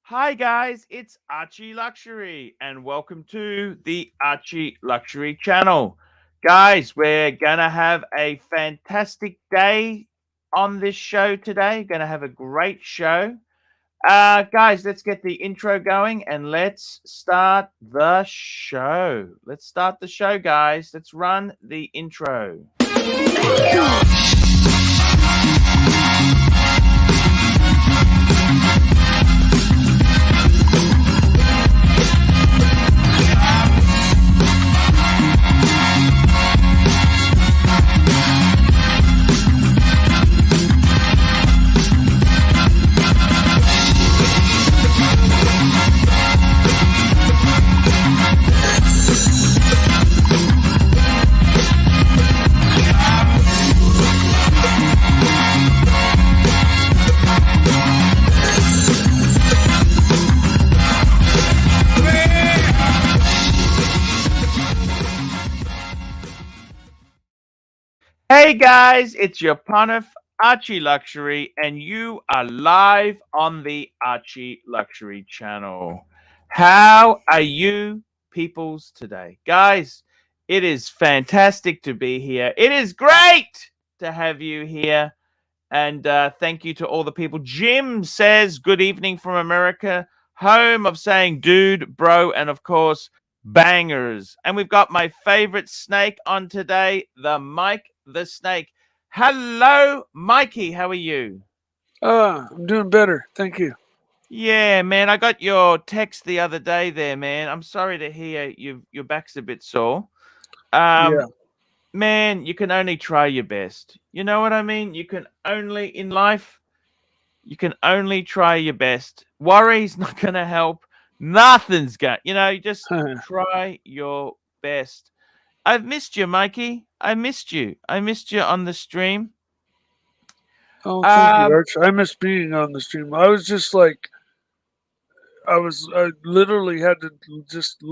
Hi guys, it's ArchieLuxury and welcome to the ArchieLuxury channel. Guys, we're gonna have a fantastic day on this show today. Gonna have a great show. Guys, let's get the intro going and let's start the show. Let's start the show, guys. Let's run the intro. Hey guys, it's your Punif ArchieLuxury, and you are live on the ArchieLuxury channel. How are you peoples today? Guys, it is fantastic to be here. It is great to have you here. And thank you to all the people. Jim says, good evening from America, home of saying dude, bro, and of course, bangers. And we've got my favorite snake on today, the Mike the Snake. Hello, Mikey. How are you? I'm doing better. Thank you. Yeah, man. I got your text the other day there, man. I'm sorry to hear your back's a bit sore. Yeah. Man, you can only try your best. You know what I mean? You can only, in life, you can only try your best. Worry's not going to help. Nothing's going, you just try your best. I've missed you, Mikey. I missed you. I missed you on the stream. Oh, thank you, Arch. I miss being on the stream. I was just like, I literally had to just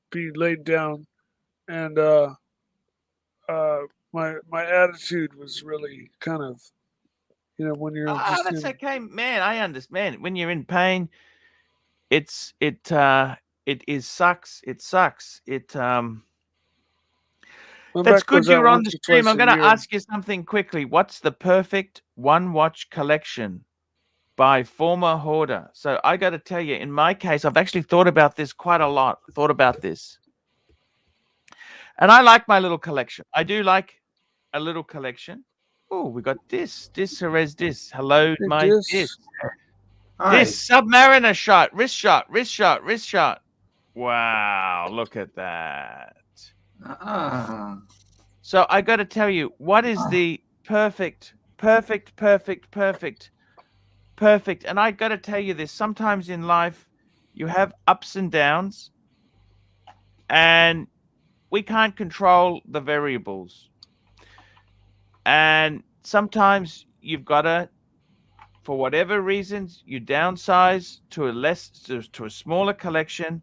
be laid down, and my attitude was really kind of, when you're just That's in. okay, man. I understand. When you're in pain, it is sucks. It sucks. My That's back good goes out you're on once the or stream. twice I'm a going to year. ask you something quickly. What's the perfect one watch collection by former Hoarder? So I got to tell you, in my case, I've actually thought about this quite a lot. Thought about this. And I like my little collection. I do like a little collection. Oh, we got this. This Jerez this. Hello, Hey, my this. Hi. This Submariner shot. Wrist shot. Wrist shot. Wrist shot. Wow, look at that. Ah. So I got to tell you, what is the perfect? And I got to tell you this, sometimes in life, you have ups and downs, and we can't control the variables. And sometimes you've got to, for whatever reasons, you downsize to a smaller collection.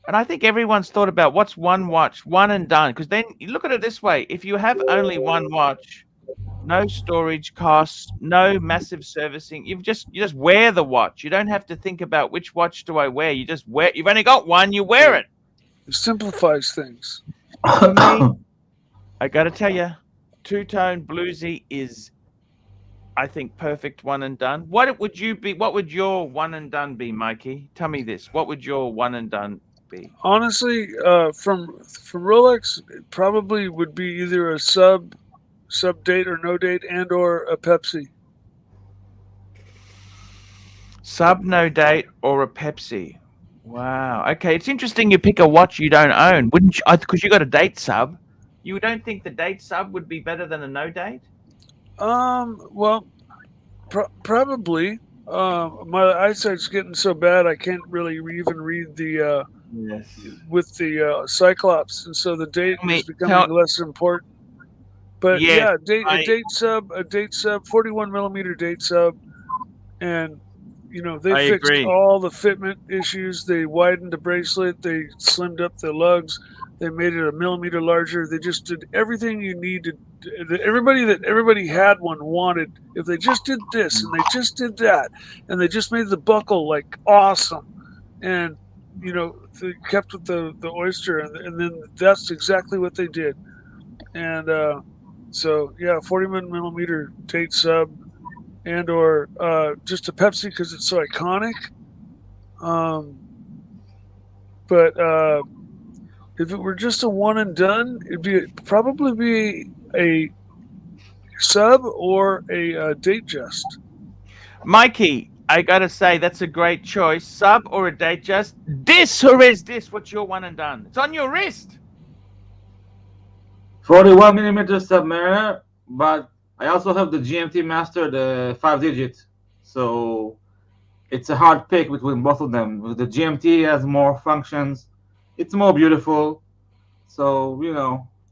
And I think everyone's thought about what's one watch, one and done. Because then you look at it this way: if you have only one watch, no storage costs, no massive servicing. You just wear the watch. You don't have to think about which watch do I wear. You just wear. You've only got one. You wear it. It simplifies things. For me, I got to tell you, two-tone bluesy is, I think, perfect one and done. What would you be? What would your one and done be, Mikey? Tell me this. What would your one and done be? Honestly, from Rolex, it probably would be either a sub date or no date, and or a Pepsi. Sub, no date, or a Pepsi? Wow. Okay, it's interesting you pick a watch you don't own, wouldn't you? Because you got a date sub. You don't think the date sub would be better than a no date? Well, probably. My eyesight's getting so bad I can't really even read the Yes. with the Cyclops, and so the date is becoming less important. But Yes, a date sub, 41mm date sub, and they fixed agree. all the fitment issues. They widened the bracelet, they slimmed up the lugs, They made it a millimeter larger. They just did everything you needed. Everybody had one wanted. If they just did this and they just did that, and they just made the buckle like awesome, and they kept with the oyster, and then that's exactly what they did. And so yeah, 41 millimeter Tate sub, and or just a Pepsi because it's so iconic. Um, but if it were just a one and done, probably be a sub or a date just. Mikey, I gotta say that's a great choice. Sub or a date just? This or is this what's your one and done? It's on your wrist. 41 millimeter Submariner, but I also have the GMT Master, the 5-digit. So it's a hard pick between both of them. The GMT has more functions. It's more beautiful. So,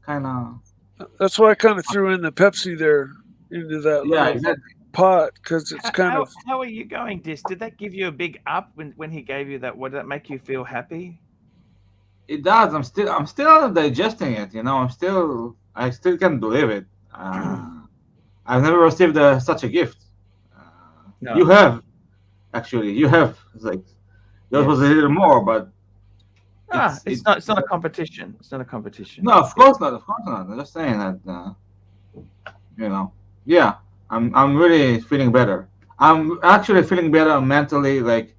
kind of. That's why I kind of threw in the Pepsi there into that Yeah, little exactly. pot because it's kind of. How are you going, Dis? Did that give you a big up when he gave you that? What did that make you feel happy? It does. I'm still digesting it. I still can't believe it. I've never received such a gift. No. You have, actually. You have. It's like yours was a little more, but it's not a competition. It's not a competition. No, of course not. Of course not. I'm just saying that. Yeah. I'm really feeling better. I'm actually feeling better mentally. Like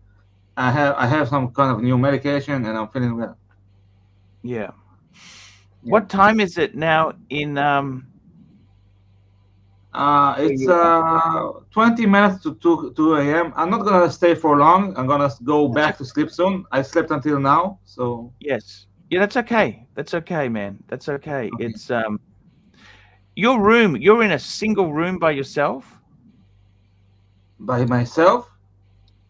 I have some kind of new medication, and I'm feeling better. Yeah. What time is it now in It's 20 minutes to 2 a.m. I'm not gonna stay for long. I'm gonna go back to sleep soon. I slept until now, so yes. Yeah, that's okay. That's okay, man. That's okay. It's your room. You're in a single room by yourself? by myself.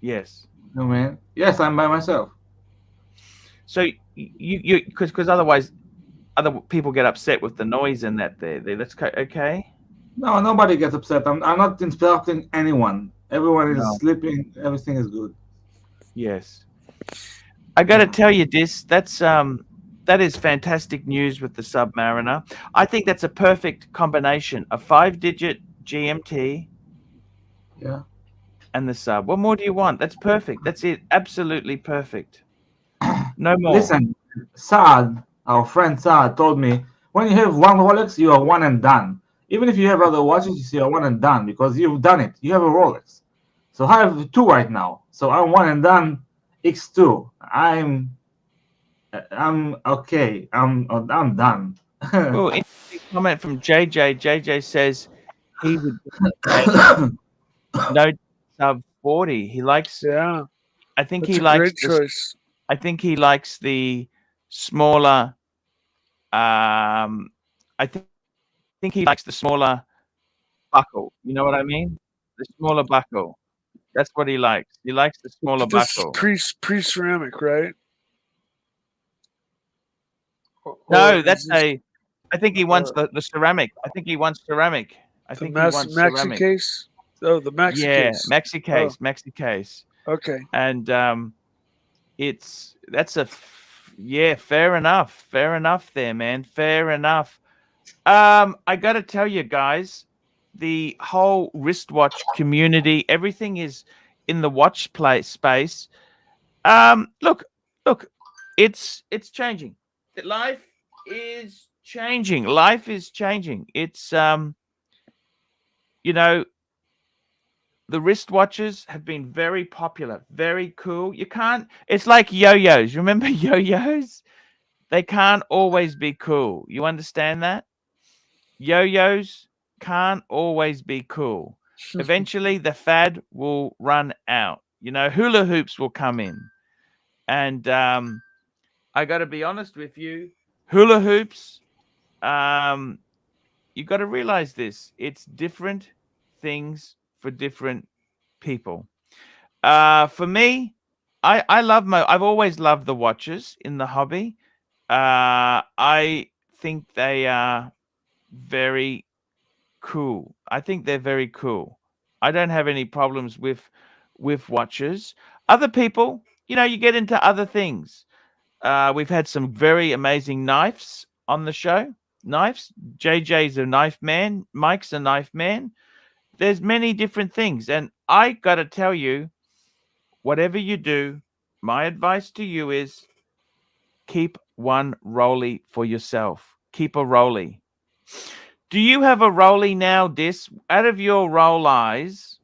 Yes. No man. Yes, I'm by myself. So you because otherwise other people get upset with the noise and that there. That's okay. No, nobody gets upset. I'm not interrupting anyone. Everyone is No. sleeping. Everything is good. Yes. I got to tell you this. That is fantastic news with the Submariner. I think that's a perfect combination: a 5-digit GMT Yeah. and the sub. What more do you want? That's perfect. That's it. Absolutely perfect. No more. Listen, Saad, our friend Saad, told me when you have one Rolex, you are one and done. Even if you have other watches, you are one and done because you've done it. You have a Rolex. So I have two right now. So I'm one and done. X2. I'm okay. I'm done. Well, interesting comment from JJ. JJ says he would say no sub 40. He likes. Yeah. I think That's he a likes great choice. I think he likes the smaller. I think he likes the smaller buckle. You know what I mean? The smaller buckle. That's what he likes. He likes the smaller This is buckle. pre ceramic, right? No, that's a. I think he wants the ceramic. I think he wants ceramic. I the think he wants maxi ceramic. case. Oh, the maxi Yeah, case. maxi case, maxi case. Okay. And yeah, fair enough there, man. Fair enough. I got to tell you guys, the whole wristwatch community, everything is in the watch play space. Look, it's changing. Life is changing. Life is changing. It's you know, the wristwatches have been very popular, very cool. You can't. It's like yo-yos. Remember yo-yos? They can't always be cool. You understand that? Yo-yos can't always be cool. Eventually, the fad will run out. Hula hoops will come in. And I got to be honest with you, hula hoops, you got to realize this. It's different things for different people. For me, I've always loved the watches in the hobby. I think they are very cool. I think they're very cool. I don't have any problems with watches. Other people, you get into other things. We've had some very amazing knives on the show. Knives. JJ's a knife man. Mike's a knife man. There's many different things. And I got to tell you, whatever you do, my advice to you is keep one rollie for yourself. Keep a rollie. Do you have a rollie now, Dis? Out of your roll eyes,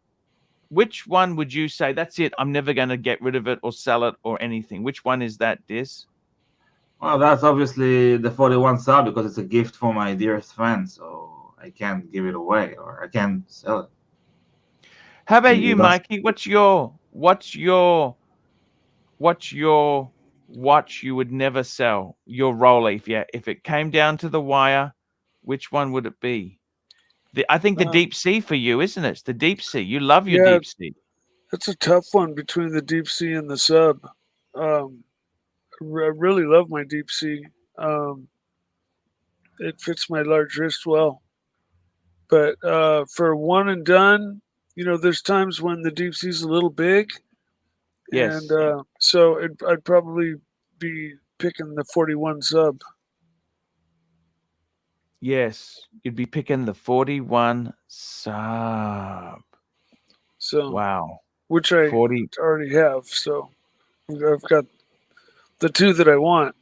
which one would you say, that's it, I'm never going to get rid of it or sell it or anything? Which one is that, Dis? Well, that's obviously the 41 sub because it's a gift for my dearest friend, so I can't give it away or I can't sell it. How about you, Mikey? What's your watch you would never sell? Your Rolex, if it came down to the wire, which one would it be? I think the deep sea for you, isn't it? It's the deep sea. You love your deep sea. It's a tough one between the deep sea and the sub. I really love my deep sea. It fits my large wrist well. But for one and done, there's times when the deep sea's a little big. Yes. And so I'd probably be picking the 41 sub. Yes, you'd be picking the 41 sub. So wow, which I already have. So I've got the two that I want.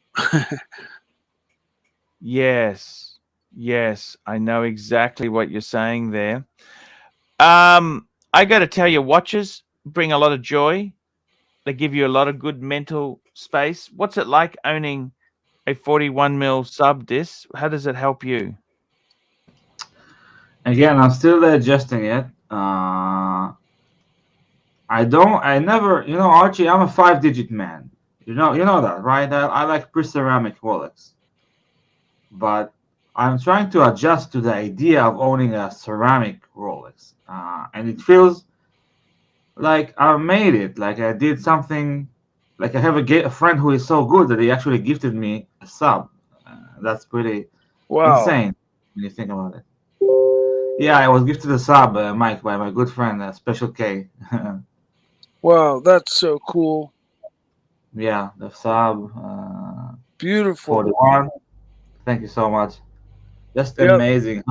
Yes, I know exactly what you're saying there. I got to tell you, watches bring a lot of joy. They give you a lot of good mental space. What's it like owning a 41 mil sub disc? How does it help you? Again, I'm still adjusting it. I never, Archie, I'm a 5-digit man. You know that, right? I like pre-ceramic Rolex. But I'm trying to adjust to the idea of owning a ceramic Rolex. And it feels like I made it, like I did something, like I have a friend who is so good that he actually gifted me a sub. That's pretty insane when you think about it. Yeah, I was gifted a sub, Mike, by my good friend, Special K. Wow, that's so cool. Yeah, the sub. Beautiful. 41. Thank you so much. Just amazing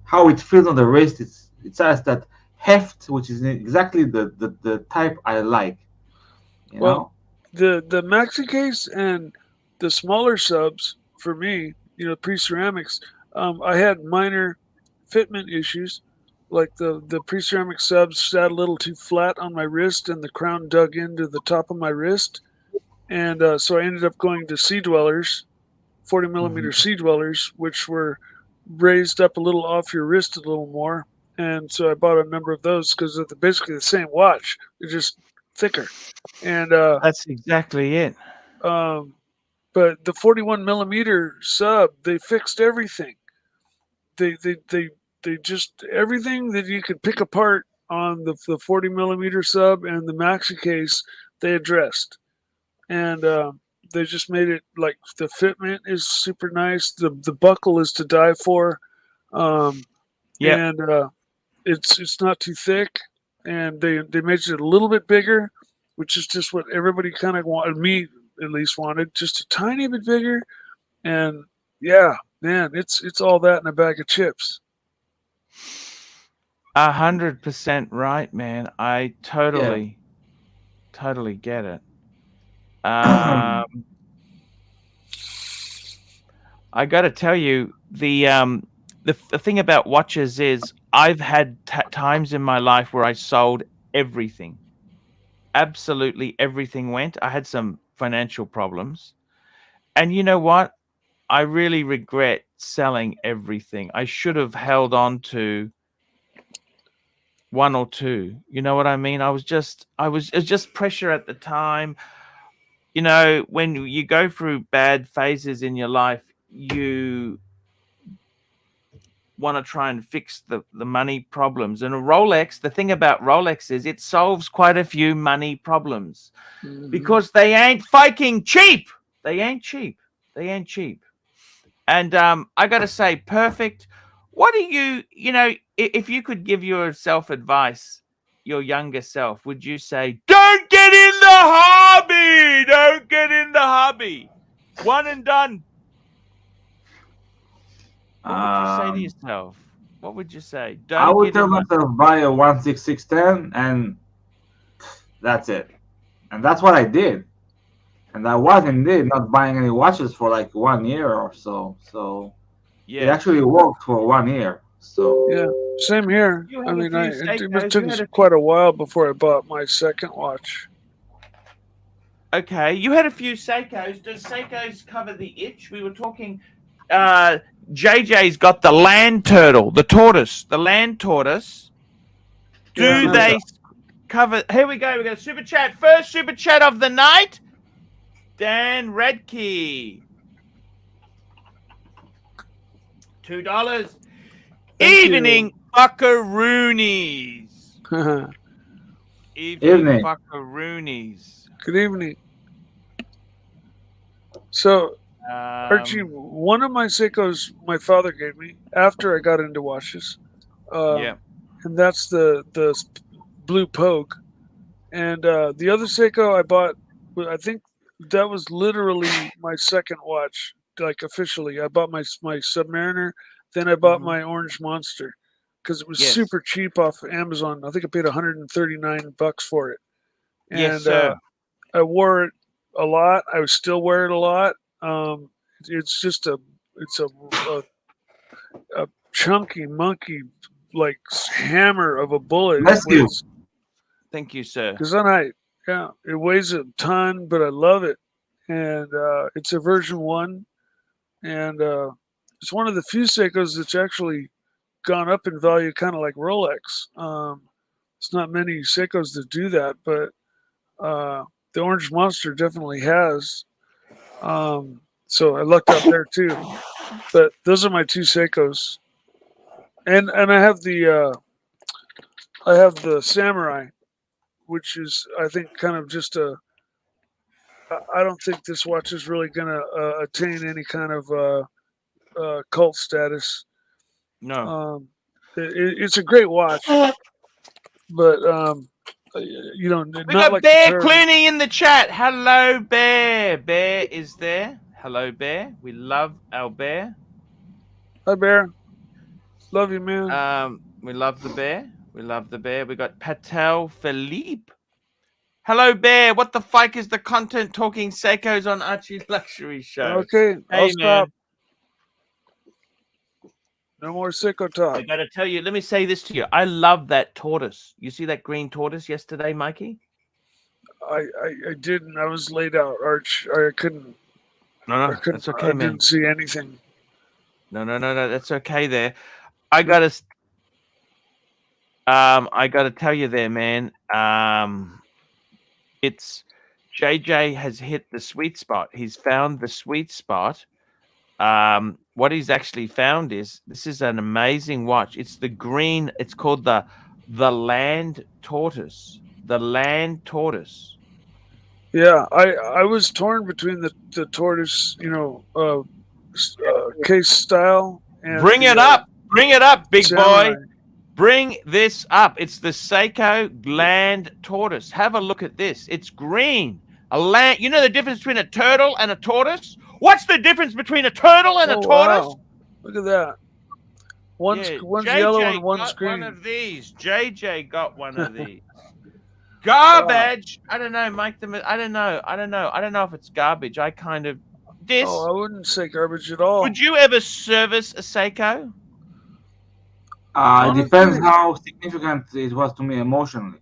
how it feels on the wrist. It has that heft, which is exactly the type I like. You know? The maxi case and the smaller subs for me, pre-ceramics, I had minor fitment issues. Like the pre-ceramic subs sat a little too flat on my wrist and the crown dug into the top of my wrist. And so I ended up going to Sea Dwellers, 40 millimeter Sea Dwellers, which were raised up a little off your wrist a little more. And so I bought a number of those because they're basically the same watch. They're just thicker. And that's exactly it. But the 41 millimeter sub, they fixed everything. They just everything that you could pick apart on the 40 millimeter sub and the maxi case, they addressed. And they just made it like the fitment is super nice. The buckle is to die for. And it's not too thick. And they made it a little bit bigger, which is just what everybody kind of wanted, me at least wanted, just a tiny bit bigger. And yeah, man, it's all that in a bag of chips. 100% right, man. I totally get it. I got to tell you, the thing about watches is I've had times in my life where I sold everything. Absolutely everything went. I had some financial problems. And you know what? I really regret selling everything. I should have held on to one or two. You know what I mean? It was just pressure at the time. When you go through bad phases in your life, you want to try and fix the money problems. And a Rolex, the thing about Rolex is it solves quite a few money problems because they ain't fucking cheap. They ain't cheap. And I got to say, perfect. What do you if you could give yourself advice, your younger self, would you say, don't get in the hobby? Don't get in the hobby. One and done. What would you say to Um, yourself? What would you say? I Don't would get tell in. myself buy a 16610 and that's it. And that's what I did. And I was indeed not buying any watches for like 1 year or so. So it Yes. actually worked for 1 year. So Yeah, same here. You I had a mean, few it Seikos. took You had a quite a while before I bought my second watch. Okay, you had a few Seikos. Does Seikos cover the itch? We were talking. JJ's got the land turtle, the tortoise, the land tortoise. Yeah, Do no, they cover? Here we go. We got a super chat. First super chat of the night. Dan Redkey. $2. Evening fuckaroonies. Evening fuckaroonies. Good evening. So, Archie, one of my Seikos my father gave me after I got into watches. Yeah. And that's the blue Pogue. And the other Seiko I bought, I think that was literally my second watch, like officially. I bought my Submariner, then I bought my Orange Monster because it was Yes. super cheap off of Amazon. I think I paid $139 for it. And Yes, sir. I wore it a lot. I would still wear it a lot. It's just a chunky monkey like hammer of a bullet. bless you. Thank you, sir. Yeah, it weighs a ton, but I love it. And it's a version 1. And it's one of the few Seikos that's actually gone up in value, kind of like Rolex. It's not many Seikos that do that, but the Orange Monster definitely has. So I lucked out there too. But those are my two Seikos. And I have the Samurai, which is, I think, kind of just a. I don't think this watch is really going to attain any kind of cult status. No. It's a great watch, but We not got like Bear the Clooney in the chat. Hello, Bear. Bear is there. Hello, Bear. We love our Bear. Hi, Bear. Love you, man. We love the Bear. We love the Bear. We got Patel Philippe. Hello, Bear. What the fuck is the content talking Seikos on Archie Luxury Show? Okay, I'll Hey, man. stop. No more Seiko talk. I gotta tell you, let me say this to you. I love that tortoise. You see that green tortoise yesterday, Mikey? I didn't. I was laid out, Arch. I couldn't. No, that's okay, man. I didn't see anything. No, that's okay there. I gotta tell you there, man. It's JJ has hit the sweet spot. He's found the sweet spot. What he's actually found is this is an amazing watch. It's the green. It's called the land tortoise. The land tortoise. Yeah, I was torn between the tortoise, case style. And Bring it up, big Samurai. boy. Bring this up. It's the Seiko land tortoise. Have a look at this. It's green. A land. You know the difference between a turtle and a tortoise? What's the difference between a turtle and a tortoise? Wow. Look at that. One's yellow and one's green. One of these. JJ got one of these. Garbage. Wow. I don't know. Make them. I don't know. I don't know if it's garbage. I kind of. Oh, I wouldn't say garbage at all. Would you ever service a Seiko? It depends how significant it was to me emotionally.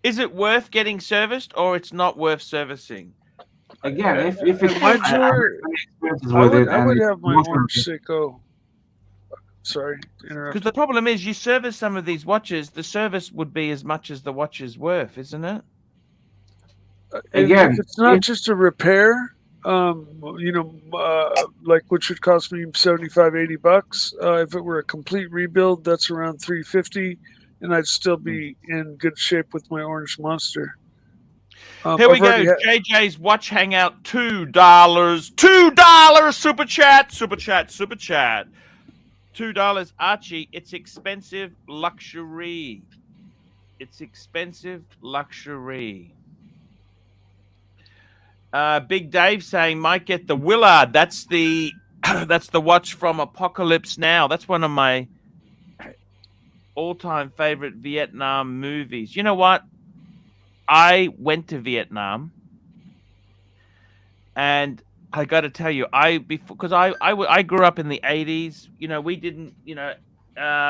Is it worth getting serviced or it's not worth servicing? Again, if it's my jewelry, I would have my own Seiko. Sorry to interrupt. Because the problem is, you service some of these watches, the service would be as much as the watch is worth, isn't it? Again, if it's not just a repair, like which would cost me $75-$80. If it were a complete rebuild, that's around $350, and I'd still be in good shape with my Orange Monster. Here we go. JJ's Watch Hangout, $2. $2 super chat. $2. Archie, it's expensive luxury. It's expensive luxury. Big Dave saying might get the Willard. That's the that's the watch from Apocalypse Now. That's one of my all-time favorite Vietnam movies. You know what? I went to Vietnam, and I got to tell you, because I grew up in the 80s. You know, we didn't. You know,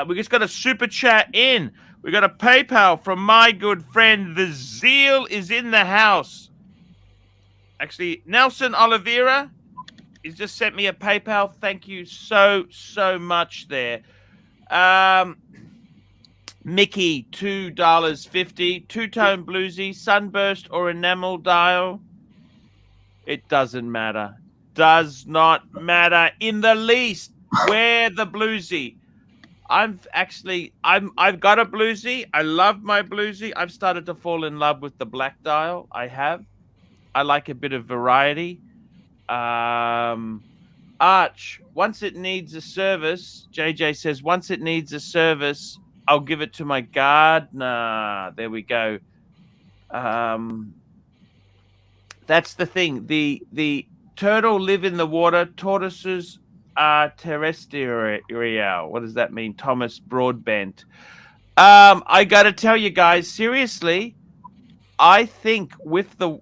we just got a super chat in. We got a PayPal from my good friend. The Zeal is in the house. Actually, Nelson Oliveira. He's just sent me a PayPal. Thank you so much there. Mickey, $2.50. Two-tone bluesy, sunburst or enamel dial. It doesn't matter. Does not matter in the least. Wear the bluesy. I've got a bluesy. I love my bluesy. I've started to fall in love with the black dial. I like a bit of variety. Arch, once it needs a service, JJ says, once it needs a service, I'll give it to my gardener. There we go. That's the thing. The turtle live in the water. Tortoises are terrestrial. What does that mean? Thomas Broadbent. I got to tell you guys, seriously, I think with the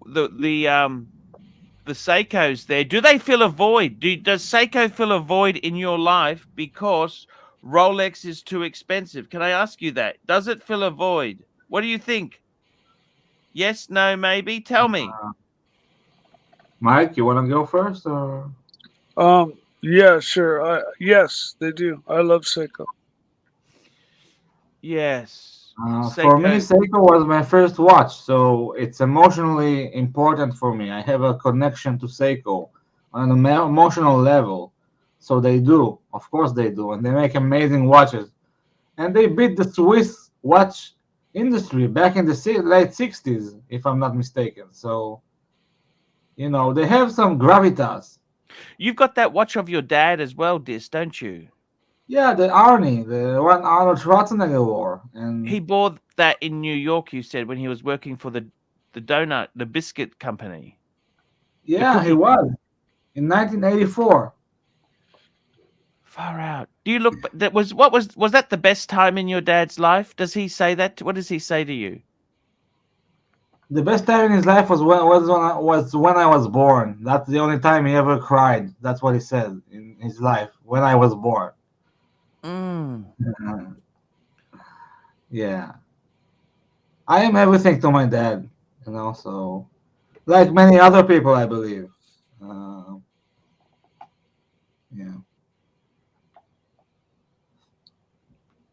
Seikos there, do they fill a void? Does Seiko fill a void in your life because Rolex is too expensive? Can I ask you that? Does it fill a void? What do you think? Yes, no, maybe? Tell me. Mike, you want to go first? Or? Yeah, sure. Yes, they do. I love Seiko. Yes. For me, Seiko was my first watch, so it's emotionally important for me. I have a connection to Seiko on an emotional level. So they do. Of course they do. And they make amazing watches. And they beat the Swiss watch industry back in the late 60s, if I'm not mistaken. So, you know, they have some gravitas. You've got that watch of your dad as well, Dis, don't you? Yeah, the Arnie, the one Arnold Schwarzenegger wore. And he bought that in New York, you said, when he was working for the biscuit company. Yeah, he was. In 1984. Far out. Do you look? Was that the best time in your dad's life? Does he say that? What does he say to you? The best time in his life was when I was born. That's the only time he ever cried. That's what he said in his life, when I was born. Yeah. I am everything to my dad, you know. So, like many other people, I believe. Yeah.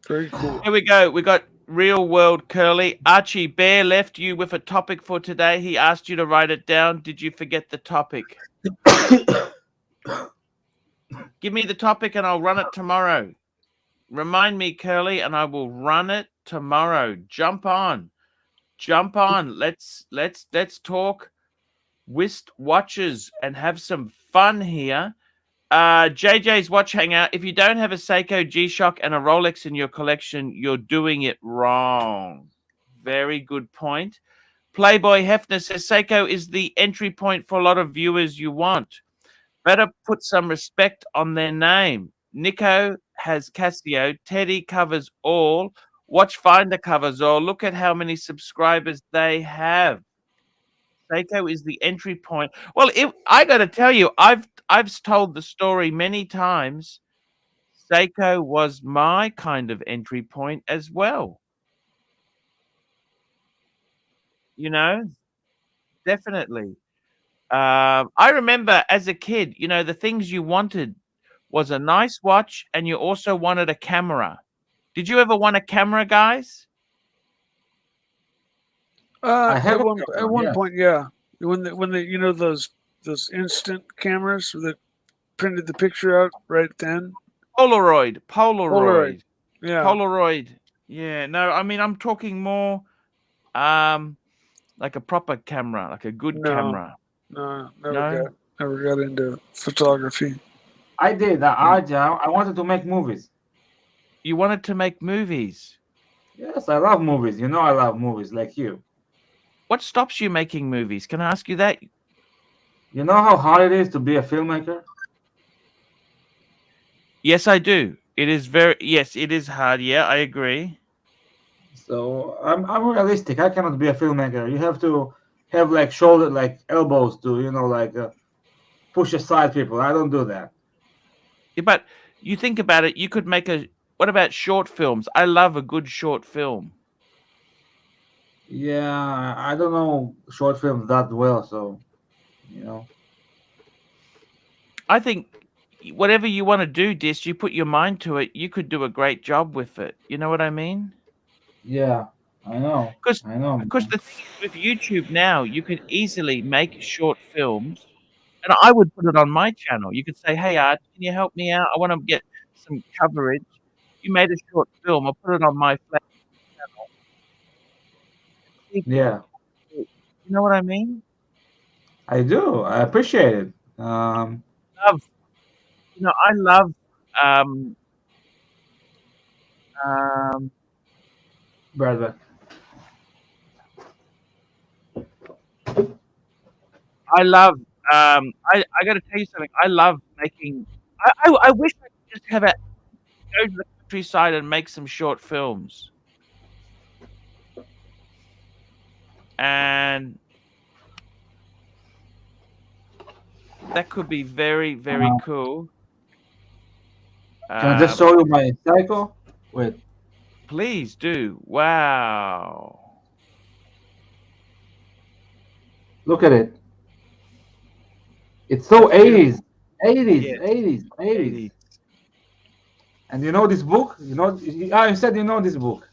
Very cool. Here we go. We got Real World Curly. Archie Bear left you with a topic for today. He asked you to write it down. Did you forget the topic? Give me the topic and I'll run it tomorrow. Remind me, Curly, and I will run it tomorrow. Jump on. Let's talk whist watches and have some fun here. JJ's Watch Hangout. If you don't have a Seiko G-Shock and a Rolex in your collection, you're doing it wrong. Very good point. Playboy Hefner says Seiko is the entry point for a lot of viewers you want. Better put some respect on their name. Nico has Casio. Teddy covers all. Watchfinder covers all. Look at how many subscribers they have. Seiko is the entry point. Well, I got to tell you, I've told the story many times. Seiko was my kind of entry point as well. You know, definitely. I remember as a kid, you know, the things you wanted was a nice watch, and you also wanted a camera. Did you ever want a camera, guys? At one point, yeah. When they you know those instant cameras that printed the picture out right then. Polaroid. Yeah. Polaroid. Yeah. No, I mean I'm talking more like a proper camera, like a good camera. No, never got into photography. I did. I wanted to make movies. You wanted to make movies? Yes, I love movies. You know I love movies like you. What stops you making movies? Can I ask you that? You know how hard it is to be a filmmaker? Yes, I do. It is very yes, it is hard. Yeah, I agree. So I'm realistic. I cannot be a filmmaker. You have to have like shoulder, like elbows to, like push aside people. I don't do that. Yeah, but you think about it, you could make a what about short films? I love a good short film. Yeah, I don't know short films that well, so you know. I think whatever you want to do, Dis, you put your mind to it, you could do a great job with it. You know what I mean? Yeah, I know. Because I know, because man. the thing is with YouTube now, you can easily make short films, and I would put it on my channel. You could say, "Hey, Art, can you help me out? I want to get some coverage. You made a short film. I'll put it on my flat TV." Yeah, You know what I mean? I do. I appreciate it. Um, Love, I love, um, um, Brother. I love, I got to tell you something. I love making. I wish I could just have a go to the countryside and make some short films, and that could be very, very Uh, cool. can I just show But you my Seiko? Wait, please do. Wow. look at it. It's so That's beautiful. 80s, 80s, Yes, 80s, 80s. 80s. And you know this book? You said you know this book.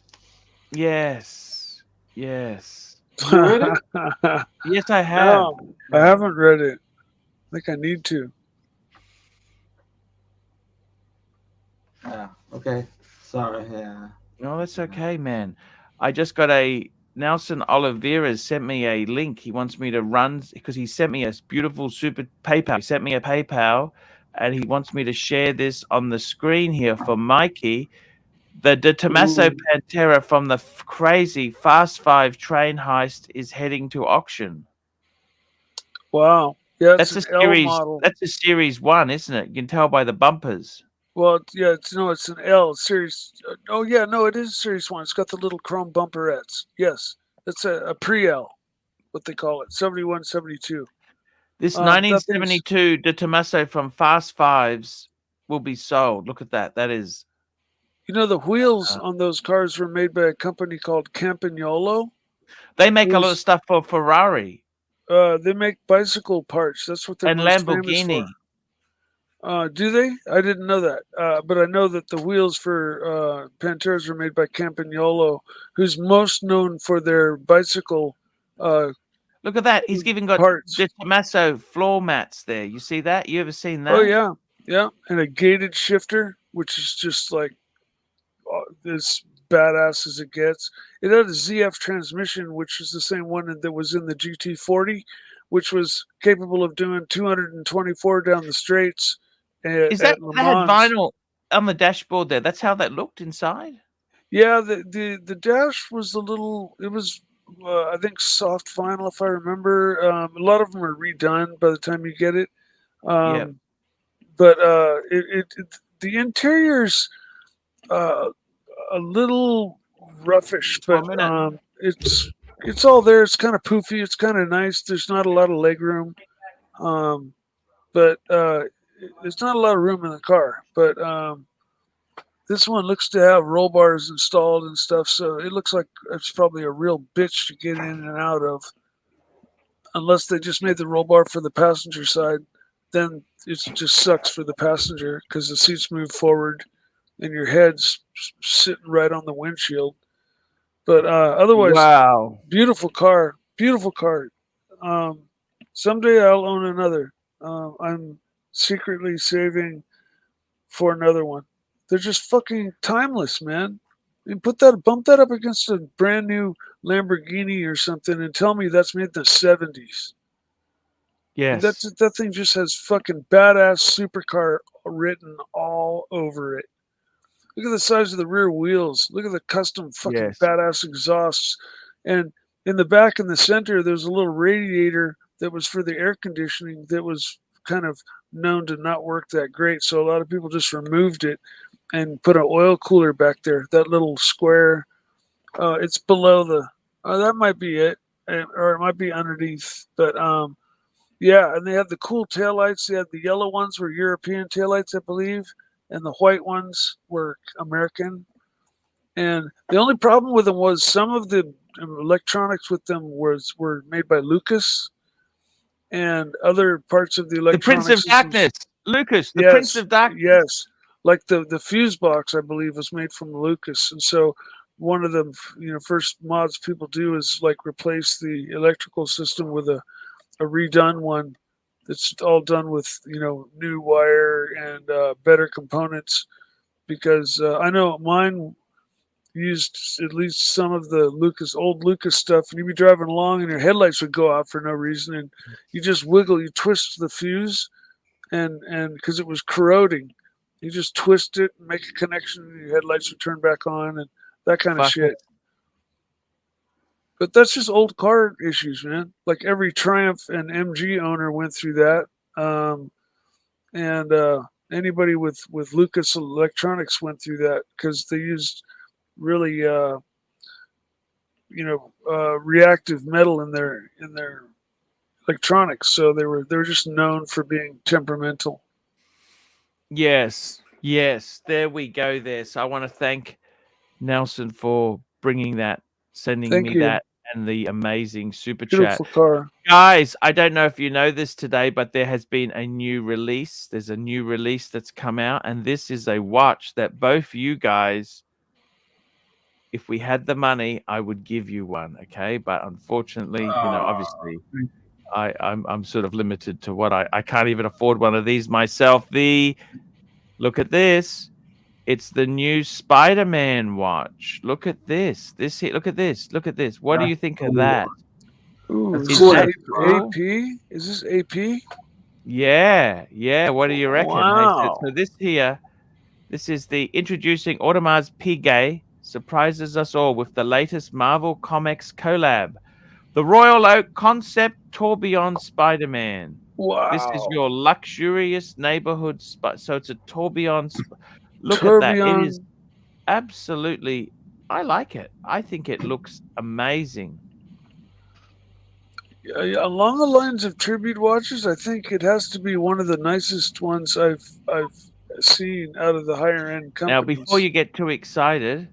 Yes. Yes. Have you read it? Yes, I have. No, I haven't read it. I think I need to. Yeah. Okay. Sorry. Yeah. No, that's okay, man. I just got a Nelson Oliveira sent me a link. He wants me to run because he sent me a beautiful super PayPal. He sent me a PayPal and he wants me to share this on the screen here for Mikey. The De Tomaso Ooh, Pantera from the crazy Fast Five train heist is heading to auction. wow. Yeah, it's an L model. That's a series one, isn't it? You can tell by the bumpers. Well, yeah, it's an L series. Oh yeah, no, it is series one. It's got the little chrome bumperettes. Yes, it's a pre L, what they call it, 71, 72. This That thing's 1972 De Tomaso from Fast Fives will be sold. Look at that. That is the wheels uh, on those cars were made by a company called Campagnolo. they make a lot of Who's stuff for Ferrari they make bicycle parts. That's what they're and most famous for. Lamborghini. Do they? I didn't know that. But I know that the wheels for Panteras were made by Campagnolo, who's most known for their bicycle uh, Look at that. He's even got parts. De Tomaso floor mats there. You see that? You ever seen Oh that? yeah, yeah, and a gated shifter, which is just like as badass as it gets. It had a ZF transmission, which is the same one that was in the GT40, which was capable of doing 224 down the straights Is that at Le that had Mans. vinyl on the dashboard there? That's how that looked inside? Yeah, the dash was a little. It was, I think, soft vinyl if I remember. A lot of them are redone by the time you get it. Yep. But the interior's uh, a little roughish, For a but minute. it's all there. It's kind of poofy. It's kind of nice. There's not a lot of leg room, um, but there's not a lot of room in the car. But this one looks to have roll bars installed and stuff, so it looks like it's probably a real bitch to get in and out of. Unless they just made the roll bar for the passenger side, then it just sucks for the passenger because the seats move forward and your head's sitting right on the windshield. But otherwise, Wow. beautiful car, beautiful car. Um, Someday I'll own another. I'm secretly saving for another one. They're just fucking timeless, man. And bump that up against a brand new Lamborghini or something, and tell me that's made in the '70s. Yes. That thing just has fucking badass supercar written all over it. Look at the size of the rear wheels. Look at the custom fucking Yes. badass exhausts. And in the back in the center, there's a little radiator that was for the air conditioning that was kind of known to not work that great. So a lot of people just removed it and put an oil cooler back there. That little square, it's below the. That might be it, or it might be underneath. But yeah, and they had the cool taillights. They had the yellow ones were European taillights, I believe, and the white ones were American. And the only problem with them was some of the electronics with them were made by Lucas, and other parts of the The Prince electronic of systems. Darkness, Lucas, the Prince Yes, of Darkness. yes. Like the fuse box, I believe, was made from Lucas, and so one of the first mods people do is like replace the electrical system with a redone one that's all done with new wire and better components because I know mine used at least some of the old Lucas stuff, and you'd be driving along and your headlights would go out for no reason, and you just you twist the fuse, and because it was corroding, you just twist it and make a connection, and your headlights would turn back on, and that kind of Fuck shit. it. But that's just old car issues, man. Like every Triumph and MG owner went through that, and anybody with Lucas Electronics went through that because they used really reactive metal in their electronics, so they were just known for being temperamental. Yes, yes. There we go. There. So I want to thank Nelson for bringing that, sending Thank me you. that, and the amazing super chat. Beautiful car. Guys, I don't know if you know this today, but there has been a new release. There's a new release that's come out, and this is a watch that both you guys, if we had the money, I would give you one, okay? But unfortunately, obviously, I'm sort of limited to what I can't even afford one of these myself. Look at this. It's the new Spider-Man watch. Look at this. Look at this. Look at this. What do you think of that? Ooh, That's is cool. this cool? AP? Is this AP? Yeah, yeah. What do you reckon? Hey, Wow. so this is the introducing Audemars Piguet surprises us all with the latest Marvel Comics collab, the Royal Oak concept Tourbillon Spider-Man. This is Wow. your luxurious neighborhood spot. So it's a tourbillon. Look at that. It is Tourbillon. absolutely. I like it. I think it looks amazing. Along the lines of tribute watches, I think it has to be one of the nicest ones I've seen out of the higher end Now, before companies. you get too excited,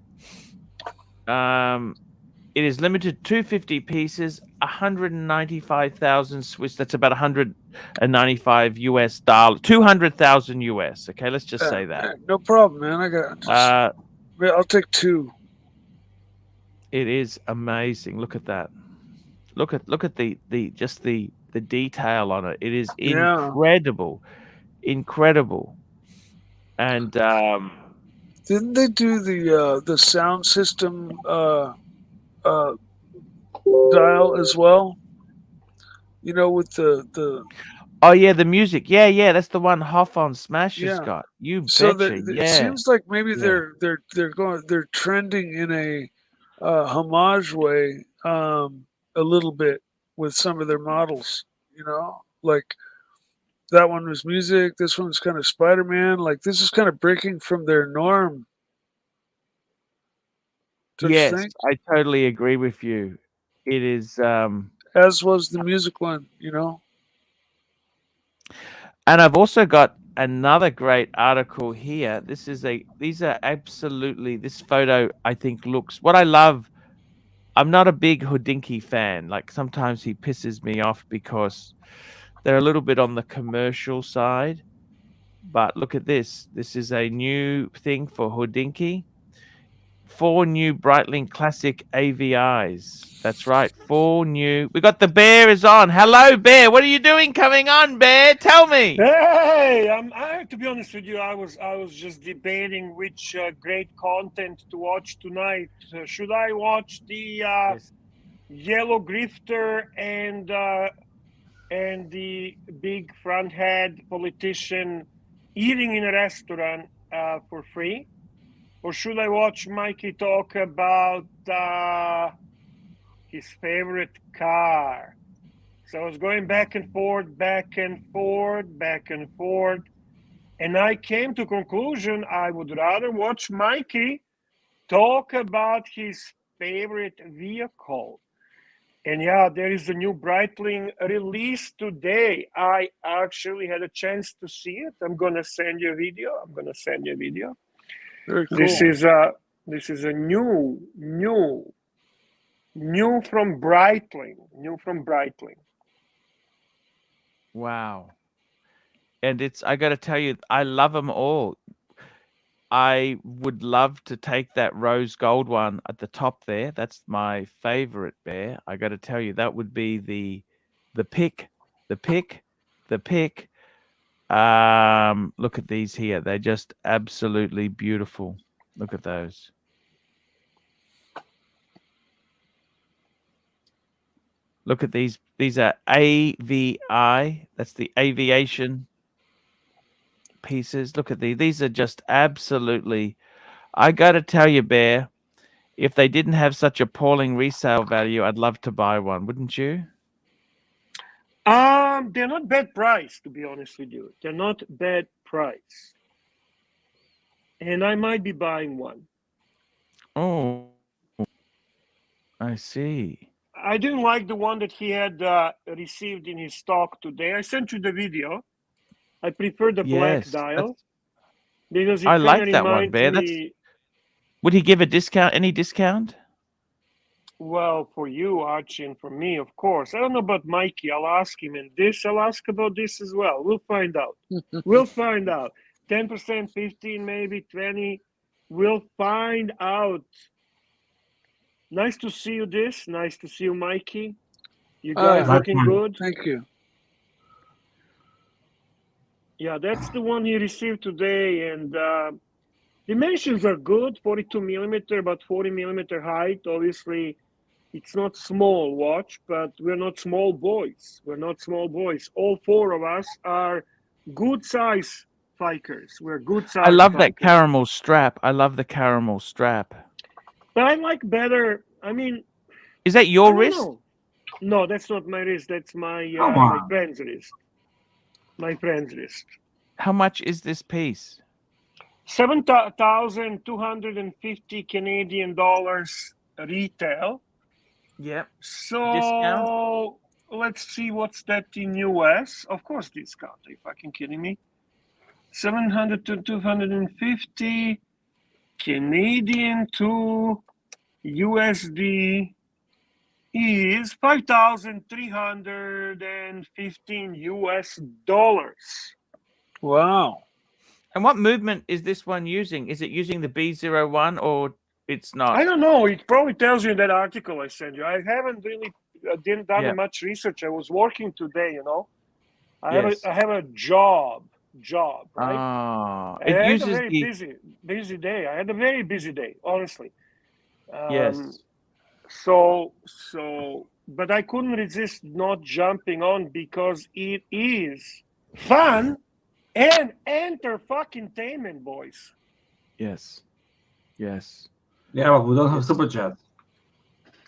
it is limited to 250 pieces, 195,000 Swiss. That's about 195 US dollars, 200,000 US. Okay, let's just say that. No problem, man. I'll take two. It is amazing. Look at that. Look at the just the detail on it. It is incredible, incredible. And didn't they do the sound system dial as well? With the oh yeah, the music. Yeah, yeah, that's the one Hoff on Smash has yeah. got. You So betcha. it Yeah. seems like maybe Yeah. they're trending in a homage way a little bit with some of their models. Like that one was music. This one's kind of Spider-Man. Like this is kind of breaking from their norm. Don't you Yes, think? I totally agree with you. It is As was the music one. and I've also got another great article here. These are absolutely this photo I think looks what I love. I'm not a big Houdinki fan. Like sometimes he pisses me off because they're a little bit on the commercial side. But look at this. This is a new thing for Houdinki. 4 new Breitling Classic AVIs. That's right. 4 new. We got the Bear is on. Hello, Bear. What are you doing coming on, Bear? Tell me. Hey, to be honest with you, I was just debating which great content to watch tonight. Should I watch the Yellow Grifter and the big front head politician eating in a restaurant for free? Or should I watch Mikey talk about his favorite car? So I was going back and forth, back and forth, back and forth. And I came to conclusion I would rather watch Mikey talk about his favorite vehicle. And yeah, there is a new Breitling released today. I actually had a chance to see it. I'm gonna send you a video. Very cool. This is a new from Breitling. Wow. And I got to tell you, I love them all. I would love to take that rose gold one at the top there. That's my favorite bear. I got to tell you, that would be the pick. Look at these here. They're just absolutely beautiful. Look at those. Look at these. These are AVI. That's the aviation pieces. Look at these. These are just absolutely. I got to tell you, Bear, if they didn't have such appalling resale value, I'd love to buy one. Wouldn't you? They're not bad price, to be honest with you. They're not bad price. And I might be buying one. Oh, I see. I didn't like the one that he had received in his stock today. I sent you the video. I prefer the black dial because I like that one, Bear. Would he give a discount? Any discount? Well, for you, Archie, and for me, of course. I don't know about Mikey. I'll ask him. And I'll ask about this as well. We'll find out. 10%, 15, maybe 20. We'll find out. Nice to see you, Nice to see you, Mikey. You guys looking good? Thank you. Yeah, that's the one he received today. And dimensions are good. 42 millimeter, about 40 millimeter height. Obviously, it's not small watch, but we're not small boys. All four of us are good size fikers. We're good size. I love that caramel strap. But I like better. I mean, is that your wrist? Know. No, that's not my wrist. That's my friend's wrist. My friend's wrist. How much is this piece? 7,250 Canadian dollars retail. Yep. So discount? Let's see what's that in US. Of course, discount. Are you fucking kidding me? 700 to 250 Canadian to USD is 5,315 US dollars. Wow. And what movement is this one using? Is it using the B01 or it's not? I don't know. It probably tells you in that article I sent you. I haven't really done much research. I was working today, I have a job, right? It I uses had a very busy day. I had a very busy day, honestly. Yes. So, but I couldn't resist not jumping on because it is fun and entertainment, boys. Yes. Yeah, but we don't have super chat.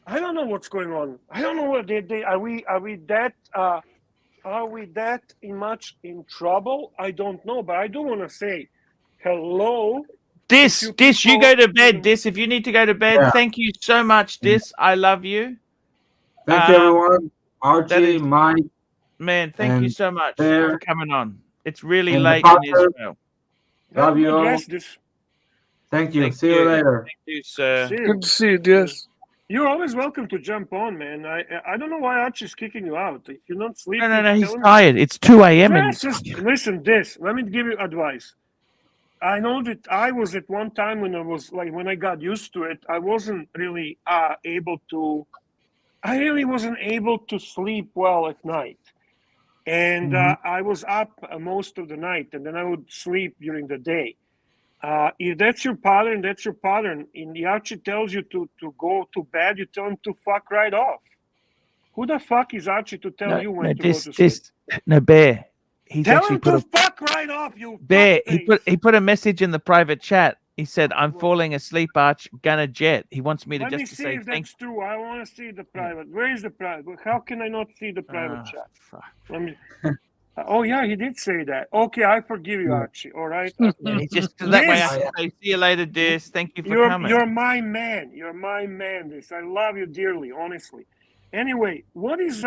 I don't know what's going on. I don't know what are we that much in trouble? I don't know, but I do want to say hello. Dis, you go to bed. Dis, if you need to go to bed, thank you so much, Dis. I love you. Thank you, everyone. Archie, Mike. Man, thank you so much for coming on. It's really late in Israel. Love you all. Thank you. See you later. Thank you, sir. Good to see you, Dis. You're always welcome to jump on, man. I don't know why Archie's kicking you out. If you're not sleeping, no, he's tired. It's 2 a.m. Listen, Dis. Let me give you advice. I know that I was at one time when I got used to it, I wasn't really able to sleep well at night. And I was up most of the night, and then I would sleep during the day. If that's your pattern, that's your pattern. And the Archie tells you to go to bed, you tell him to fuck right off. Who the fuck is Archie to tell you when to go to sleep? No, Bear. He's tell actually him to fuck right off, you Bear. He put a message in the private chat. He said, "I'm falling asleep, Arch. Gonna jet." He wants me to Let me just to see say if thank. that's true. I want to see the private. Where is the private? How can I not see the private Ah, chat? fuck. Let me. Oh yeah, he did say that. Okay, I forgive you, Archie. All right. And he's just so that way I This, can say, "See you later, Dis. Thank you for you're coming." my man. You're my man. This I love you dearly, honestly. Anyway, what is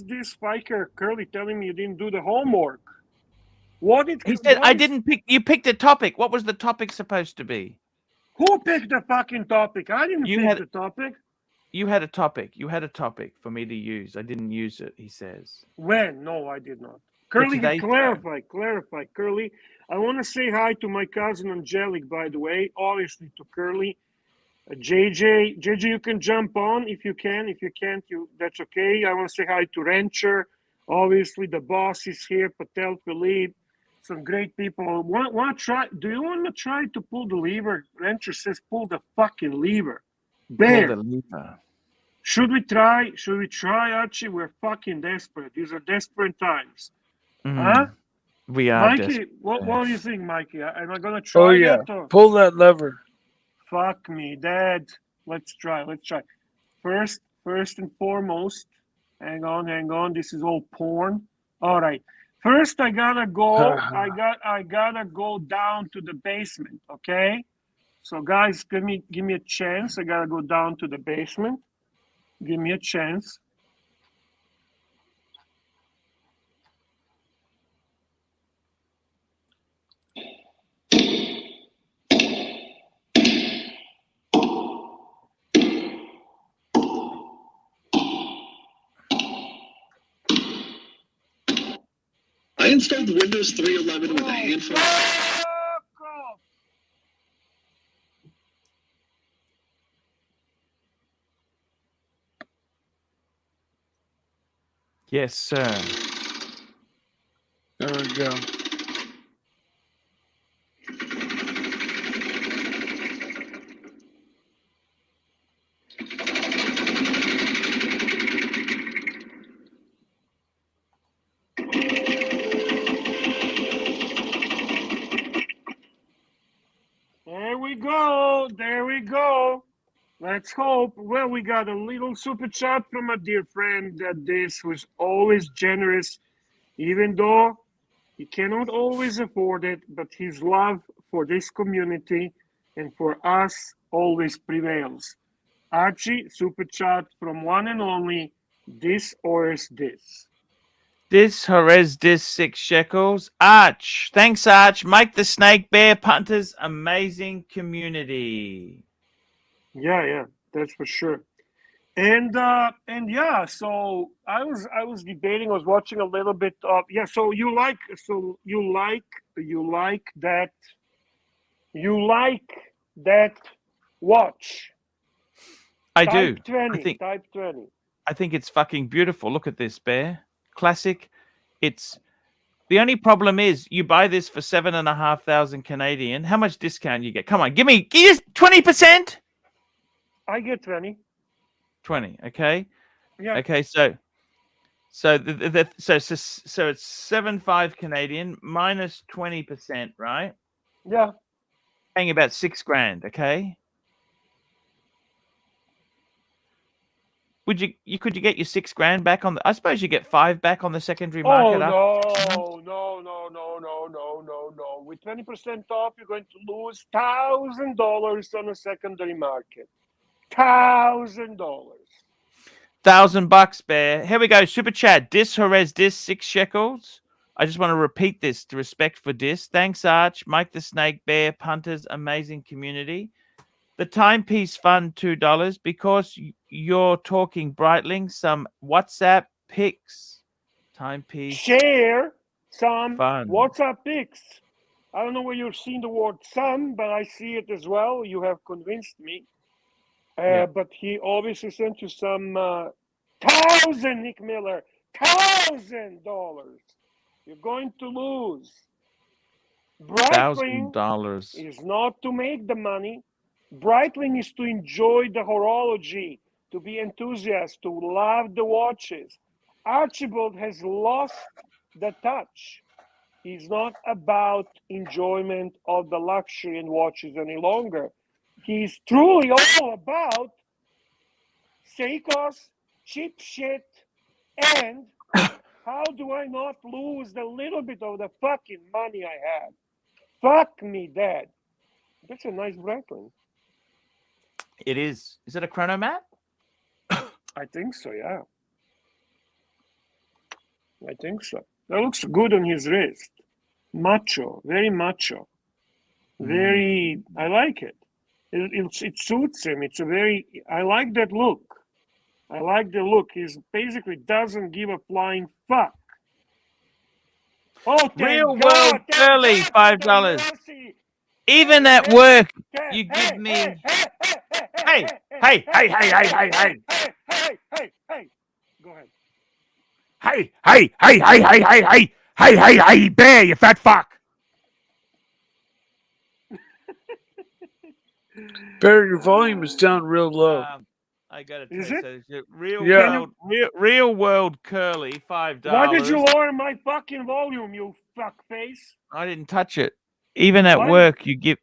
this spiker Curly telling me you didn't do the homework? What did He said, what "I is, didn't pick. You picked a topic. What was the topic supposed to be?" who picked the fucking topic? I didn't You pick had the topic. you had a topic. You had a topic for me to use. I didn't use it. He says When? No, I did not. for Curly, today's show. clarify. Curly, I want to say hi to my cousin Angelic, by the way, obviously to Curly. JJ, you can jump on if you can. If you can't, that's okay. I want to say hi to Rancher. Obviously, the boss is here, Patel Philippe. Some great people. Want to try? Do you want to try to pull the lever? Rancher says, pull the fucking lever. Pull Bear. the lever. Should we try? Should we try, Archie? We're fucking desperate. These are desperate times. Huh? We are Mikey, desperate. what do you think, Mikey? Am I gonna try Oh yeah, that? Or? pull that lever. Fuck me, Dad. Let's try. First and foremost, hang on. This is all porn. All right. First, I gotta go. I gotta go down to the basement. Okay. So, guys, give me a chance. I gotta go down to the basement. Give me a chance. I installed Windows 3.11 with a handful of... Yes, sir. There we go. There we go. Let's hope. Well, we got a little super chat from a dear friend that this was always generous, even though he cannot always afford it, but his love for this community and for us always prevails. Archie, super chat from one and only this or is this. This Jerez, this 6 shekels. Arch. Thanks, Arch. Mike the Snake Bear Punters. Amazing community. Yeah, that's for sure. And yeah, so I was debating. I was watching a little bit of So you like that watch? I do. Type 20. Type 20. I think it's fucking beautiful. Look at this, Bear. Classic. It's the only problem is you buy this for 7,500 Canadian. How much discount you get? Come on, give me 20%. I get 20. 20. Okay. Yeah. Okay. So it's 7,500 Canadian minus 20%, right? Yeah. Paying about $6,000. Okay. Could you get your $6,000 back on the? I suppose you get 5 back on the secondary market. No. With 20% off, you're going to lose $1,000 on the secondary market. $1,000. $1,000, Bear. Here we go. Super chat. Dis Jerez, dis 6 shekels. I just want to repeat this to respect for Dis. Thanks, Arch. Mike the Snake Bear Punters. Amazing community. The Timepiece Fund, $2 because you're talking Breitling. Some WhatsApp pics. Timepiece. Share some fun. WhatsApp pics. I don't know where you've seen the word some, but I see it as well. You have convinced me. But he obviously sent you some $1,000, Nick Miller. $1,000. You're going to lose. Breitling is not to make the money. Breitling is to enjoy the horology, to be enthusiastic, to love the watches. Archibald has lost the touch. He's not about enjoyment of the luxury and watches any longer. He's truly all about Seikos, cheap shit, and how do I not lose the little bit of the fucking money I have? Fuck me, Dad. That's a nice Breitling. It is. Is it a chronomat? I think so, yeah. I think so. That looks good on his wrist. Macho, very macho. Very, I like it. It suits him. It's a very, I like that look. I like the look. He's basically doesn't give a flying fuck. Oh, Real World Curly, $5. Even at work, you give me. Hey, hey, hey, hey, hey, hey, hey. Go ahead. Hey, hey, hey, hey, hey, hey, hey, hey, hey, hey, bear, you fat fuck. Barry, your volume is down real low. I gotta tell Is you, it? so real world curly, $5. Why did you lower my fucking volume, you fuck face? I didn't touch it. Even at work, you give.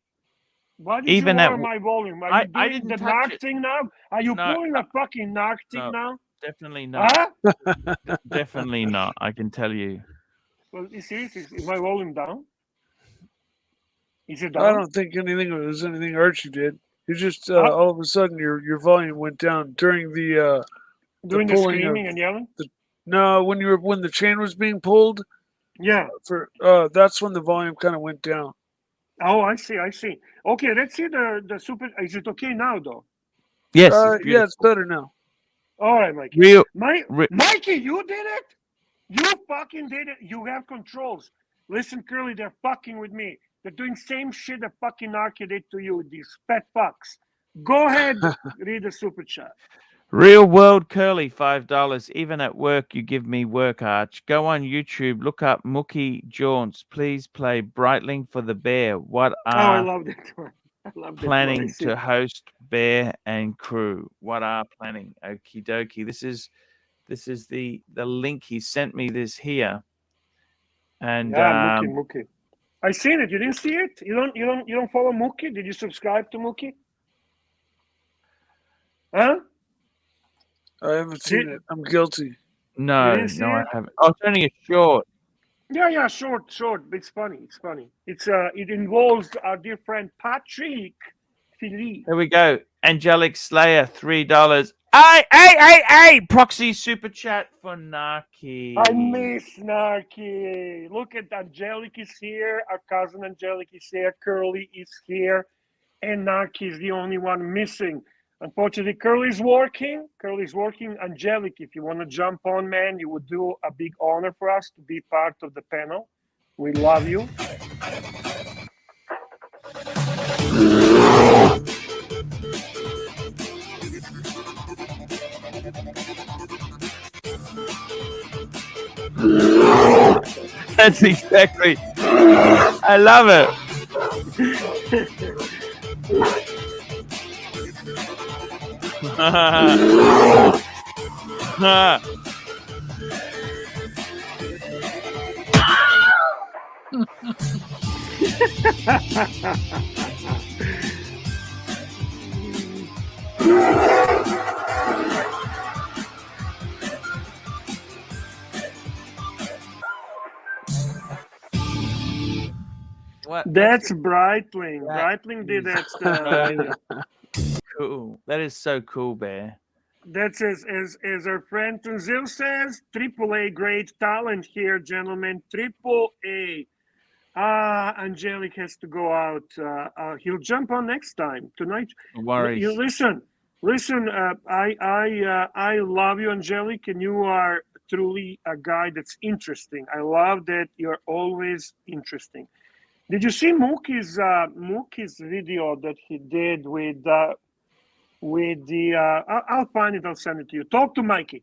Why did you lower my volume? Are you doing the narc thing now? Are you pulling a fucking narc thing now? Definitely not. Huh? Definitely not. I can tell you. Well, seriously, is my volume down? Is it down? I don't think was anything Archie did. You just all of a sudden your volume went down during the doing the screaming and yelling. No, when the chain was being pulled. Yeah. That's when the volume kind of went down. Oh, I see. Okay, let's see the super. Is it okay now, though? Yes. It's better now. All right, Mikey. Mikey, you did it. You fucking did it. You have controls. Listen, Curly, they're fucking with me. They're doing same shit that fucking Archie did to you, these fat fucks. Go ahead, read the super chat. Real World Curly, $5. Even at work, you give me work, Arch. Go on YouTube, look up Mookie Jaunts. Please play Breitling for the Bear. What are I love that one. I love that planning one. to host Bear and crew? What are planning? Okie dokie. This is the link. He sent me this here. And Mookie. I seen it. You didn't see it? You don't follow Mookie? Did you subscribe to Mookie? Huh? I haven't seen it. I'm guilty. No, I haven't. Oh, it's only a short. Yeah, short. It's funny. It involves our dear friend Patrick Philippe. There we go. Angelic Slayer, $3. Hey! Proxy super chat for Narky. I miss Narky. Look at Angelic is here. Our cousin Angelic is here. Curly is here. And Narky is the only one missing. Unfortunately, Curly's working. Angelic, if you want to jump on, man, you would do a big honor for us to be part of the panel. We love you. That's exactly. I love it. That's Breitling. Breitling did that. Cool. That is so cool, Bear. That's as our friend Tunzil says, AAA great talent here, gentlemen. AAA. Angelic has to go out. He'll jump on next time tonight. No worries. You listen. I love you, Angelic, and you are truly a guy that's interesting. I love that you're always interesting. Did you see Mookie's video that he did with the? I'll find it. I'll send it to you. Talk to Mikey.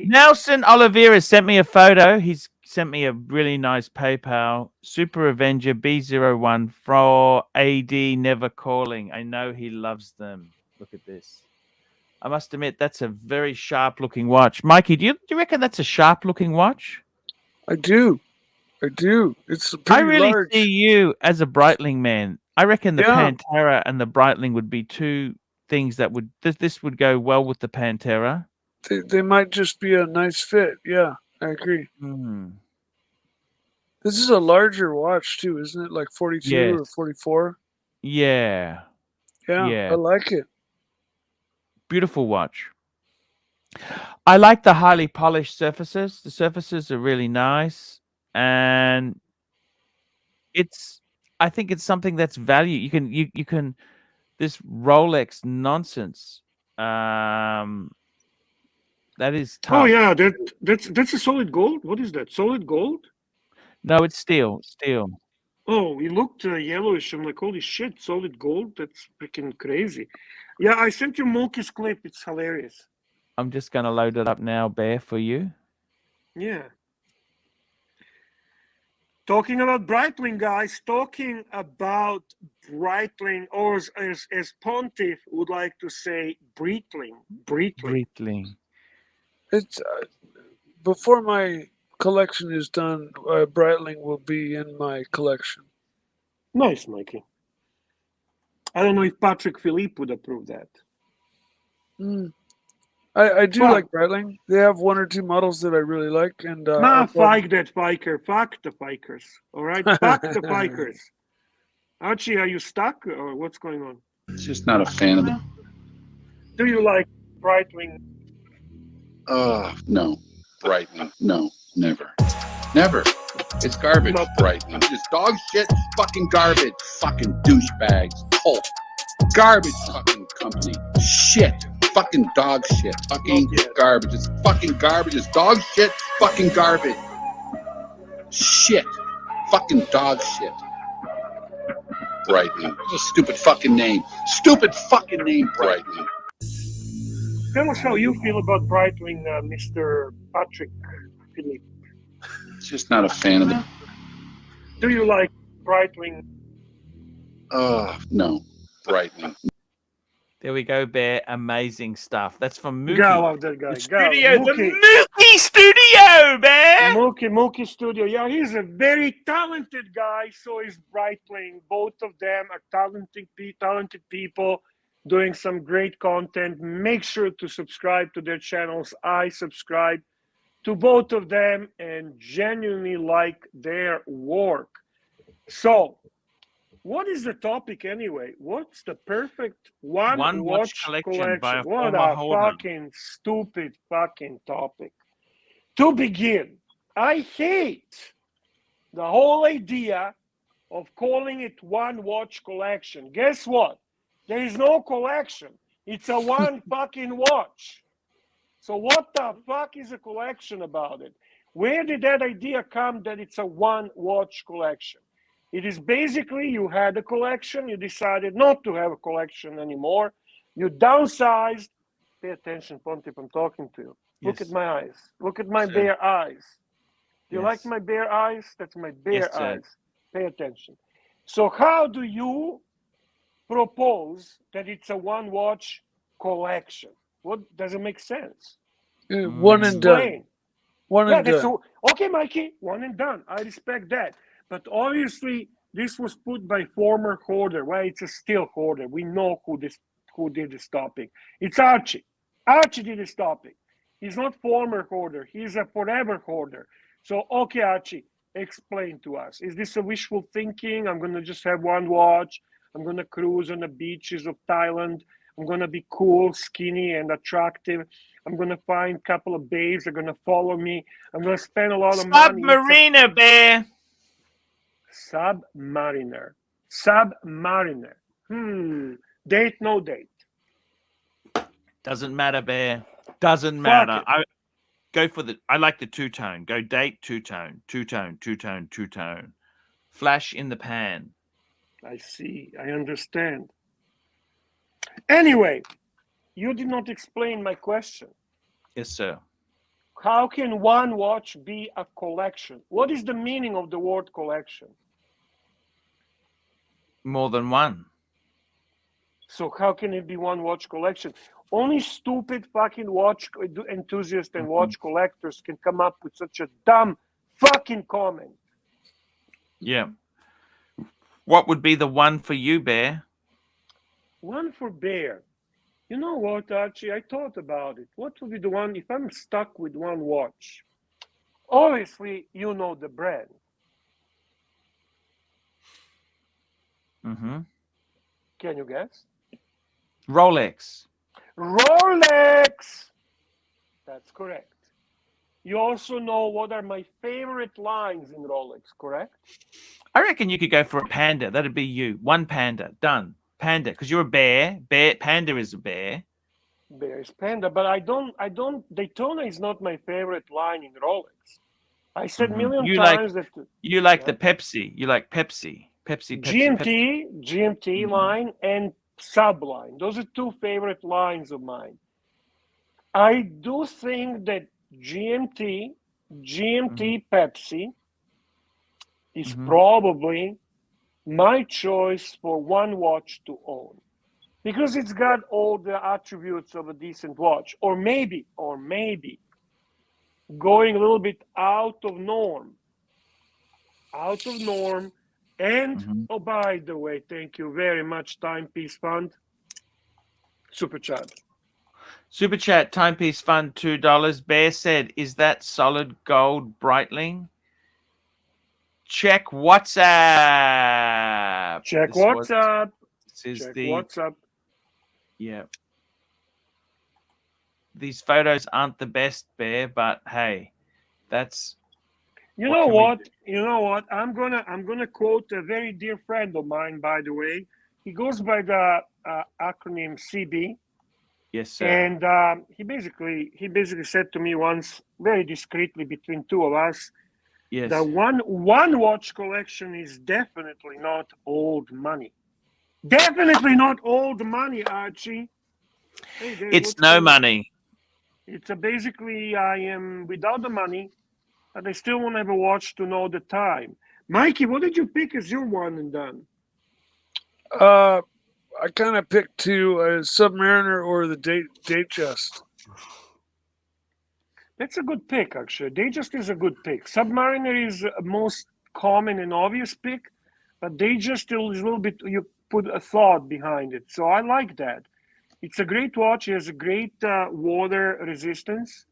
Nelson Oliveira sent me a photo. He's sent me a really nice PayPal. Super Avenger B01 for AD Never Calling. I know he loves them. Look at this. I must admit, that's a very sharp looking watch. Mikey, do you reckon that's a sharp looking watch? I do. I do. It's I pretty really large. see you as a Breitling man. I reckon the Yeah. Pantera and the Breitling would be two things that would this would go well with the Pantera. They might just be a nice fit. Yeah, I agree. Mm. This is a larger watch too, isn't it? Like 42 or Yes. 44. Yeah. Yeah, Yeah. I like it. Beautiful watch. I like the highly polished surfaces. The surfaces are really nice, and I think it's something that's value. You can this Rolex nonsense. That is tough. Oh yeah, that's a solid gold. What is that? Solid gold? No, it's steel. Steel. Oh, it looked yellowish. I'm like, holy shit, solid gold. That's freaking crazy. Yeah, I sent you Monkey's clip. It's hilarious. I'm just going to load it up now, Bear, for you. Yeah. Talking about Breitling, guys. Talking about Breitling, or as Pontiff would like to say, Breitling. Breitling. It's before my collection is done. Breitling will be in my collection. Nice, Mikey. I don't know if Patrick Philippe would approve that. I do Well, like Breitling. They have one or two models that I really like, and fuck that Fiker. Fuck the Fikers. All right, fuck the Fikers. Archie, are you stuck or what's going on? Just not a fan of it. Do you like Breitling? No. Breitling. No. Never. Never. It's garbage, Breitling. It's dog shit, fucking garbage, fucking douchebags, cult. Garbage fucking company. Shit. Fucking dog shit. Fucking garbage. It's fucking garbage. It's dog shit, fucking garbage. Shit. Fucking dog shit. Breitling. It's a stupid fucking name. Stupid fucking name, Breitling. Tell us how you feel about Breitling, Mr. Patrick Philippe. Just not a fan of it. Do you like Breitling? No. Breitling. There we go, Bear. Amazing stuff. That's from Mookie. Go out there, guy. The studio, the Mookie studio, Bear. Mookie studio. Yeah, he's a very talented guy. So is Breitling. Both of them are talented people doing some great content. Make sure to subscribe to their channels. I subscribe to both of them and genuinely like their work. So, what is the topic anyway? What's the perfect one watch collection? By What a Hoarder. fucking stupid fucking topic. To begin, I hate the whole idea of calling it one watch collection. Guess what? There is no collection. It's a one fucking watch. So what the fuck is a collection about it? Where did that idea come that it's a one watch collection? It is basically you had a collection, you decided not to have a collection anymore, you downsized. Pay attention, Pontiff, I'm talking to you. Yes. Look at my eyes. Look at my bare eyes. Do you like my bare eyes? That's my bare eyes. Pay attention. So how do you propose that it's a one watch collection? What does it make sense? One and done. One and done. Okay, Mikey, one and done. I respect that. But obviously, this was put by former Hoarder. Well, it's a still Hoarder. We know who did this topic. It's Archie. Archie did this topic. He's not former Hoarder. He's a forever Hoarder. So, okay, Archie, explain to us. Is this a wishful thinking? I'm going to just have one watch. I'm going to cruise on the beaches of Thailand. I'm going to be cool, skinny, and attractive. I'm going to find a couple of babes. They're going to follow me. I'm going to spend a lot of money. Submariner, Bear. Submariner. Submariner. Date, no date. Doesn't matter, Bear. Doesn't matter. I like the two-tone. Go date, two-tone, two-tone, two-tone, two-tone. Flash in the pan. I see. I understand. Anyway, you did not explain my question. Yes, sir. How can one watch be a collection? What is the meaning of the word collection? More than one. So how can it be one watch collection? Only stupid fucking watch enthusiasts and watch collectors can come up with such a dumb fucking comment. Yeah. What would be the one for you, Bear? One for Bear. You know what, Archie? I thought about it. What would be the one if I'm stuck with one watch? Obviously, you know the brand. Mm-hmm. Can you guess? Rolex. Rolex! That's correct. You also know what are my favorite lines in Rolex, correct? I reckon you could go for a panda. That'd be you. One panda. Done. Panda. Because you're a bear. Panda is a bear. Bear is panda, but I don't Daytona is not my favorite line in Rolex. I said million You times like that you like yeah. the Pepsi. You like Pepsi. Pepsi. GMT line and Subline. Those are two favorite lines of mine. I do think that GMT Pepsi is probably my choice for one watch to own because it's got all the attributes of a decent watch, or maybe going a little bit out of norm. And oh, by the way, thank you very much, Timepiece Fund. Super chat. Super chat, Timepiece Fund, $2. Bear said, is that solid gold Breitling? Check WhatsApp. Check WhatsApp. Check WhatsApp. Yeah. These photos aren't the best, Bear, but hey, that's You know what? I'm gonna quote a very dear friend of mine, by the way. He goes by the acronym CB. Yes, sir. And he basically said to me once, very discreetly between two of us, that one watch collection is definitely not old money. Definitely not old money, Archie. Hey, it's no money. It's basically I am without the money, but I still want to have a watch to know the time. Mikey, what did you pick as your one and done? I kind of picked two, Submariner or the Datejust. That's a good pick, actually. Datejust is a good pick. Submariner is a most common and obvious pick, but Datejust still is a little bit, you put a thought behind it. So I like that. It's a great watch. It has a great water resistance.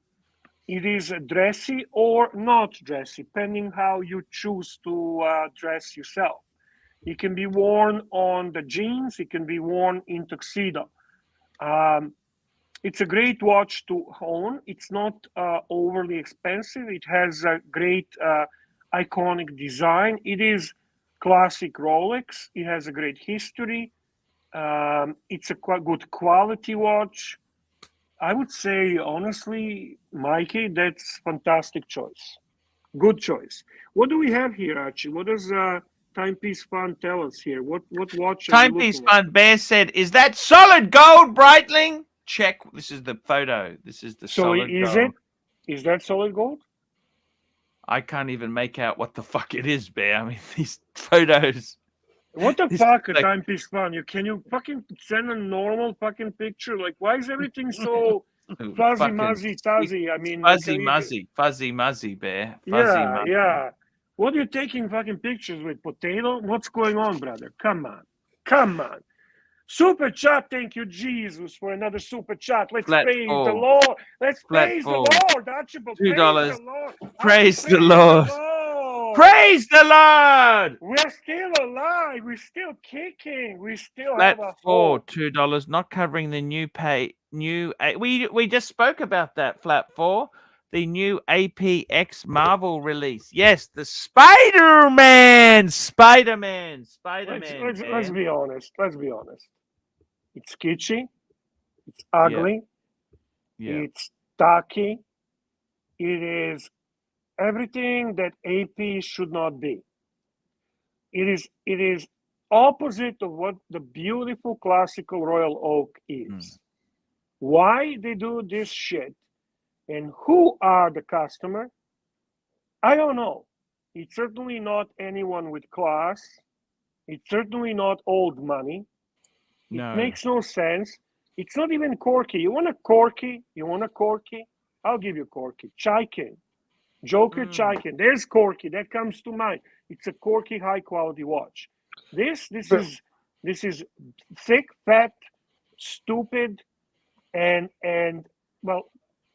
It is dressy or not dressy, depending how you choose to dress yourself. It can be worn on the jeans. It can be worn in tuxedo. It's a great watch to own. It's not overly expensive. It has a great iconic design. It is classic Rolex. It has a great history. It's a quite good quality watch. I would say, honestly, Mikey, that's fantastic choice. Good choice. What do we have here, Archie? What does Timepiece Fund tell us here? What watch? Timepiece Fund, Bear said, is that solid gold Breitling? Check. This is the photo. This is the solid gold. Is that solid gold? I can't even make out what the fuck it is, Bear. I mean, these photos. What the fuck, like, Timepiece Fund? Can you fucking send a normal fucking picture? Like, why is everything so fuzzy, muzzy? I mean, fuzzy muzzy, Bear. Fuzzy muzzy. Yeah. What are you taking fucking pictures with? Potato? What's going on, brother? Come on. Super chat, thank you, Jesus, for another super chat. Let's praise the Lord. Let's praise the Lord, Archibald. $2. Praise the Lord. Praise the Lord. We're still alive. We're still kicking. We still have a hope. $2. Not covering the new we just spoke about that, Flat 4. The new APX Marvel release. Yes, the Spider-Man. Let's be honest. It's kitschy. It's ugly. Yeah. It's tacky. It is everything that AP should not be. It is opposite of what the beautiful classical Royal Oak is. Why they do this shit and who are the customer? I don't know. It's certainly not anyone with class. It's certainly not old money. It makes no sense. It's not even Corky. You want a Corky? I'll give you Corky. Chaikin. Joker Chaikin. There's Corky. That comes to mind. It's a quirky, high quality watch. This is thick, fat, stupid, and well,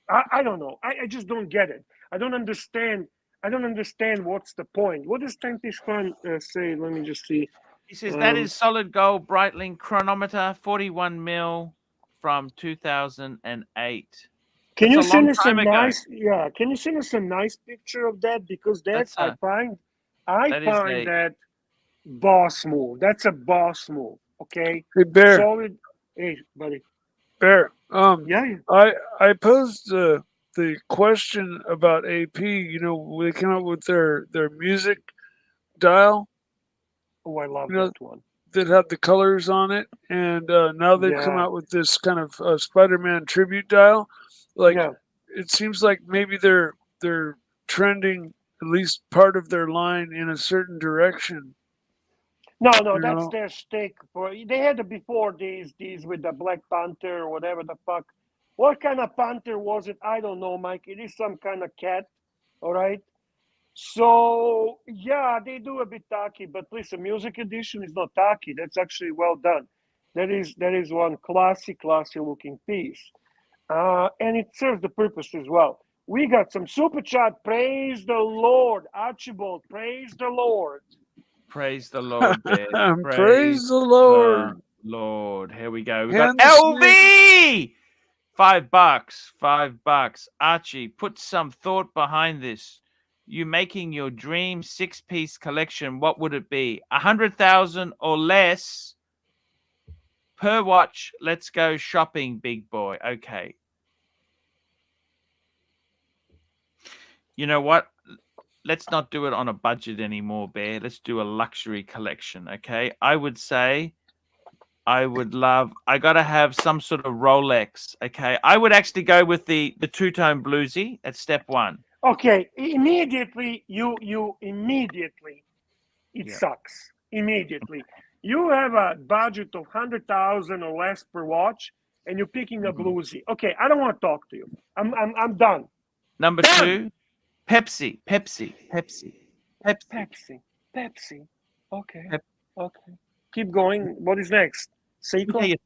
I don't know. I just don't get it. I don't understand. I don't understand what's the point. What does Tantish Khan say? Let me just see. He says that is solid gold Breitling chronometer, 41 mil from 2008. Can you send us a nice? Yeah, can you send us a nice picture of that? Because I find that boss move. That's a boss move. Okay. Hey, Bear. Solid. Hey, buddy. Bear. Yeah. I posed the question about AP. You know, they came out with their music dial. Oh, I love that one. That had the colors on it, and now they've come out with this kind of Spider-Man tribute dial. Like, it seems like maybe they're trending at least part of their line in a certain direction. No, that's their stick. They had it before these with the Black Panther or whatever the fuck. What kind of panther was it? I don't know, Mike. It is some kind of cat. All right. So yeah, they do a bit tacky, but listen, music edition is not tacky. That's actually well done. That is one classy looking piece, and it serves the purpose as well. We got some super chat. Praise the Lord, Archibald. Praise the Lord. Praise the Lord, Ben. Praise the Lord. Lord. Here we go. We got LV. $5. Archie, put some thought behind this. You making your dream 6-piece collection, what would it be? 100,000 or less per watch. Let's go shopping, big boy. Okay. You know what? Let's not do it on a budget anymore, Bear. Let's do a luxury collection, okay? I would say I got to have some sort of Rolex, okay? I would actually go with the two-tone bluesy. That's step one. Okay, immediately it sucks. Immediately. You have a budget of 100,000 or less per watch, and you're picking a bluesy. Okay, I don't want to talk to you. I'm done. Number two, Pepsi. Okay. Okay. Keep going. What is next? Seiko?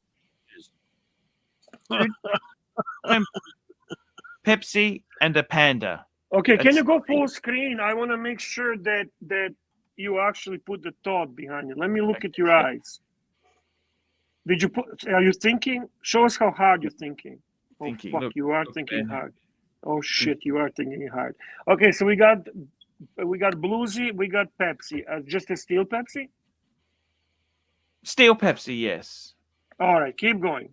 Pepsi and a Panda. Okay, can you go full screen? I want to make sure that you actually put the thought behind it. Let me look at your eyes. Are you thinking? Show us how hard you're thinking. Oh, fuck, look, you are thinking hard. Oh, shit, you are thinking hard. Okay, so we got bluesy, we got Pepsi. Just a steel Pepsi? Steel Pepsi, yes. All right, keep going.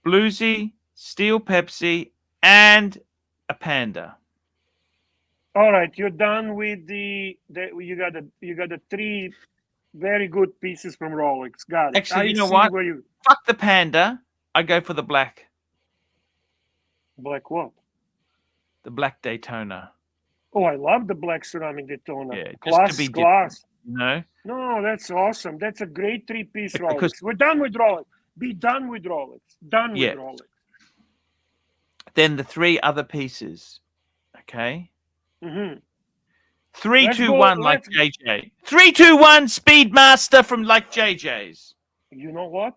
Bluesy, steel Pepsi, and a Panda. All right, you're done with you got the three very good pieces from Rolex. Got it. Actually, you know what? Fuck the Panda. I go for the black. Black what? The black Daytona. Oh, I love the black ceramic Daytona. Yeah, glass. No. No, that's awesome. That's a great 3-piece Rolex. We're done with Rolex. Be done with Rolex. Done with Rolex. Then the three other pieces. Okay. Mm-hmm. 321 like JJ. 321 Speedmaster from like JJ's. You know what?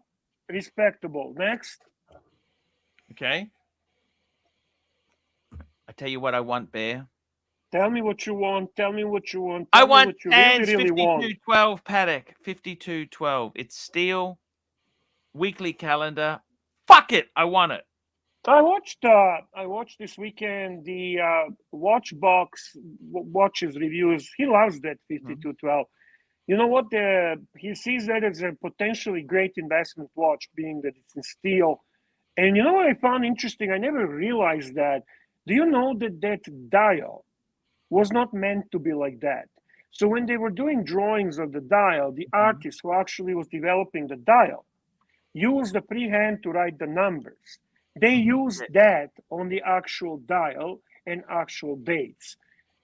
Respectable. Next. Okay. I tell you what I want, Bear. Tell me what you want. I want what you really 5212 Paddock. 5212. It's steel. Weekly calendar. Fuck it. I want it. I watched this weekend the Watchbox watches reviews. He loves that 5212. You know what? He sees that as a potentially great investment watch, being that it's in steel. And you know what I found interesting? I never realized that. Do you know that dial was not meant to be like that? So when they were doing drawings of the dial, the artist who actually was developing the dial used the freehand to write the numbers. They used that on the actual dial and actual dates.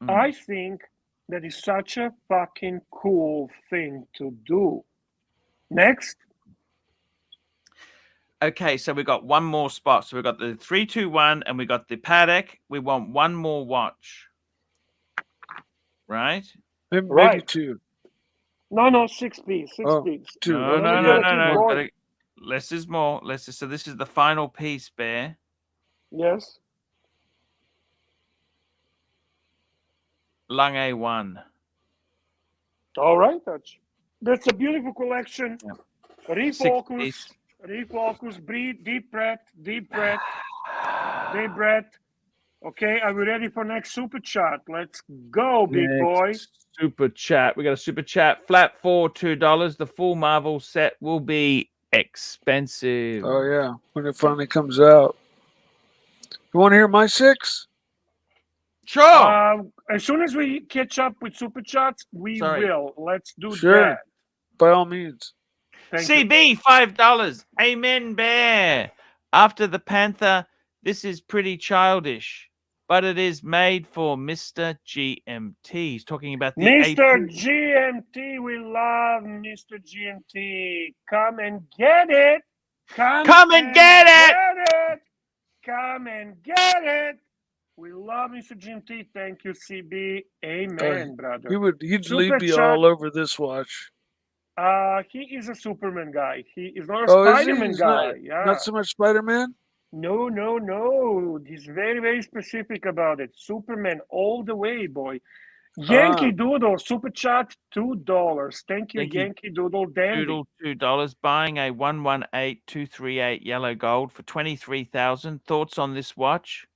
I think that is such a fucking cool thing to do. Next. Okay, so we got one more spot. So we got the 321 and we got the Paddock. We want one more watch. Right? Maybe Right. 2. No, 6 piece. 6 Oh, piece. 2. No, Okay, no, yeah, no, Gotta no, keep no. going. Less is more. Less is, so this is the final piece, Bear. Yes. Lung A1. All right, Archie. That's a beautiful collection. Yeah. Refocus. Refocus. Breathe. Deep breath. Deep breath. Deep breath. Okay, are we ready for next super chat? Let's go, big boy. Super chat. We got a super chat. Flat for $2. The full Marvel set will be expensive. Oh yeah, when it finally comes out. You want to hear my 6? Sure. As soon as we catch up with super chats, we will. Let's do that. By all means. Thank CB, you. $5. Amen, Bear. After the Panther, this is pretty childish, but it is made for Mr. GMT. He's talking about the Mr. GMT. We love Mr. GMT. Come and get it. Come and get it. Come and get it. We love Mr. GMT. Thank you, CB. Amen, brother. He'd leave me all over this watch. He is a Superman guy. He is not a Spider-Man guy. Not so much Spider-Man? No. He's very, very specific about it. Superman all the way, boy. Yankee Doodle, super chat, $2. Thank you, Yankee Doodle Dandy. Doodle, $2. Buying a 118238 yellow gold for 23,000. Thoughts on this watch?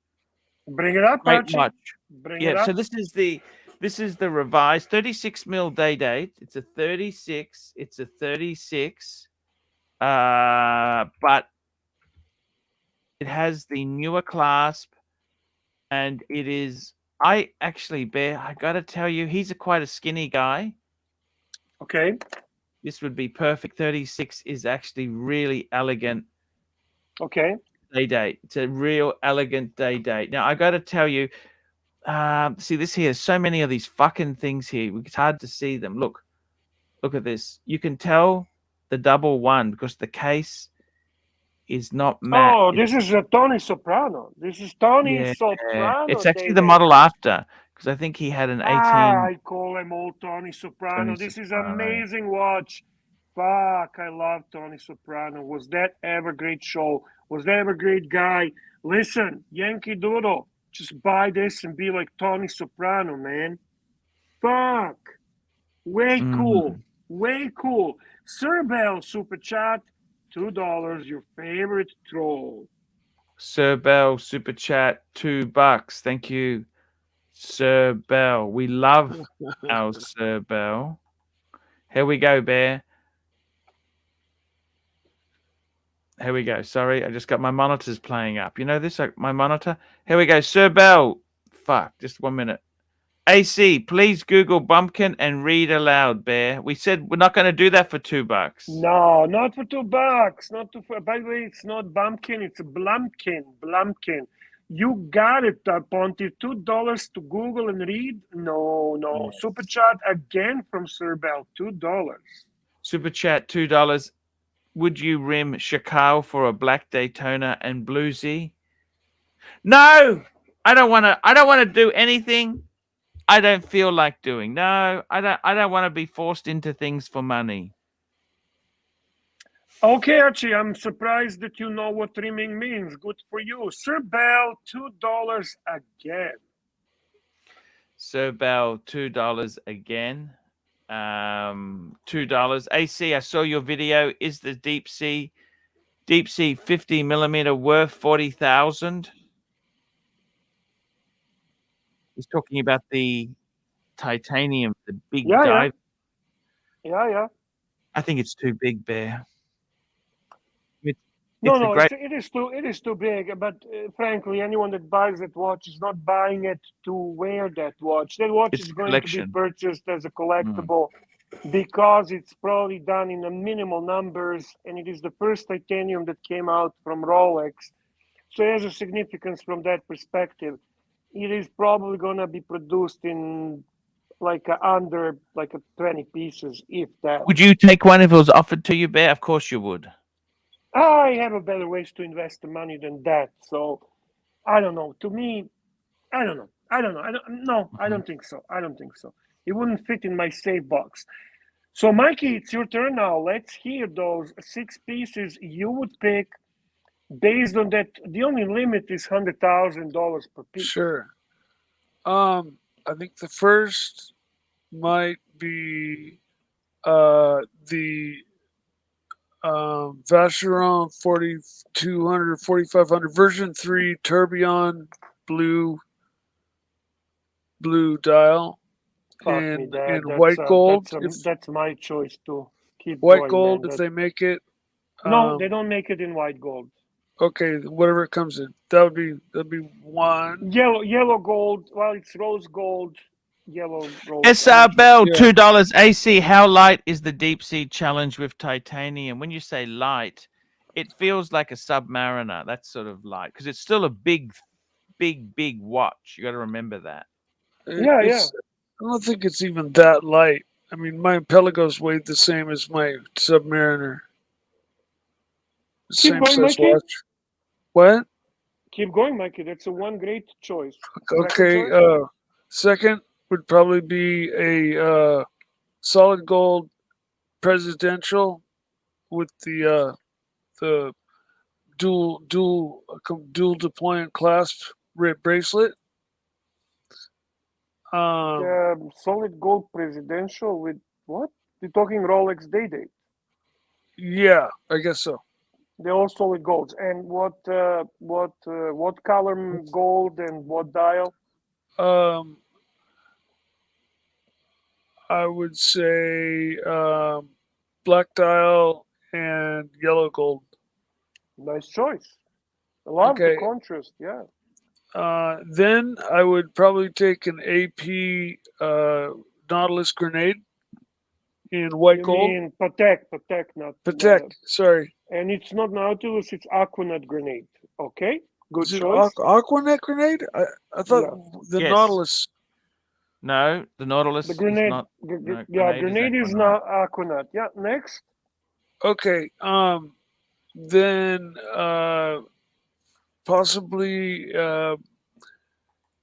Bring it up, Great Archie. watch. Bring it up. So this is the revised 36 mil day date. It's a 36. It's a 36. But it has the newer clasp, and it is. I gotta tell you, he's quite a skinny guy. Okay. This would be perfect. 36 is actually really elegant. Okay. Day date. It's a real elegant day date. Now I gotta tell you, see this here. So many of these fucking things here. It's hard to see them. Look at this. You can tell the double one because the case is not matte. Oh, this is a Tony Soprano. This is Tony Soprano. It's actually the model after, because I think he had an 18. I call him old Tony Soprano. This is amazing watch. Fuck, I love Tony Soprano. Was that ever great show? Was that ever great guy? Listen, Yankee Doodle, just buy this and be like Tony Soprano, man. Fuck. Way cool. Way cool. Sir Bell, super chat, $2, your favorite troll. Sir Bell, super chat, $2. Thank you, Sir Bell. We love our Sir Bell. Here we go, Bear. Here we go. Sorry, I just got my monitors playing up. You know this? My monitor? Here we go. Sir Bell. Fuck, just 1 minute. AC, please Google Bumpkin and read aloud, Bear. We said we're not going to do that for $2. No, not for $2. Not to. By the way, it's not Bumpkin. It's Blumpkin. Blumpkin. You got it, Ponty. $2 to Google and read? No. Yes. Super chat again from Sir Bell. $2. Super chat, $2. Would you rim Chacal for a black Daytona and bluesy? No, I don't want to do anything I don't feel like doing. No, I don't want to be forced into things for money. Okay, Archie, I'm surprised that you know what trimming means. Good for you. Sir Bell, $2 again. Sir Bell, $2 again. $2. AC, I saw your video. Is the deep sea 50 millimeter worth 40,000? He's talking about the titanium, the big dive. Yeah. I think it's too big, Bear. It is too big. But frankly, anyone that buys that watch is not buying it to wear that watch. That watch is going to be purchased as a collectible because it's probably done in a minimal numbers, and it is the first titanium that came out from Rolex. So it has a significance from that perspective. It is probably going to be produced in under 20 pieces, if that. Would you take one if it was offered to you, Bear? Of course you would. I have a better ways to invest the money than that. So I don't know. To me, I don't know. I don't think so. It wouldn't fit in my safe box. So, Mikey, it's your turn now. Let's hear those 6 pieces you would pick based on that. The only limit is $100,000 per piece. Sure. I think the first might be the Vacheron 4200, 4500 version 3 tourbillon blue dial in white gold. That's my choice too. Keep white going, gold man. if they make it. No, they don't make it in white gold. Okay, whatever it comes in. That'd be one. Yellow gold. Well, it's rose gold. Yellow rose. SR Bell, $2 AC. How light is the deep sea challenge with titanium? When you say light, it feels like a Submariner. That's sort of light because it's still a big watch. You got to remember that. Yeah. I don't think it's even that light. I mean, my Pelagos weighed the same as my Submariner. Keep going, Mikey. Watch. What? Keep going, Mikey. That's one great choice. Okay. Second would probably be a solid gold presidential with the dual deployment clasp bracelet. Solid gold presidential with what? You're talking Rolex Day-Date? Yeah, I guess so. They're all solid golds. And what color gold and what dial? I would say black dial and yellow gold. Nice choice. I love the contrast. Yeah. Then I would probably take an AP Nautilus grenade in white gold. You mean Patek, not Patek. Sorry. And it's not Nautilus; it's Aquanet grenade. Okay, good choice. Aquanet grenade? I thought the Nautilus. No, the Nautilus. The grenade. Grenade is not Aquanet. Yeah. Next. Okay. Then possibly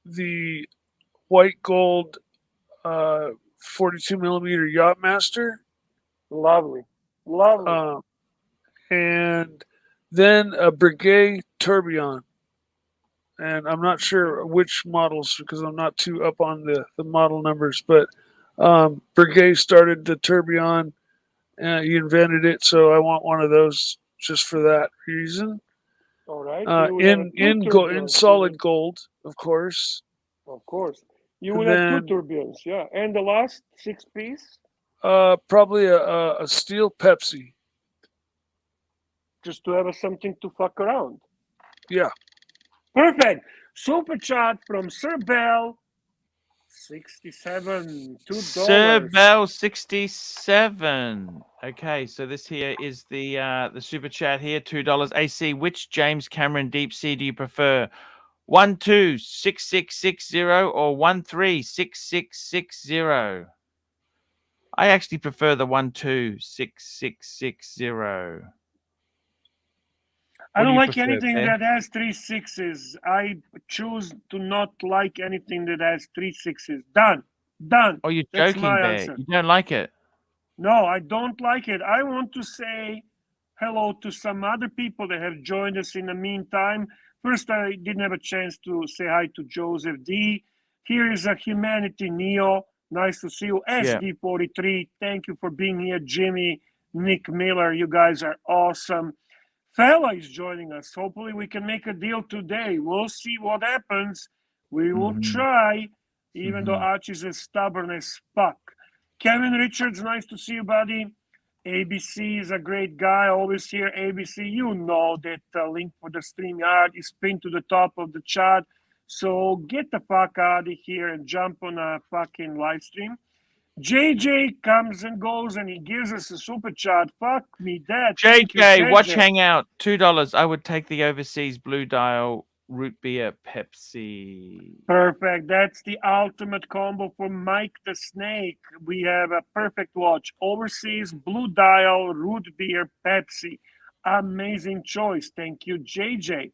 the white gold 42 millimeter Yachtmaster. Lovely. And then a Breguet tourbillon. And I'm not sure which models because I'm not too up on the model numbers, but Breguet started the tourbillon. He invented it, so I want one of those just for that reason. All right. In solid gold, of course. Of course. You will have 2 tourbillons, yeah. And the last 6 piece? Probably a steel Pepsi. Just to have something to fuck around. Yeah. Perfect. Super chat from Sir Bell. 67, $2. Sir Bell 67. Okay, so this here is the super chat here, $2 AC. Which James Cameron deep sea do you prefer? 126660 or 136660? I actually prefer the 126660. I don't like anything that has 3 6s. I choose to not like anything that has 3 6s. Done. Oh, you're joking there. Answer. You don't like it? No, I don't like it. I want to say hello to some other people that have joined us in the meantime. First, I didn't have a chance to say hi to Joseph D. Here is a Humanity Neo. Nice to see you. SD43, thank you for being here. Jimmy, Nick Miller, you guys are awesome. Fella is joining us. Hopefully we can make a deal today. We'll see what happens. We will try, even though Archie's as stubborn as fuck. Kevin Richards, nice to see you, buddy. ABC is a great guy. Always here, ABC. You know that link for the StreamYard is pinned to the top of the chat. So get the fuck out of here and jump on a fucking live stream. JJ comes and goes and he gives us a super chat. Fuck me, Dad. JJ, watch Hangout, $2. I would take the overseas blue dial root beer Pepsi. Perfect. That's the ultimate combo for Mike the Snake. We have a perfect watch. Overseas blue dial root beer Pepsi. Amazing choice. Thank you, JJ.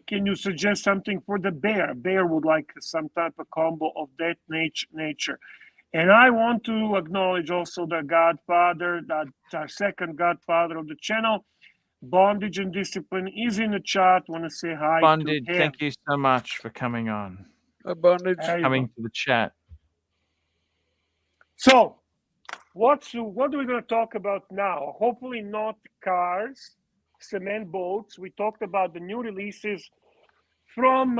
Can you suggest something for the bear? Bear would like some type of combo of that nature. And I want to acknowledge also the godfather, that second godfather of the channel, Bondage and Discipline, is in the chat. Want to say hi Bondage, to him. thank you so much for coming on. Bondage. Coming to the chat. So, what are we going to talk about now? Hopefully not cars, cement boats. We talked about the new releases from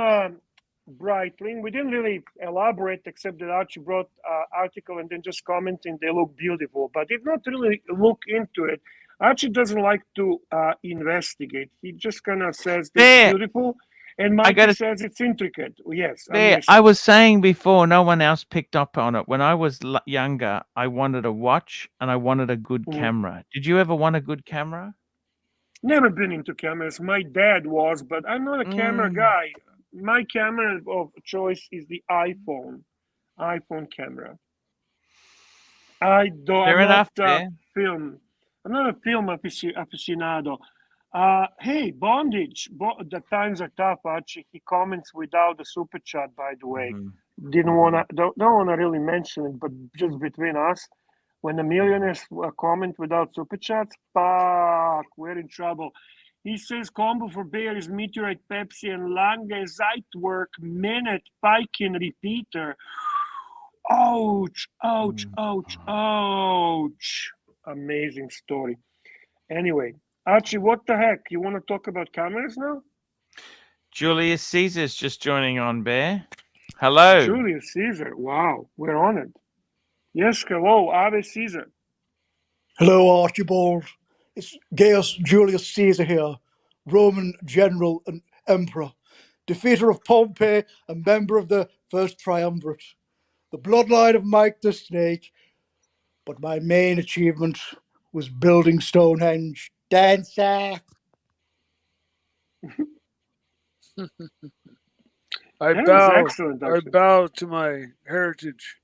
Breitling. We didn't really elaborate, except that Archie brought article and then just commenting they look beautiful, but did not really look into it. Archie doesn't like to investigate. He just kind of says it's beautiful, and Mikey says it's intricate. Yes, I was saying before, no one else picked up on it. When I was younger, I wanted a watch and I wanted a good camera. Did you ever want a good camera? Never been into cameras. My dad was, but I'm not a camera guy. My camera of choice is the iPhone camera. I'm not a film aficionado. Hey, Bondage. The times are tough, Archie. He comments without the super chat, by the way. Don't wanna really mention it, but just between us, when the millionaires comment without super chats, fuck, we're in trouble. He says combo for Bear is Meteorite, Pepsi, and Lange Zeitwerk Minute Viking repeater. Ouch, ouch, ouch, ouch. Amazing story. Anyway, Archie, what the heck? You want to talk about cameras now? Julius Caesar's just joining on, Bear. Hello. Julius Caesar. Wow, we're on it. Yes, hello, Ave Caesar. Hello, Archibald. It's Gaius Julius Caesar here, Roman general and emperor, defeater of Pompey and member of the First Triumvirate, the bloodline of Mike the Snake. But my main achievement was building Stonehenge. Dancer. I bow to my heritage.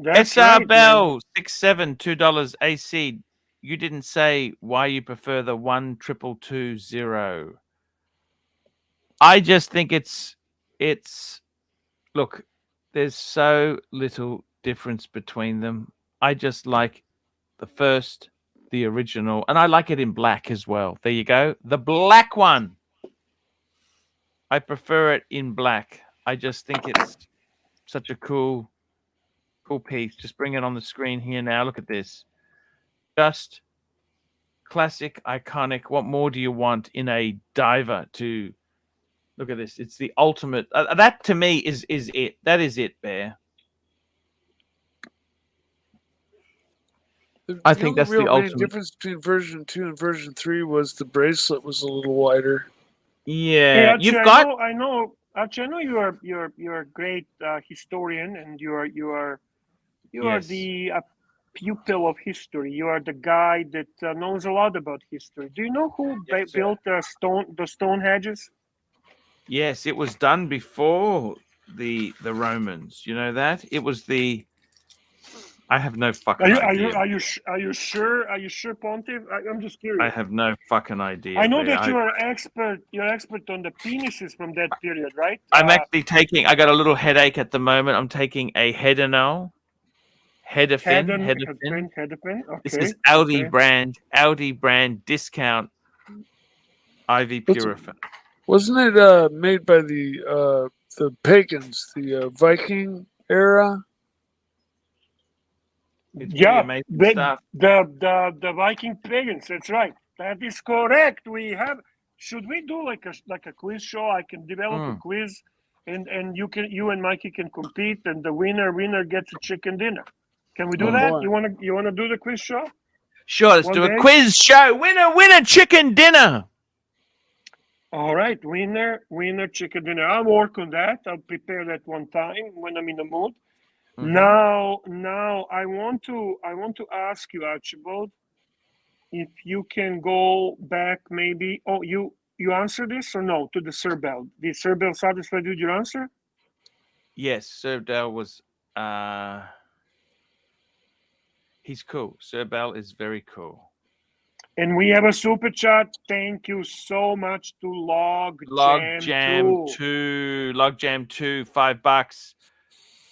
SR Bell 67 $2 AC. You didn't say why you prefer the 12220. I just think it's look, there's so little difference between them. I just like the first, the original, and I like it in black as well. There you go. The black one. I prefer it in black. I just think it's such a cool piece. Just bring it on the screen here now. Look at this. Just classic, iconic. What more do you want in a diver to look at this? It's the ultimate. That to me is it. That is it, Bear. I think that's the ultimate. The difference between version 2 and version 3 was the bracelet was a little wider. Yeah, hey, Archie, I know. Archie, I know you're a great historian, and you are the pupil of history. You are the guy that knows a lot about history. Do you know who built the stone hedges? Yes, it was done before the Romans. You know that? It was the. I have no fucking idea. Are you sure? Are you sure, Pontiff? I'm just curious. I have no fucking idea. I know that you're expert. You're expert on the penises from that period, right? I'm actually taking. I got a little headache at the moment. I'm taking a Hedanol. Hedafin. Okay. This is Audi brand discount IV Purifier. Wasn't it made by the pagans, the Viking era? It's the Viking pagans. That's right. That is correct. Should we do like a quiz show? I can develop a quiz, and you and Mikey can compete, and the winner gets a chicken dinner. Can we do that? You wanna do the quiz show? Sure, let's do a quiz show. Winner chicken dinner. All right, winner chicken dinner. I'll work on that. I'll prepare that one time when I'm in the mood. Now I want to ask you, Archibald, if you can go back maybe. Oh, you answer this or no to the Sir Bell? Did Sir Bell satisfied with your answer? Yes, Sir Bell was. He's cool. Sir Bell is very cool. And we have a super chat. Thank you so much to Logjam 2. Logjam 2, $5.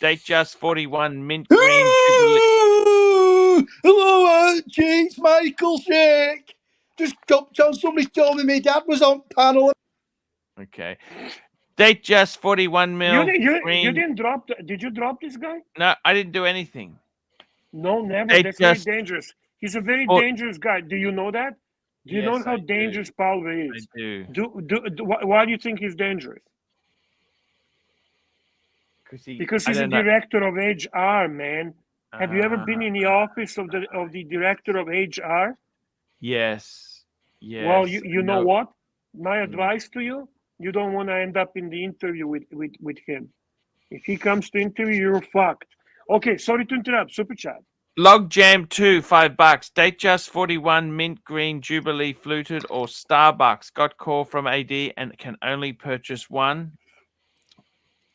Datejust 41 mint green Jubilee. Hello, Archie. It's Michael Shake. Just jumped on. Somebody told me my dad was on panel. Okay. Datejust 41 mil green. You didn't drop. Did you drop this guy? No, I didn't do anything. No, never. They That's very just- dangerous. He's a very Oh. dangerous guy. Do you know that? Do you know Yes, how I do. dangerous Paolo I is? do. Why do you think he's dangerous? Because he's a director of HR, man. Have you ever been in the office of the director of HR? Yes. Yes. Well, you know what? My advice to you: you don't want to end up in the interview with him. If he comes to interview, you're fucked. Okay, sorry to interrupt. Super chat. Logjam 2, $5. Datejust 41 mint green Jubilee fluted or Starbucks. Got call from AD and can only purchase one.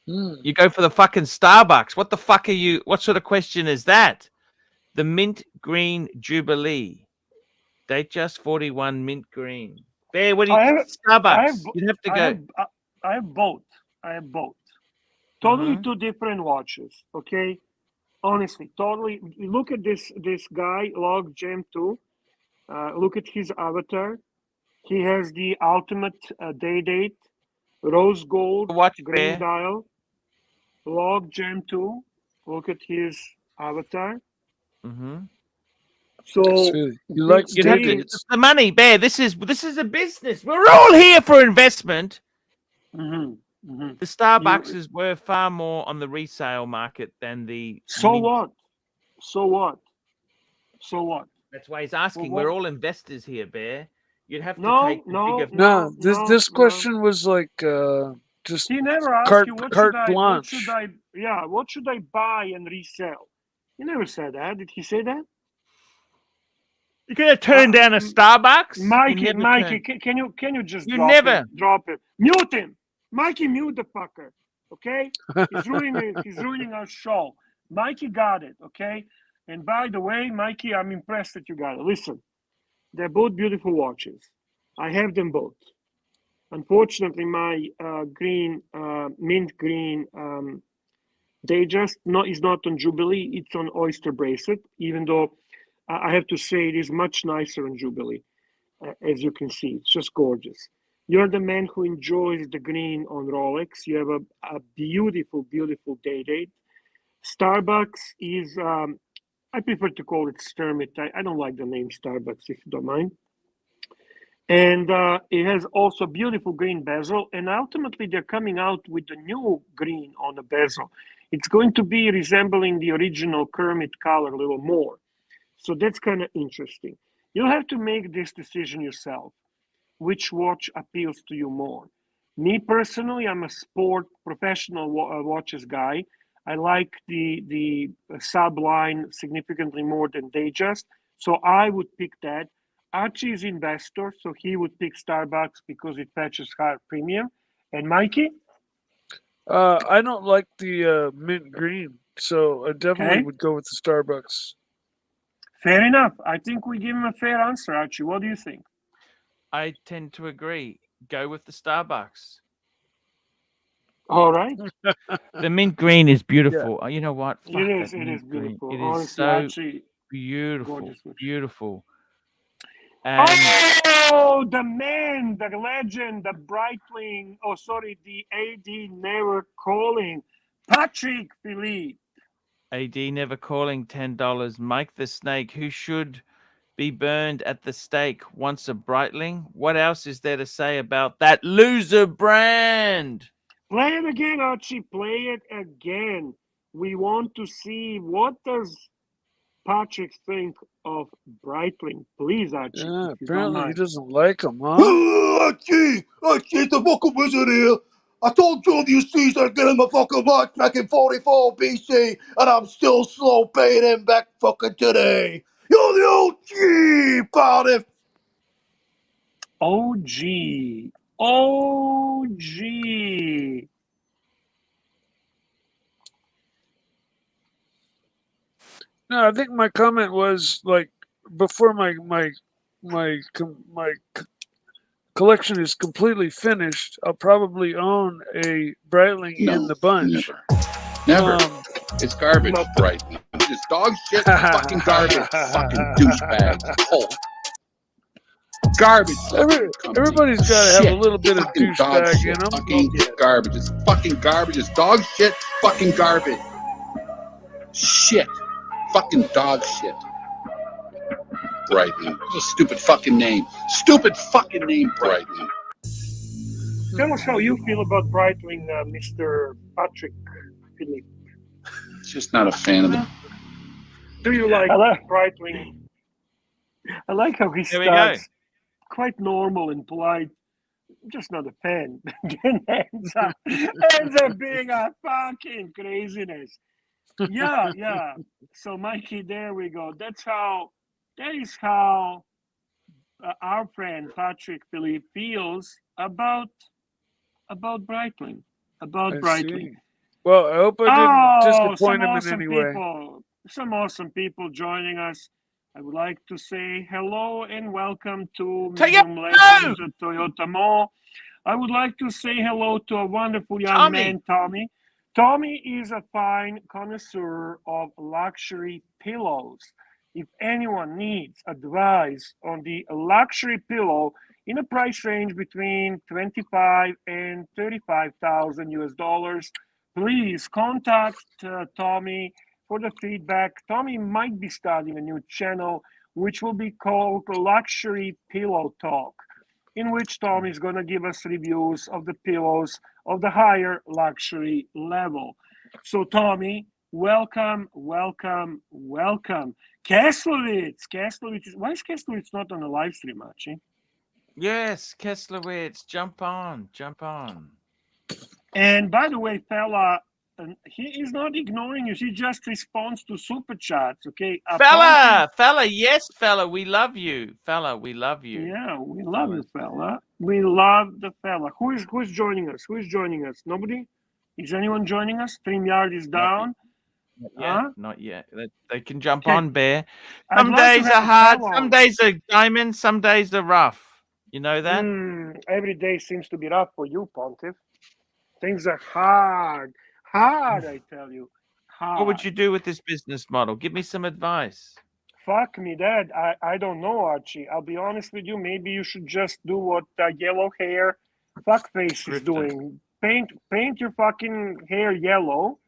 You go for the fucking Starbucks. What the fuck are you? What sort of question is that? The mint green Jubilee. Datejust 41 mint green. Bear, what do you Starbucks? You'd have to go. I have both. Totally two different watches. Okay. Honestly, totally. Look at this guy, Logjam 2. Look at his avatar. He has the ultimate day date, rose gold, green dial. Logjam 2. Look at his avatar. So you like it's the money, Bear. This is a business. We're all here for investment. The Starbucks is worth far more on the resale market than the. So what? That's why he's asking. We're all investors here, Bear. You'd have to take this question was like just he never asked carte, you what blanche. what should I buy and resell? He never said that. Did he say that? You're gonna turn down a Starbucks, Mikey, can you just drop it? Mute him, Mikey. Mute the fucker. Okay, he's ruining our show. Mikey got it. Okay, and by the way, Mikey, I'm impressed that you got it. Listen, they're both beautiful watches. I have them both. Unfortunately, my mint green Datejust is not on Jubilee. It's on Oyster bracelet, even though I have to say it is much nicer on Jubilee. As you can see, it's just gorgeous. You're the man who enjoys the green on Rolex. You have a beautiful, beautiful day date. Starbucks is, I prefer to call it Sturmit. I don't like the name Starbucks, if you don't mind. And it has also beautiful green bezel. And ultimately, they're coming out with the new green on the bezel. It's going to be resembling the original Kermit color a little more. So that's kind of interesting. You'll have to make this decision yourself. Which watch appeals to you more? Me personally, I'm a sport professional watches guy. I like the subline significantly more than Datejust. So I would pick that. Archie is investor, so he would pick Starbucks because it fetches higher premium. And Mikey? I don't like the mint green, so I definitely would go with the Starbucks. Fair enough. I think we give him a fair answer, Archie. What do you think? I tend to agree. Go with the Starbucks. All right. The mint green is beautiful. Yeah. You know what? Fuck, it is beautiful. Green. It honestly, is so Archie, beautiful. Beautiful. And the man, the legend, the Breitling, the AD never calling, Patrick Philippe. AD never calling, $10. Mike the Snake, who should be burned at the stake, wants a Breitling. What else is there to say about that loser brand? Play it again, Archie. Play it again. We want to see what does Patrick think of Breitling. Please, Archie. Yeah, apparently he doesn't like him, huh? Archie, the fucking wizard here. I told Julius Caesar to get him a fucking watch back in 44 BC, and I'm still slow paying him back fucking today. You're the OG, party. OG. No, I think my comment was like before my collection is completely finished, I'll probably own a Breitling in the bunch. Never. It's garbage, Breitling. It's dog shit, fucking garbage, fucking douchebags, pulp. Garbage. Everybody's got to have a little bit of fucking dog douchebag shit, in them. fucking garbage. It's fucking garbage. It's dog shit, fucking garbage. Shit. Fucking dog shit. Breitling. It's a stupid fucking name. Stupid fucking name, Breitling. Tell us how you feel about Breitling, Mr. Patrick Philippe. Just not a fan of it. Do you like Breitling? I like how he starts quite normal and polite. Just not a fan. Then ends up being a fucking craziness. Yeah. So, Mikey, there we go. That is how our friend Patrick Philippe feels about Breitling. Well, I hope I didn't disappoint him in any way. Some awesome people joining us. I would like to say hello and welcome to Medium Legends at Toyota Mall. I would like to say hello to a wonderful young man, Tommy. Tommy is a fine connoisseur of luxury pillows. If anyone needs advice on the luxury pillow in a price range between 25 and 35,000 US dollars, please contact Tommy for the feedback. Tommy might be starting a new channel, which will be called Luxury Pillow Talk, in which Tommy is going to give us reviews of the pillows of the higher luxury level. So, Tommy, welcome. Kesslowitz. Why is Kesslowitz not on the live stream, Archie? Yes, Kesslowitz, jump on. And by the way, fella, he is not ignoring you. He just responds to super chats. Okay, fella, yes, fella, we love you, fella. We love you. Yeah, we love you, fella. We love the fella. Who's joining us? Nobody? Is anyone joining us? StreamYard is down. Not yet. They can jump on, Bear. I'd Some like days are hard. Some days are diamond. Some days are rough. You know that? Every day seems to be rough for you, Pontiff. Things are hard, I tell you. Hard. What would you do with this business model? Give me some advice. Fuck me, Dad. I don't know, Archie. I'll be honest with you. Maybe you should just do what yellow hair fuckface is doing. Paint your fucking hair yellow,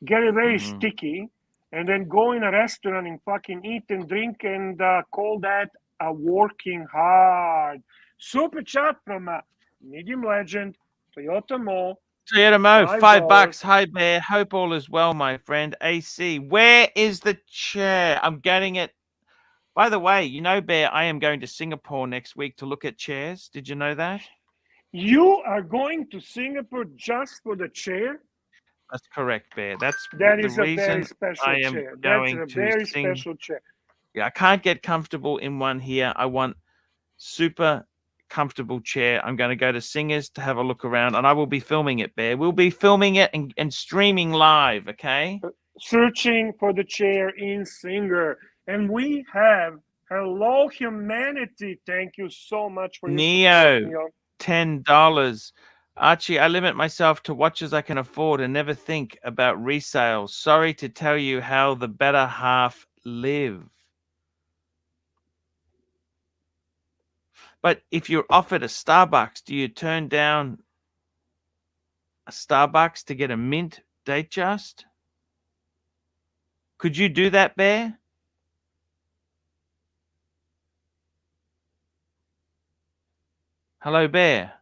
get it very sticky, and then go in a restaurant and fucking eat and drink and call that a working hard. Super chat from a medium legend, Toyota Mall. Toyota Mo, $5. Hi, Bear. Hope all is well, my friend. AC, where is the chair? I'm getting it. By the way, you know, Bear, I am going to Singapore next week to look at chairs. Did you know that? You are going to Singapore just for the chair? That's correct, Bear. That is a very special chair. That's a very special chair. Yeah, I can't get comfortable in one here. I want super comfortable chair. I'm going to go to Singers to have a look around, and I will be filming it, Bear. We'll be filming it and streaming live, okay? Searching for the chair in Singer. And we have Hello Humanity. Thank you so much for your support, $10. Archie, I limit myself to watches I can afford and never think about resale. Sorry to tell you how the better half live. But if you're offered a Starbucks, do you turn down a Starbucks to get a mint Datejust? Could you do that, Bear? Hello, Bear.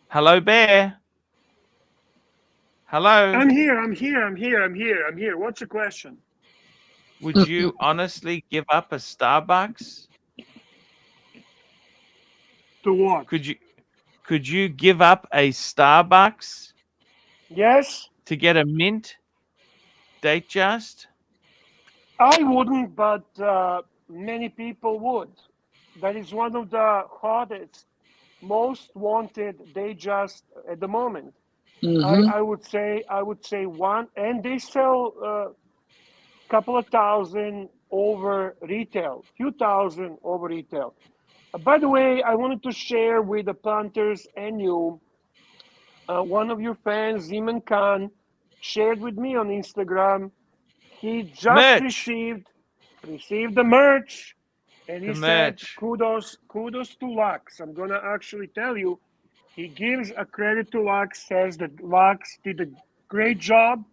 Hello, Bear. Hello. I'm here. What's the question? Would you honestly give up a Starbucks? To what? Could you give up a Starbucks? Yes. To get a mint Datejust? I wouldn't, but many people would. That is one of the hottest, most wanted Datejust at the moment. I would say one, and they sell a couple of thousand over retail, few thousand over retail. By the way, I wanted to share with the punters and you, one of your fans, Zeman Khan, shared with me on Instagram. He just received the merch, and he said, kudos to Lux. I'm gonna actually tell you, he gives a credit to Lux, says that Lux did a great job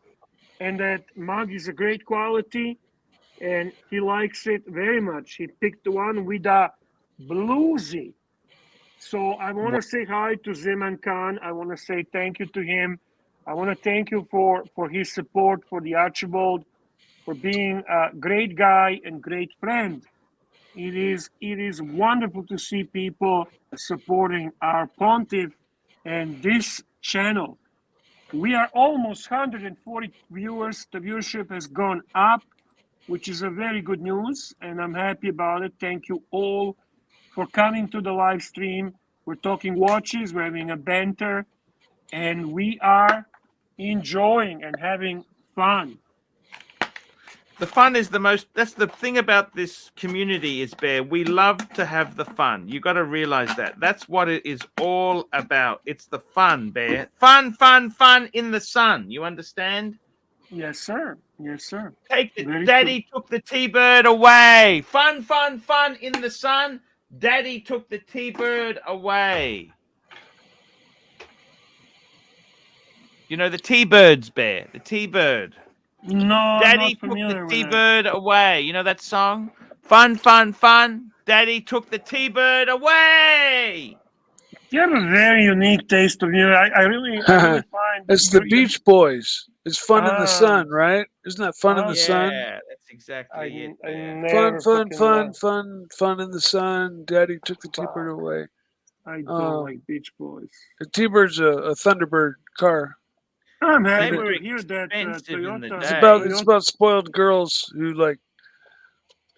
and that mug is a great quality and he likes it very much. He picked one with a bluesy. So I want to say hi to Zeman Khan. I want to say thank you to him. I want to thank you for his support for the Archibald, for being a great guy and great friend. It is wonderful to see people supporting our pontiff and this channel. We are almost 140 viewers. The viewership has gone up, which is a very good news, and I'm happy about it. Thank you all for coming to the live stream. We're talking watches, we're having a banter, and we are enjoying and having fun. The fun is the most, that's the thing about this community is, Bear, we love to have the fun. You got to realize that. That's what it is all about. It's the fun, Bear. Fun, fun, fun in the sun. You understand? Yes, sir. Yes, sir. Take it. Daddy took the T-bird away. Fun, fun, fun in the sun. Daddy took the T-bird away. You know the T-birds, Bear. The T-bird. No, Daddy took the T-bird away. You know that song? Fun, fun, fun. Daddy took the T-bird away. You have a very unique taste of music. I really find it's the Beach Boys. It's fun in the sun, right? Isn't that fun in the sun? Yeah, that's exactly it. Fun in the sun. Daddy took the T-bird away. I don't like Beach Boys. The T-bird's a Thunderbird car. I'm happy to hear that Toyota. It's about spoiled girls who like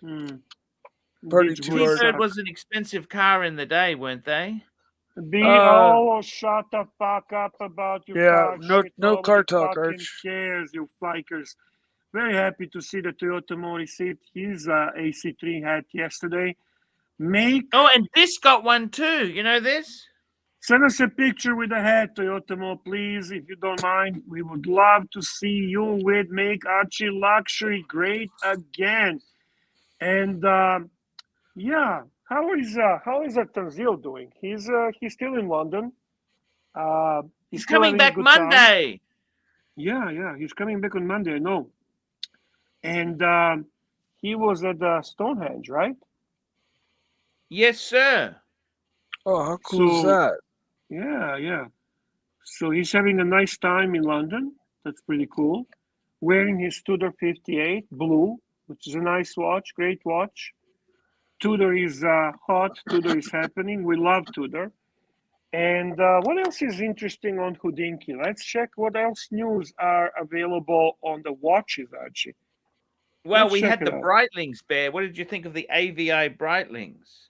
party too hard. T-bird was an expensive car in the day, weren't they? Shut the fuck up about your car. No car talk, Arch. Cares, you fikers. Very happy to see the Toyota Mori seat. His AC3 had yesterday. And this got one too. You know this? Send us a picture with the hat, Toyota Mo, please, if you don't mind. We would love to see you with Make ArchieLuxury great again. And yeah, how is Tanzil doing? He's still in London. He's coming back Monday. Yeah, he's coming back on Monday. I know. And he was at Stonehenge, right? Yes, sir. Oh, how cool is that? Yeah. So he's having a nice time in London. That's pretty cool. Wearing his Tudor 58 blue, which is a nice watch, great watch. Tudor is hot. Tudor is happening. We love Tudor. And what else is interesting on Hodinkee? Let's check what else news are available on the watches, Archie. Well, we had the Breitlings, Bear. What did you think of the AVI Breitlings?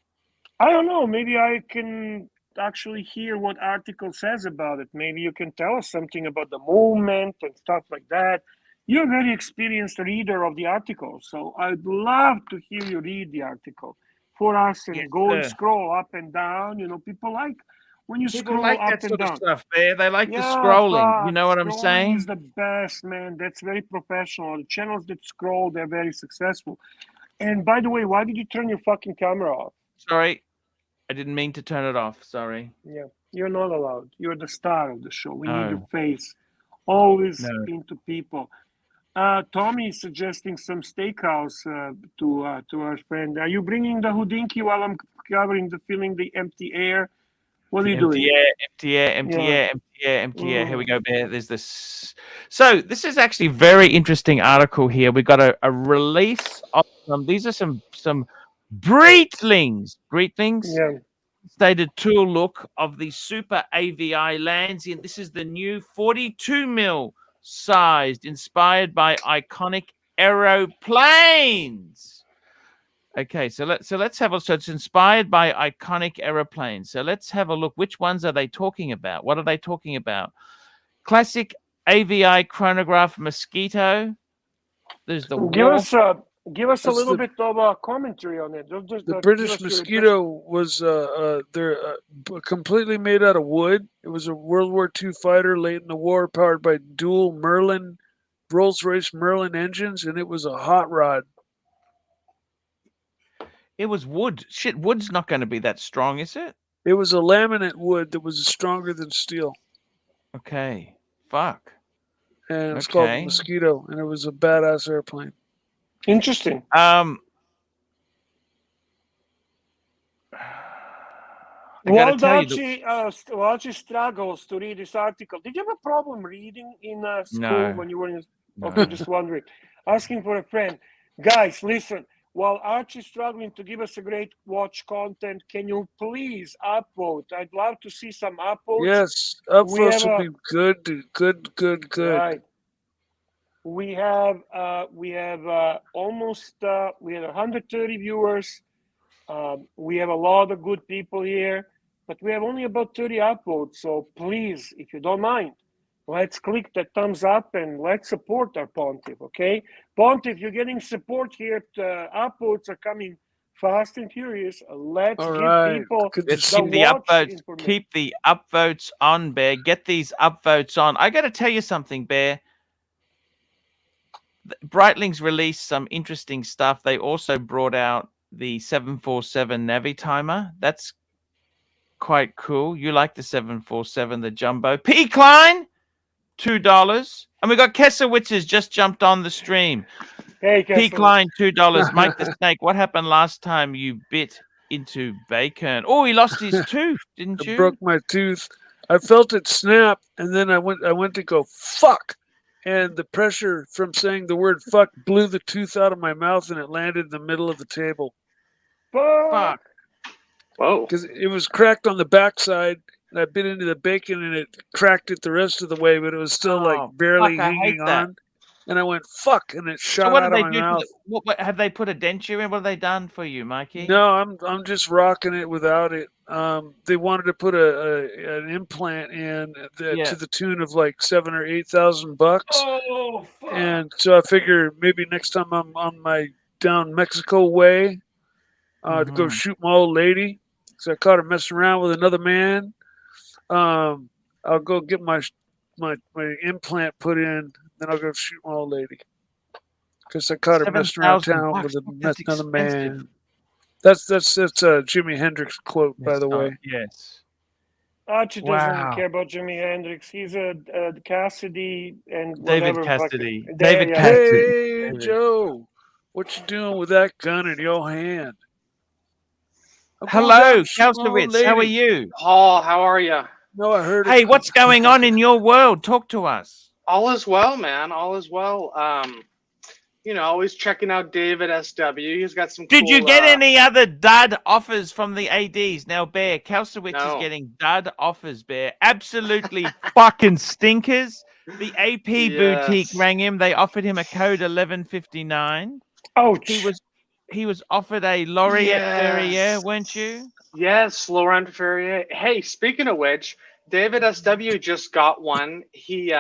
I don't know. Maybe I can actually hear what article says about it. Maybe you can tell us something about the movement and stuff like that. You're a very experienced reader of the article, so I'd love to hear you read the article for us and and scroll up and down. You know, people like when you scroll up that and sort down. Of stuff, Bear. They like the scrolling. You know what I'm saying? Is the best, man. That's very professional. The channels that scroll, they're very successful. And by the way, why did you turn your fucking camera off? Sorry. I didn't mean to turn it off. Sorry. Yeah, you're not allowed. You're the star of the show. We need your face. Always into people. Tommy is suggesting some steakhouse to our friend. Are you bringing the Hodinkee while I'm filling the empty air? What are you doing? Empty air. Here we go, Bear. There's this. So this is actually a very interesting article here. We got a release of these are some Breitlings, stated tool look of the Super AVI Landsien. This is the new 42mm sized, inspired by iconic aeroplanes. Okay, so let's have a. So it's inspired by iconic aeroplanes. So let's have a look. Which ones are they talking about? What are they talking about? Classic AVI chronograph Mosquito. There's the Give us a little bit of a commentary on it. The British Mosquito was they're completely made out of wood. It was a World War II fighter late in the war, powered by dual Merlin, Rolls-Royce Merlin engines, and it was a hot rod. It was wood. Shit, wood's not going to be that strong, is it? It was a laminate wood that was stronger than steel. Okay. Fuck. And it's called the Mosquito, and it was a badass airplane. Interesting. While Archie struggles to read this article, did you have a problem reading in school when you were in? Okay, just wondering. Asking for a friend. Guys, listen. While Archie's struggling to give us a great watch content, can you please upvote? I'd love to see some upvotes. Yes, upvotes would be good. Right. We have almost 130 viewers. We have a lot of good people here, but we have only about 30 upvotes. So please, if you don't mind, let's click the thumbs up and let's support our Pontiff, okay? Pontiff, you're getting support here. Upvotes are coming fast and furious. Let's give people keep the upvotes on, Bear. Get these upvotes on. I got to tell you something, Bear. Breitling's released some interesting stuff. They also brought out the 747 Navi timer. That's quite cool. You like the 747, the jumbo. P. Klein, $2. And we got Kesowitz has just jumped on the stream. Hey, P. Klein, $2. Mike the Snake, what happened last time you bit into bacon? Oh, he lost his tooth, didn't you? I broke my tooth. I felt it snap, and then I went to go, fuck. And the pressure from saying the word fuck blew the tooth out of my mouth, and it landed in the middle of the table. Fuck. Whoa. Because it was cracked on the backside, and I bit into the bacon, and it cracked it the rest of the way, but it was still barely hanging on. And I went, fuck, and it shot out of my mouth. What, have they put a denture in? What have they done for you, Mikey? No, I'm just rocking it without it. They wanted to put an implant in to the tune of like $7,000 or $8,000. Oh, fuck. And so I figure maybe next time I'm on my down Mexico way to go shoot my old lady, because I caught her messing around with another man. I'll go get my implant put in. Then I'll go shoot my old lady, because I caught her messing around town with another man. That's a Jimi Hendrix quote, by the way. Yes. Archie doesn't care about Jimi Hendrix. He's a Cassidy and David whatever. Cassidy. David Cassidy. Hey, Joe, what you doing with that gun in your hand? Hello, Kalsowitz. How are you? Paul, how are you? No, I heard it. Hey, what's going on in your world? Talk to us. All is well, man. All is well. Always checking out David SW. He's got some. Did you get any other dud offers from the ADs? Now, Bear, Kalsowitz is getting dud offers, Bear. Absolutely fucking stinkers. The AP boutique rang him. They offered him a code 1159. Ouch. He was offered a Laureate Ferrier, weren't you? Yes, Laurent Ferrier. Hey, speaking of which, David SW just got one. He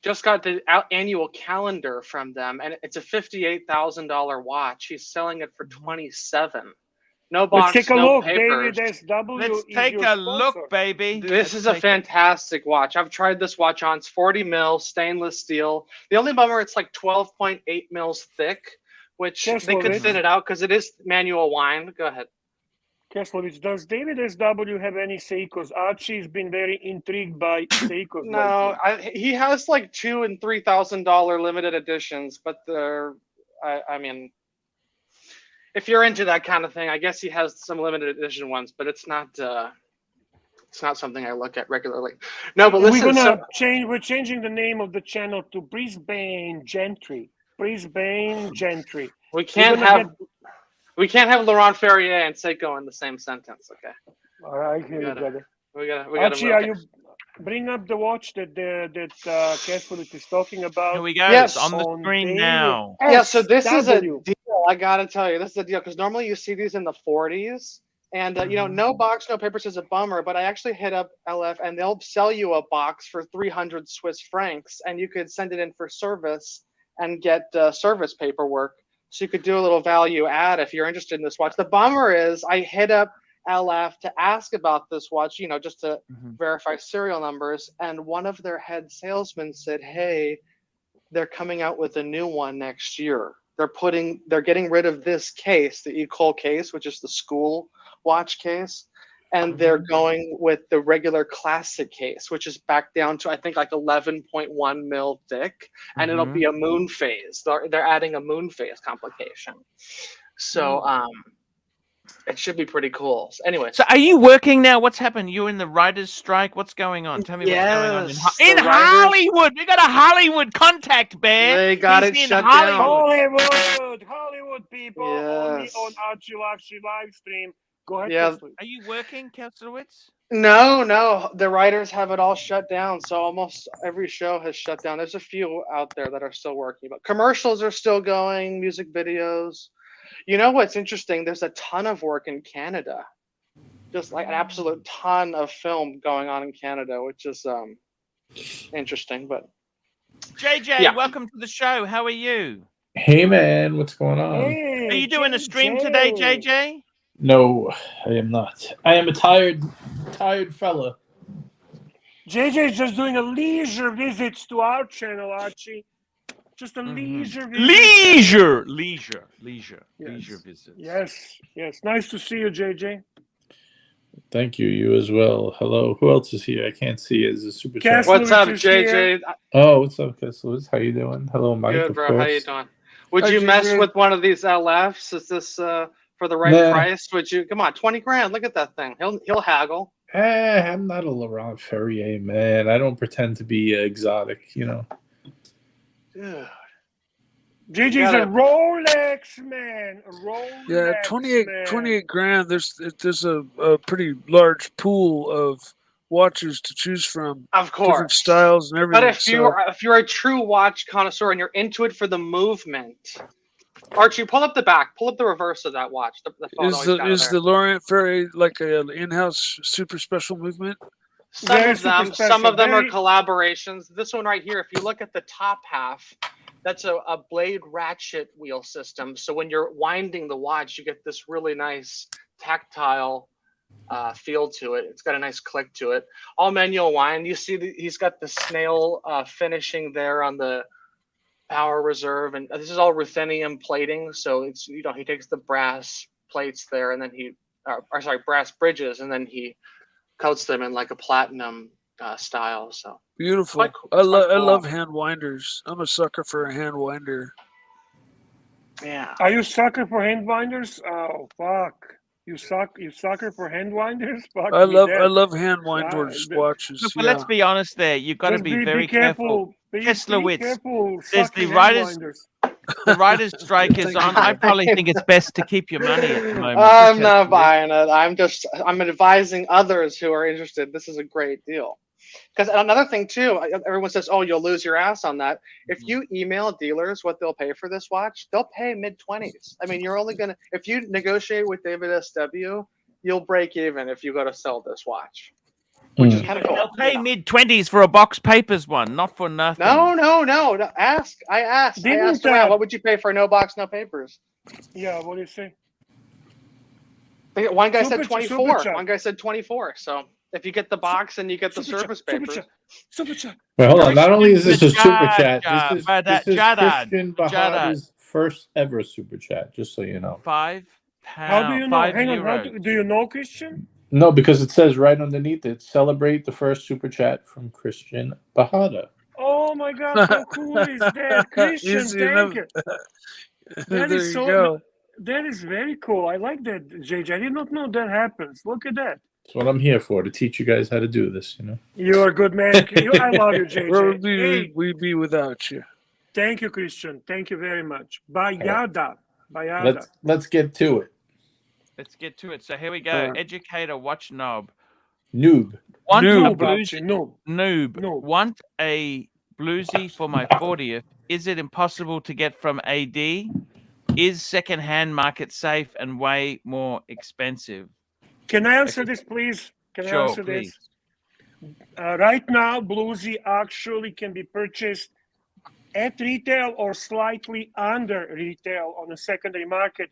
just got the annual calendar from them, and it's a $58,000 watch. He's selling it for $27,000. No box, Let's take a no look. papers. David SW. Let's take a look, baby. This is a fantastic watch. I've tried this watch on. It's 40 mils stainless steel. The only bummer, it's like 12.8 mils thick, which they could thin it out because it is manual wind. Go ahead. Keslovich, does David SW have any Seikos? Archie's been very intrigued by Seikos. No, he has like $2,000 and $3,000 limited editions, but I mean, if you're into that kind of thing, I guess he has some limited edition ones, but it's not something I look at regularly. No, but listen, we're changing the name of the channel to Brisbane Gentry. Brisbane Gentry. We can't have Laurent Ferrier and Seiko in the same sentence, okay? All right, here you go. We gotta Archie, are you bring up the watch that Keslovich is talking about? Here we go. Yes, it's on the screen now. Yeah, so this is a deal. I gotta tell you, this is a deal because normally you see these in the 40s, and no box, no papers is a bummer. But I actually hit up LF, and they'll sell you a box for 300 Swiss francs, and you could send it in for service. and get service paperwork. So you could do a little value add if you're interested in this watch. The bummer is I hit up LF to ask about this watch, you know, just to verify serial numbers. And one of their head salesmen said, hey, they're coming out with a new one next year. They're getting rid of this case, the Ecole case, which is the school watch case. And they're going with the regular classic case, which is back down to, I think, like 11.1 mil thick. And it'll be a moon phase. They're adding a moon phase complication. So it should be pretty cool. So anyway. So are you working now? What's happened? You're in the writers' strike? What's going on? Tell me what's going on. In Hollywood! We got a Hollywood contact, Bear. They got it shut down. Hollywood people, only on ArchieLuxury live stream. Go ahead. Yeah. Are you working, Kesselowitz? No. The writers have it all shut down. So almost every show has shut down. There's a few out there that are still working, but commercials are still going, music videos. You know what's interesting? There's a ton of work in Canada. Just like an absolute ton of film going on in Canada, which is interesting. But JJ, welcome to the show. How are you? Hey, man. What's going on? Hey, are you doing a stream today, JJ? No, I am not. I am a tired fella. JJ is just doing a leisure visits to our channel, Archie. Just a leisure visit. Leisure visits. Yes. Nice to see you, JJ. Thank you. You as well. Hello. Who else is here? I can't see. Is a super chat. What's up, JJ? Oh, what's up, Kesselowitz? How you doing? Hello, Mike. Good, of bro. course. How you doing? Would you mess with one of these LFs? Is this for the right price? Would you? Come on, 20 grand. Look at that thing. He'll haggle. I'm not a Laurent Ferrier, man. I don't pretend to be exotic, you know. Dude. JJ's a Rolex man. A Rolex. Yeah, 28 grand. There's a pretty large pool of watches to choose from. Of course, different styles and everything. But if you're a true watch connoisseur and you're into it for the movement, Archie, pull up the back. Pull up the reverse of that watch. The photo is the Laurent Ferrier like an in-house super special movement? Some of them are collaborations. This one right here, if you look at the top half, that's a blade ratchet wheel system. So when you're winding the watch, you get this really nice tactile feel to it. It's got a nice click to it. All manual wind. You see he's got the snail finishing there on the power reserve, and this is all ruthenium plating. So it's, you know, he takes the brass plates there, and then brass bridges, and then he coats them in like a platinum style. So beautiful. Cool. I love hand winders. I'm a sucker for a hand winder. Yeah. Are you a sucker for hand winders? Oh fuck. You sucker for hand winders? Fuck, I love hand winders watches. Look, but let's be honest there. You've got to be very careful. Kesselowitz, there's the writers' strike is on. I probably think it's best to keep your money at the moment. I'm not buying it. I'm advising others who are interested. This is a great deal. Because another thing too, everyone says, "Oh, you'll lose your ass on that." If you email dealers what they'll pay for this watch, they'll pay mid-20s. I mean, you're only gonna, if you negotiate with David SW, you'll break even if you go to sell this watch. Which is kind of cool. They'll pay mid-20s for a box papers one, not for nothing. No. I asked around, what would you pay for no box, no papers? Yeah, what do you say? One guy said 24. One guy said 24. So if you get the box and you get the service papers. Super chat. Wait, hold on. Not only is this a super chat, this is Christian Bahada's first ever super chat, just so you know. £5. How do you know? Hang on. Do you know Christian? No, because it says right underneath it, celebrate the first super chat from Christian Bahada. Oh my God, how cool is that? Christian, thank you. That is so. That is very cool. I like that, JJ. I did not know that happens. Look at that. That's what I'm here for, to teach you guys how to do this, you know. You're a good man. I love you, JJ. We'd be without you. Thank you, Christian. Thank you very much. Bayada. Let's get to it. Let's get to it. So here we go. Educator watch knob. Noob. Want a bluesy for my 40th. Is it impossible to get from AD? Is second-hand market safe and way more expensive? Can I answer this, please? Can I answer please. This? Right now, bluesy actually can be purchased at retail or slightly under retail on the secondary market.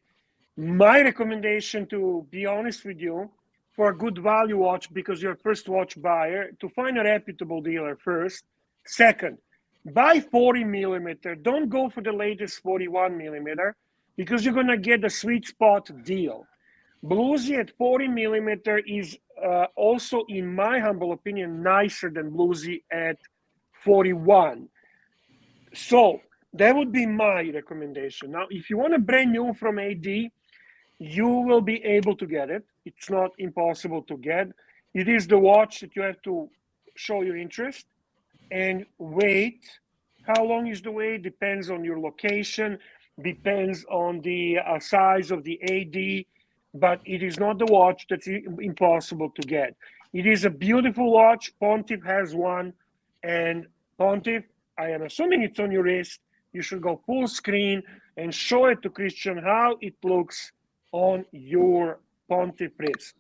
My recommendation, to be honest with you, for a good value watch, because you're a first watch buyer, to find a reputable dealer first. Second, buy 40 millimeter. Don't go for the latest 41 millimeter, because you're going to get a sweet spot deal. Bluesy at 40 millimeter is also, in my humble opinion, nicer than Bluesy at 41. So that would be my recommendation. Now, if you want a brand new from AD, you will be able to get it. It's not impossible to get. It is the watch that you have to show your interest and wait. How long is the wait? Depends on your location, depends on the size of the AD, but it is not the watch that's impossible to get. It is a beautiful watch. Pontiff has one, and Pontiff, I am assuming it's on your wrist. You should go full screen and show it to Christian how it looks on your Pontiff wrist.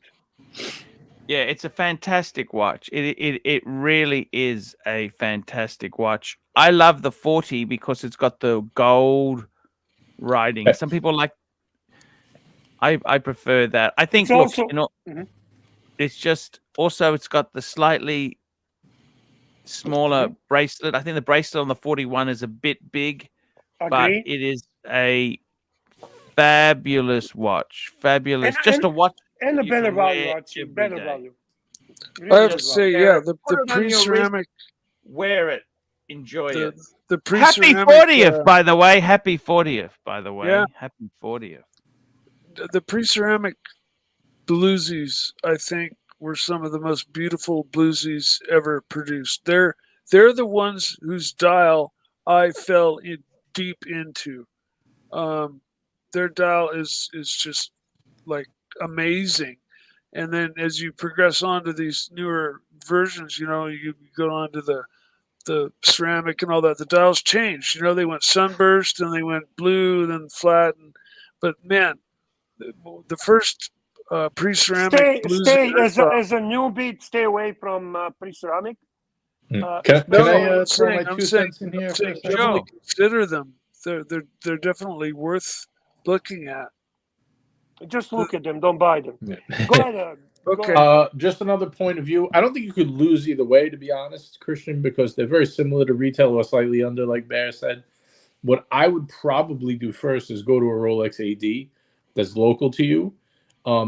Yeah, it's a fantastic watch. It really is a fantastic watch. I love the 40 because it's got the gold writing. Some people like. I prefer that. I think. It's also, it's just also it's got the slightly smaller bracelet. I think the bracelet on the 41 is a bit big, but it is a fabulous watch. Fabulous, just a watch. And a better value, Archie. Better value. Really I have to say, yeah, the pre-ceramic. Wear it. Enjoy it. The pre-ceramic. Happy 40th, by the way. Happy 40th, by the way. Yeah. Happy 40th. The pre-ceramic bluesies, I think, were some of the most beautiful bluesies ever produced. They're the ones whose dial I fell deep into. Their dial is just like amazing, and then as you progress on to these newer versions, you know, you go on to the ceramic and all that, the dials changed. You know, they went sunburst and they went blue, then flat, but man, the first pre-ceramic stay as a newbie, stay away from pre-ceramic. Can I throw my 2 cents in here? Definitely consider them. They're definitely worth looking at. Just look at them, don't buy them. Yeah. Go ahead. Okay. Just another point of view. I don't think you could lose either way, to be honest, Christian, because they're very similar to retail or slightly under, like Bear said. What I would probably do first is go to a Rolex AD that's local to you.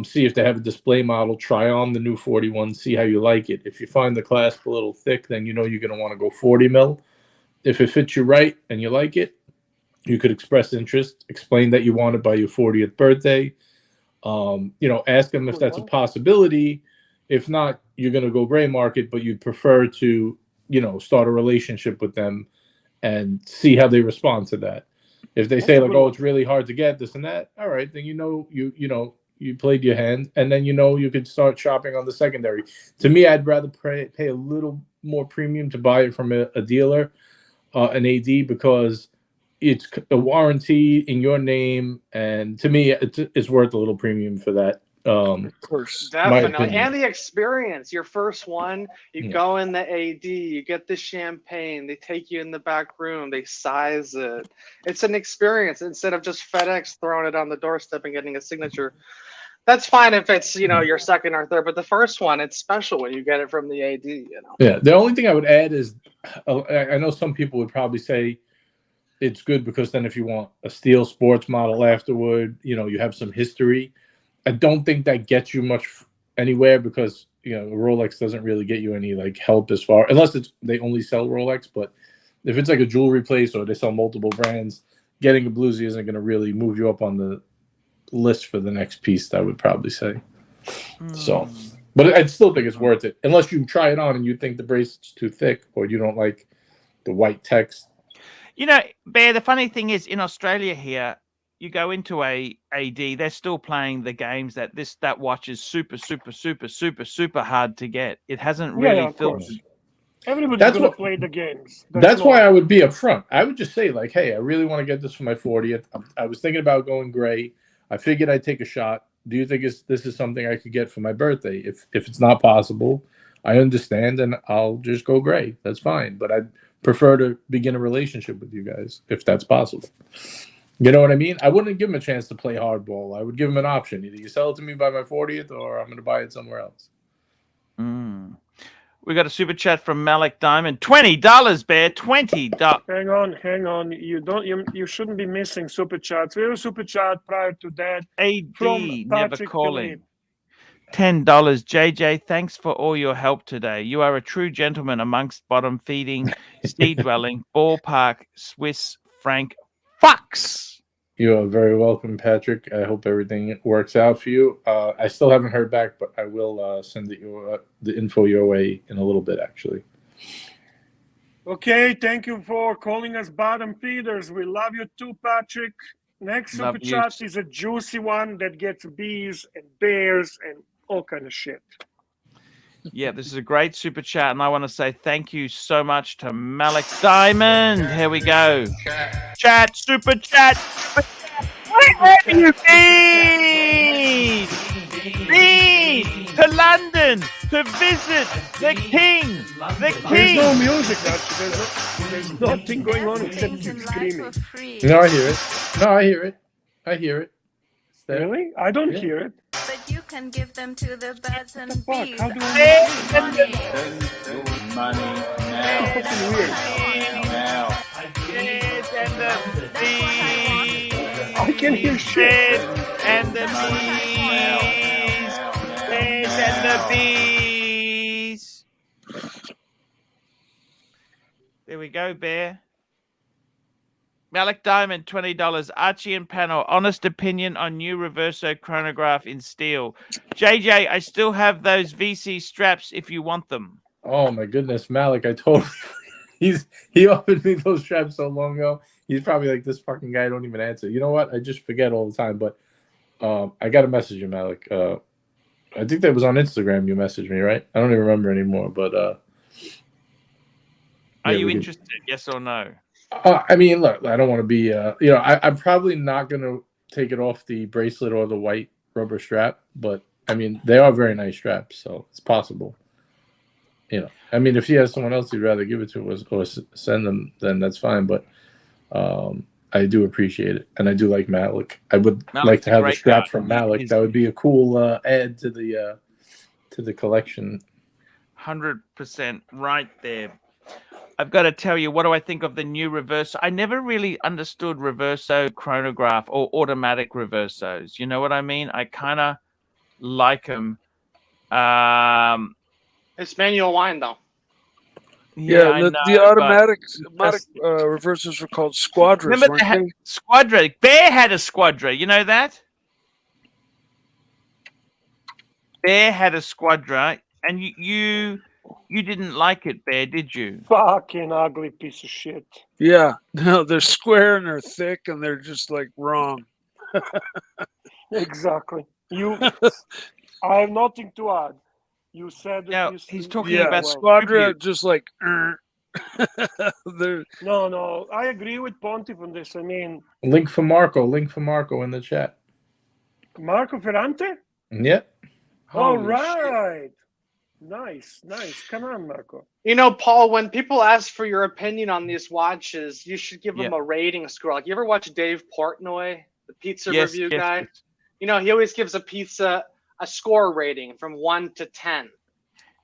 See if they have a display model. Try on the new 41. See how you like it. If you find the clasp a little thick, then you know you're going to want to go 40 mil. If it fits you right and you like it, you could express interest. Explain that you want it by your 40th birthday. Ask them if that's a possibility. If not, you're going to go gray market, but you'd prefer to, start a relationship with them and see how they respond to that. If they say like, oh, it's really hard to get this and that, all right, then you played your hand, and then you could start shopping on the secondary. To me, I'd rather pay a little more premium to buy it from a dealer, an AD, because it's a warranty in your name, and to me, it's worth a little premium for that. Of course, definitely, and the experience. Your first one, you go in the AD, you get the champagne. They take you in the back room, they size it. It's an experience instead of just FedEx throwing it on the doorstep and getting a signature. That's fine if it's your second or third, but the first one, it's special when you get it from the AD. Yeah, the only thing I would add is, I know some people would probably say it's good because then if you want a steel sports model afterward, you have some history. I don't think that gets you much anywhere because Rolex doesn't really get you any like help as far, unless they only sell Rolex. But if it's like a jewelry place or they sell multiple brands, getting a bluesy isn't going to really move you up on the list for the next piece, I would probably say. So, but I still think it's worth it unless you try it on and you think the bracelet's too thick or you don't like the white text. Bear, the funny thing is in Australia here, you go into a AD, they're still playing the games that watch is super, super, super, super, super hard to get. It hasn't really filtered. Everybody's going to play the games. That's why I would be upfront. I would just say like, hey, I really want to get this for my 40th. I was thinking about going gray. I figured I'd take a shot. Do you think this is something I could get for my birthday? If it's not possible, I understand, and I'll just go gray. That's fine. But I'd prefer to begin a relationship with you guys if that's possible. You know what I mean? I wouldn't give him a chance to play hardball. I would give him an option. Either you sell it to me by my 40th or I'm going to buy it somewhere else. We got a super chat from Malik Diamond. $20, Bear. $20. Hang on. You shouldn't be missing super chats. We have a super chat prior to that. AD, from never Patrick calling. Philippe. $10. JJ, thanks for all your help today. You are a true gentleman amongst bottom feeding, sea dwelling, ballpark, Swiss franc fucks. You are very welcome, Patrick. I hope everything works out for you. I still haven't heard back, but I will send the info your way in a little bit, actually. Okay, thank you for calling us bottom feeders. We love you too, Patrick. Next super chat is a juicy one that gets bees and bears and all kind of shit. Yeah, this is a great super chat, and I want to say thank you so much to Malik Diamond. Here we go. Chat, super chat. Where have you been? Been to London to visit the king. The king. There's no music, actually. There's nothing going on except you screaming. No, I hear it. No, I hear it. I hear it. Really? I don't hear it. But you can give them to the birds and Fuck, bees. how do I Money now. fucking weird. Now. Yes, and the bees. I can hear shit. And the bees. Yes, and the bees. There we go, Bear. Malik Diamond, $20. Archie and Panel, honest opinion on new reverso chronograph in steel. JJ, I still have those VC straps if you want them. Oh my goodness, Malik! I told he offered me those straps so long ago. He's probably like, this fucking guy don't even answer. You know what? I just forget all the time. But I got a message you, Malik. I think that was on Instagram. You messaged me, right? I don't even remember anymore. But are you interested? Yes or no? I mean, look, I don't want to be, I'm probably not going to take it off the bracelet or the white rubber strap, but I mean, they are very nice straps, so it's possible. You know, I mean, if he has someone else he'd rather give it to us or send them, then that's fine. But I do appreciate it, and I do like Malik. I would like to have a strap from Malik. That would be a cool add to the collection. 100% right there. I've got to tell you, what do I think of the new reverso? I never really understood reverso chronograph or automatic reversos. You know what I mean? I kind of like them. It's manual wind, though. Yeah, the automatic reversers were called squadras. Remember they Squadra? Bear had a Squadra. You know that? Bear had a Squadra, and you didn't like it, Bear, did you? Fucking ugly piece of shit. Yeah, no, they're square and they're thick and they're just like wrong. Exactly. I have nothing to add. You said that he's talking about Squadra, just like. No, I agree with Pontif on this. I mean, link for Marco in the chat. Marco Ferrante? Yep. All right. Nice. Come on, Marco. You know, Paul, when people ask for your opinion on these watches, you should give them a rating score. Like, you ever watch Dave Portnoy, the pizza review guy? Yes. You know, he always gives a pizza a score rating from 1 to 10.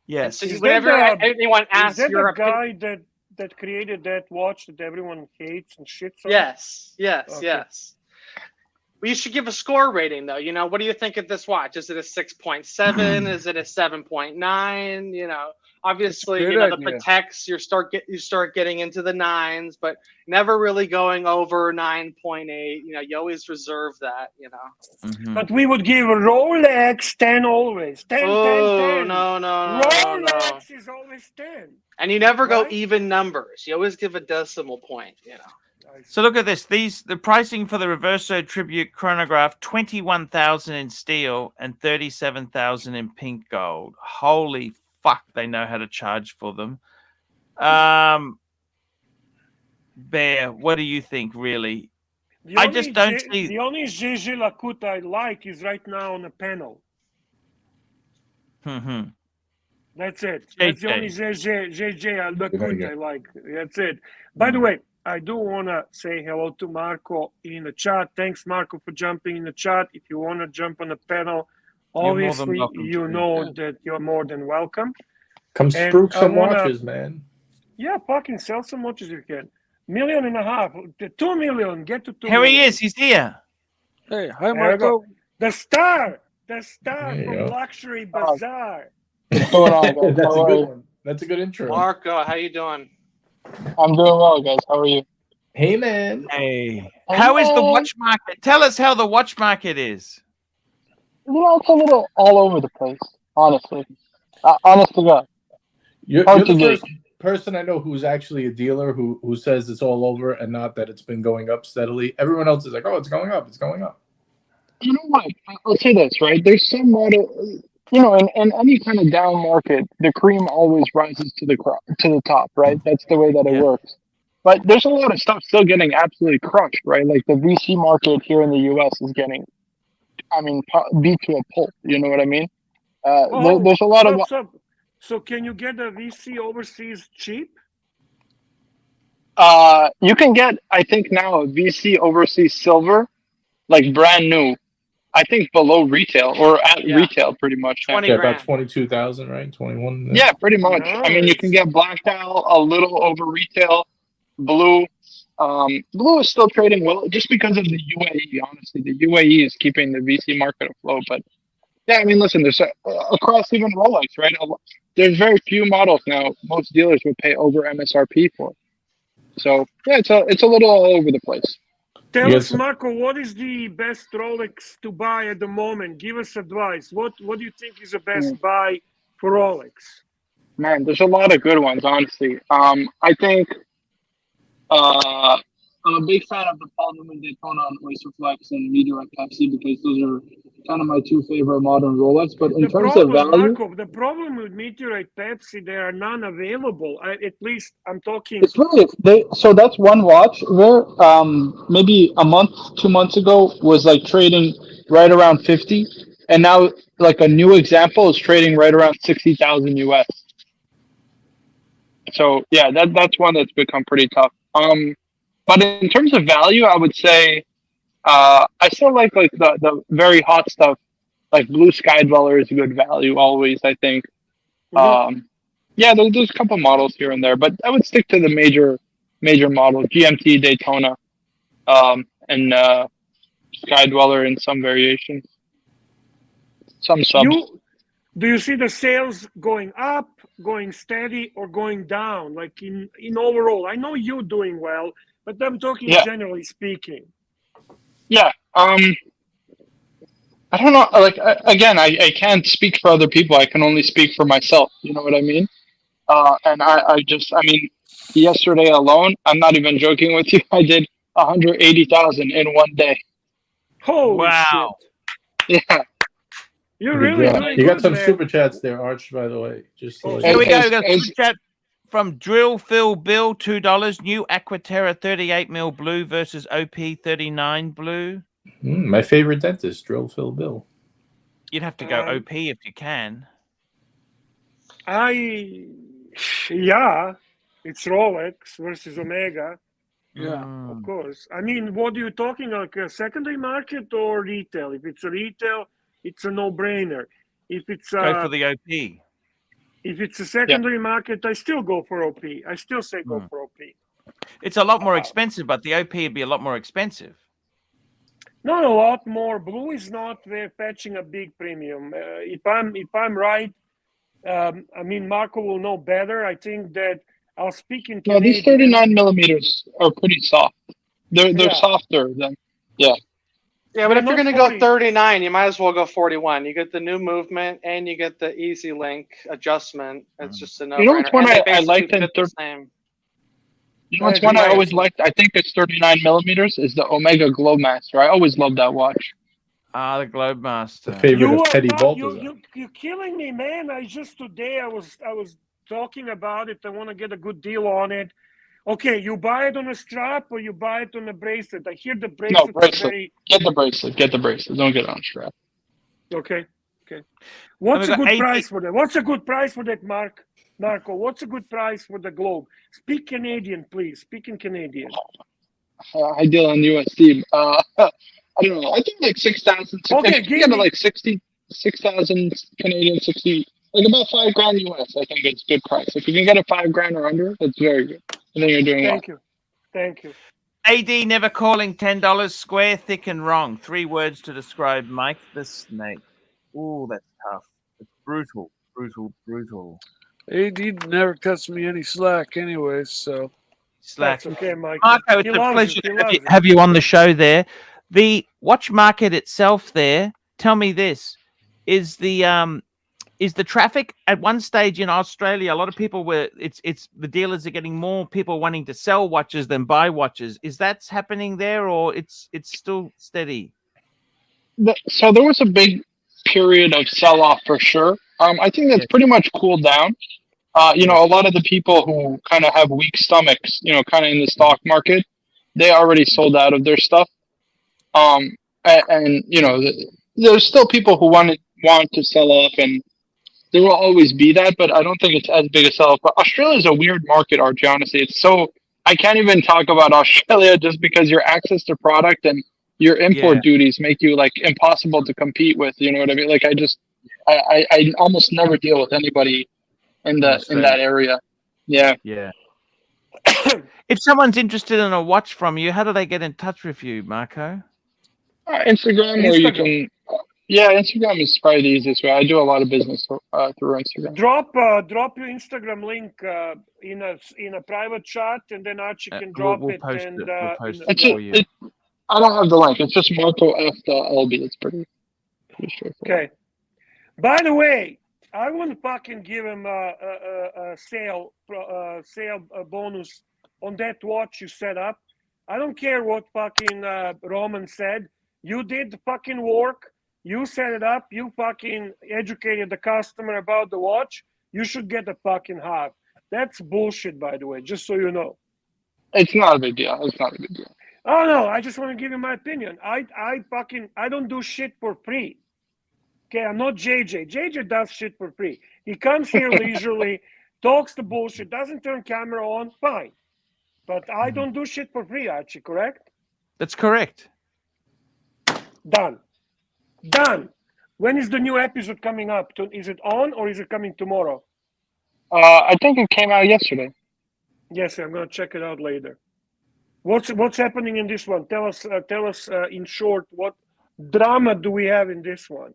Yes. And so whenever anyone asks your opinion, guy that created that watch that everyone hates and shits on? Yes. Well, you should give a score rating, though. You know, what do you think of this watch? Is it a 6.7? Is it a 7.9? You know, obviously, you know, the Pateks, you start getting into the 9s, but never really going over 9.8. You know, you always reserve that, you know. Mm-hmm. But we would give a Rolex 10 always. 10, 10. No. Rolex is always 10. And you never go even numbers. You always give a decimal point, you know. So look at this. The pricing for the Reverso Tribute chronograph, 21,000 in steel and 37,000 in pink gold. Holy fuck, they know how to charge for them. Bear, what do you think, really? I just don't see. The only GG Lacoute I like is right now on the panel. Mm-hmm. That's it. That's the only JJ Lacunde I like. That's it. By the way, I do want to say hello to Marco in the chat. Thanks, Marco, for jumping in the chat. If you want to jump on the panel, obviously, you know that you're more than welcome. Come spruik some watches, man. Yeah, fucking sell some watches if you can. $1.5 million. 2 million. Get to 2 Here million. he is. He's here. Hey, hi, Marco. The star from Luxury Bazaar. What's going on, guys? That's a good one. That's a good intro. Marco, how you doing? I'm doing well, guys. How are you? Hey, man. Hey. How is the watch market? Tell us how the watch market is. You know, it's a little all over the place, honestly. Honest to God. You're the first person I know who's actually a dealer who says it's all over and not that it's been going up steadily. Everyone else is like, oh, it's going up. It's going up. You know what? I'll say this, right? There's some model, you know, in any kind of down market, the cream always rises to the top, right? That's the way that it works. But there's a lot of stuff still getting absolutely crushed, right? Like the VC market here in the U.S. is getting, I mean, beat to a pulp. You know what I mean? There's a lot of. So can you get a VC overseas cheap? You can get, I think now, a VC overseas silver, like brand new. I think below retail or at retail, pretty much. 20 about 22,000, right? 21. Yeah, pretty much. Nice. I mean, you can get black dial a little over retail. Blue, blue is still trading well, just because of the UAE. Honestly, the UAE is keeping the VC market afloat. But yeah, I mean, listen, there's across even Rolex, right? There's very few models now. Most dealers would pay over MSRP for. So yeah, it's a little all over the place. Tell us, Marco, what is the best Rolex to buy at the moment? Give us advice. What do you think is the best buy for Rolex? Man, there's a lot of good ones, honestly. I think I'm a big fan of the Paul Newman Daytona on Oyster Flex and Meteorite Pepsi because those are kind of my two favorite modern Rolex. But in terms of value, Marco, the problem with Meteorite Pepsi, there are none available. At least I'm talking. It's really so that's one watch where maybe a month, 2 months ago was like trading right around 50, and now like a new example is trading right around 60,000 US. So yeah, that's one that's become pretty tough. But in terms of value, I would say I still like the very hot stuff, like Blue Sky Dweller is good value always, I think. Yeah, there's a couple models here and there, but I would stick to the major models, GMT, Daytona, and Sky Dweller in some variations. Some subs. Do you see the sales going up, going steady, or going down? Like in overall, I know you're doing well, but I'm talking generally speaking. Yeah. I don't know. Like again, I can't speak for other people. I can only speak for myself. You know what I mean? And I mean, yesterday alone, I'm not even joking with you. I did 180,000 in one day. Holy shit. Yeah. You're really doing You got good, some man. super chats there, Arch, by the way. Just here we go. We got a super chat from Drill Phil Bill, $2. New Aquaterra 38mm blue versus OP 39 blue. My favorite dentist, Drill Phil Bill. You'd have to go OP if you can. Yeah, it's Rolex versus Omega. Yeah, of course. I mean, what are you talking, like a secondary market or retail? If it's a retail, it's a no-brainer. If it's go for the OP. If it's a secondary market, I still go for OP. I still say go for OP. It's a lot more expensive, but the OP would be a lot more expensive. Not a lot more. Blue is not fetching a big premium. If I'm right, I mean, Marco will know better. I think that I'll speak in Canadian. No, these 39 millimeters are pretty soft. They're softer than, Yeah, but if you're going to go 39, you might as well go 41. You get the new movement and you get the easy link adjustment. It's just a no-brainer. You know what's one I liked in You know what's one I always liked? I think it's 39 millimeters is the Omega Globemaster. I always loved that watch. The Globemaster. The favorite of Teddy Baltazar. You're killing me, man. Today I was talking about it. I want to get a good deal on it. Okay, you buy it on a strap or you buy it on a bracelet? I hear the bracelet. No, bracelet. Get the bracelet. Get the bracelet. Don't get it on a strap. Okay. Okay. What's we a got good 80 price for that? What's a good price for that, Marco? What's a good price for the globe? Speak Canadian, please. Speak in Canadian. I deal on USD. I don't know. I think like 6,000. Okay, If you get it like 6,000 Canadian, 60, like about $5,000 US. I think it's a good price. If you can get it $5,000 or under, that's very good. I think you're doing well. Thank you. AD never calling $10 square, thick and wrong. 3 words to describe Mike the Snake. Ooh, that's tough. It's brutal. AD never cuts me any slack anyway, so. Slack. That's okay, Mike. Marco, it's a pleasure to have you on the show there. The watch market itself there, tell me this, is the traffic at one stage in Australia, a lot of people were, it's the dealers are getting more people wanting to sell watches than buy watches. Is that happening there, or it's still steady? So there was a big period of sell-off for sure. I think that's pretty much cooled down. You know, a lot of the people who kind of have weak stomachs, you know, kind of in the stock market, they already sold out of their stuff. And you know, there's still people who want to sell off, and there will always be that, but I don't think it's as big a sell-off. But Australia is a weird market, Archie, honestly. It's so, I can't even talk about Australia just because your access to product and your import duties make you like impossible to compete with. You know what I mean? Like I almost never deal with anybody in that area. Yeah. If someone's interested in a watch from you, how do they get in touch with you, Marco? Instagram, or you can. Instagram is probably the easiest way. I do a lot of business through Instagram. Drop your Instagram link in a private chat, and then Archie can drop we'll it. Post and it. We'll post it for you. I don't have the link. It's just Marco F. LB. It's pretty straightforward. Okay. By the way, I want to fucking give him a sale bonus on that watch you set up. I don't care what fucking Roman said. You did the fucking work. You set it up. You fucking educated the customer about the watch. You should get the fucking half. That's bullshit, by the way, just so you know. It's not a big deal. Oh, no, I just want to give you my opinion. I don't do shit for free. Okay, I'm not JJ. JJ does shit for free. He comes here leisurely, talks the bullshit, doesn't turn camera on, fine. But I don't do shit for free, Archie, correct? That's correct. Done. When is the new episode coming up? Is it on or is it coming tomorrow? I think it came out yesterday. Yes, I'm going to check it out later. What's happening in this one? Tell us in short, what drama do we have in this one?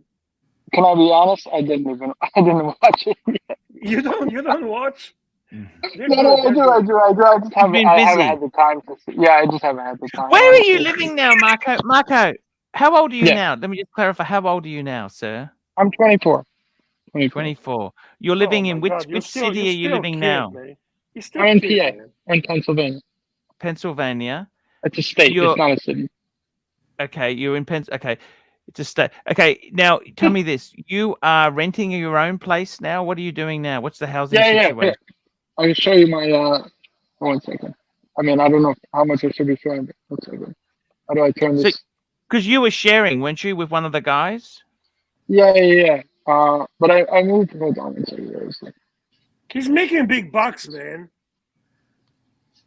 Can I be honest? I didn't watch it yet. You don't watch? No, I do. I just haven't had the time to see. Yeah, I just haven't had the time. Where are you living now, Marco? Marco, how old are you now? Let me just clarify. How old are you now, sir? I'm 24. 24. You're living in which city are you living now? I'm in PA, in Pennsylvania. Pennsylvania. It's a state. It's not a city. Okay, you're in Okay, it's a state. Okay, now tell me this: you are renting your own place now. What are you doing now? What's the housing situation? Yeah. I can show you my. 1 second. I mean, I don't know how much I should be showing. But 1 second. How do I turn this? Because you were sharing, weren't you, with one of the guys? Yeah. But I moved. Hold on. He's making big bucks, man.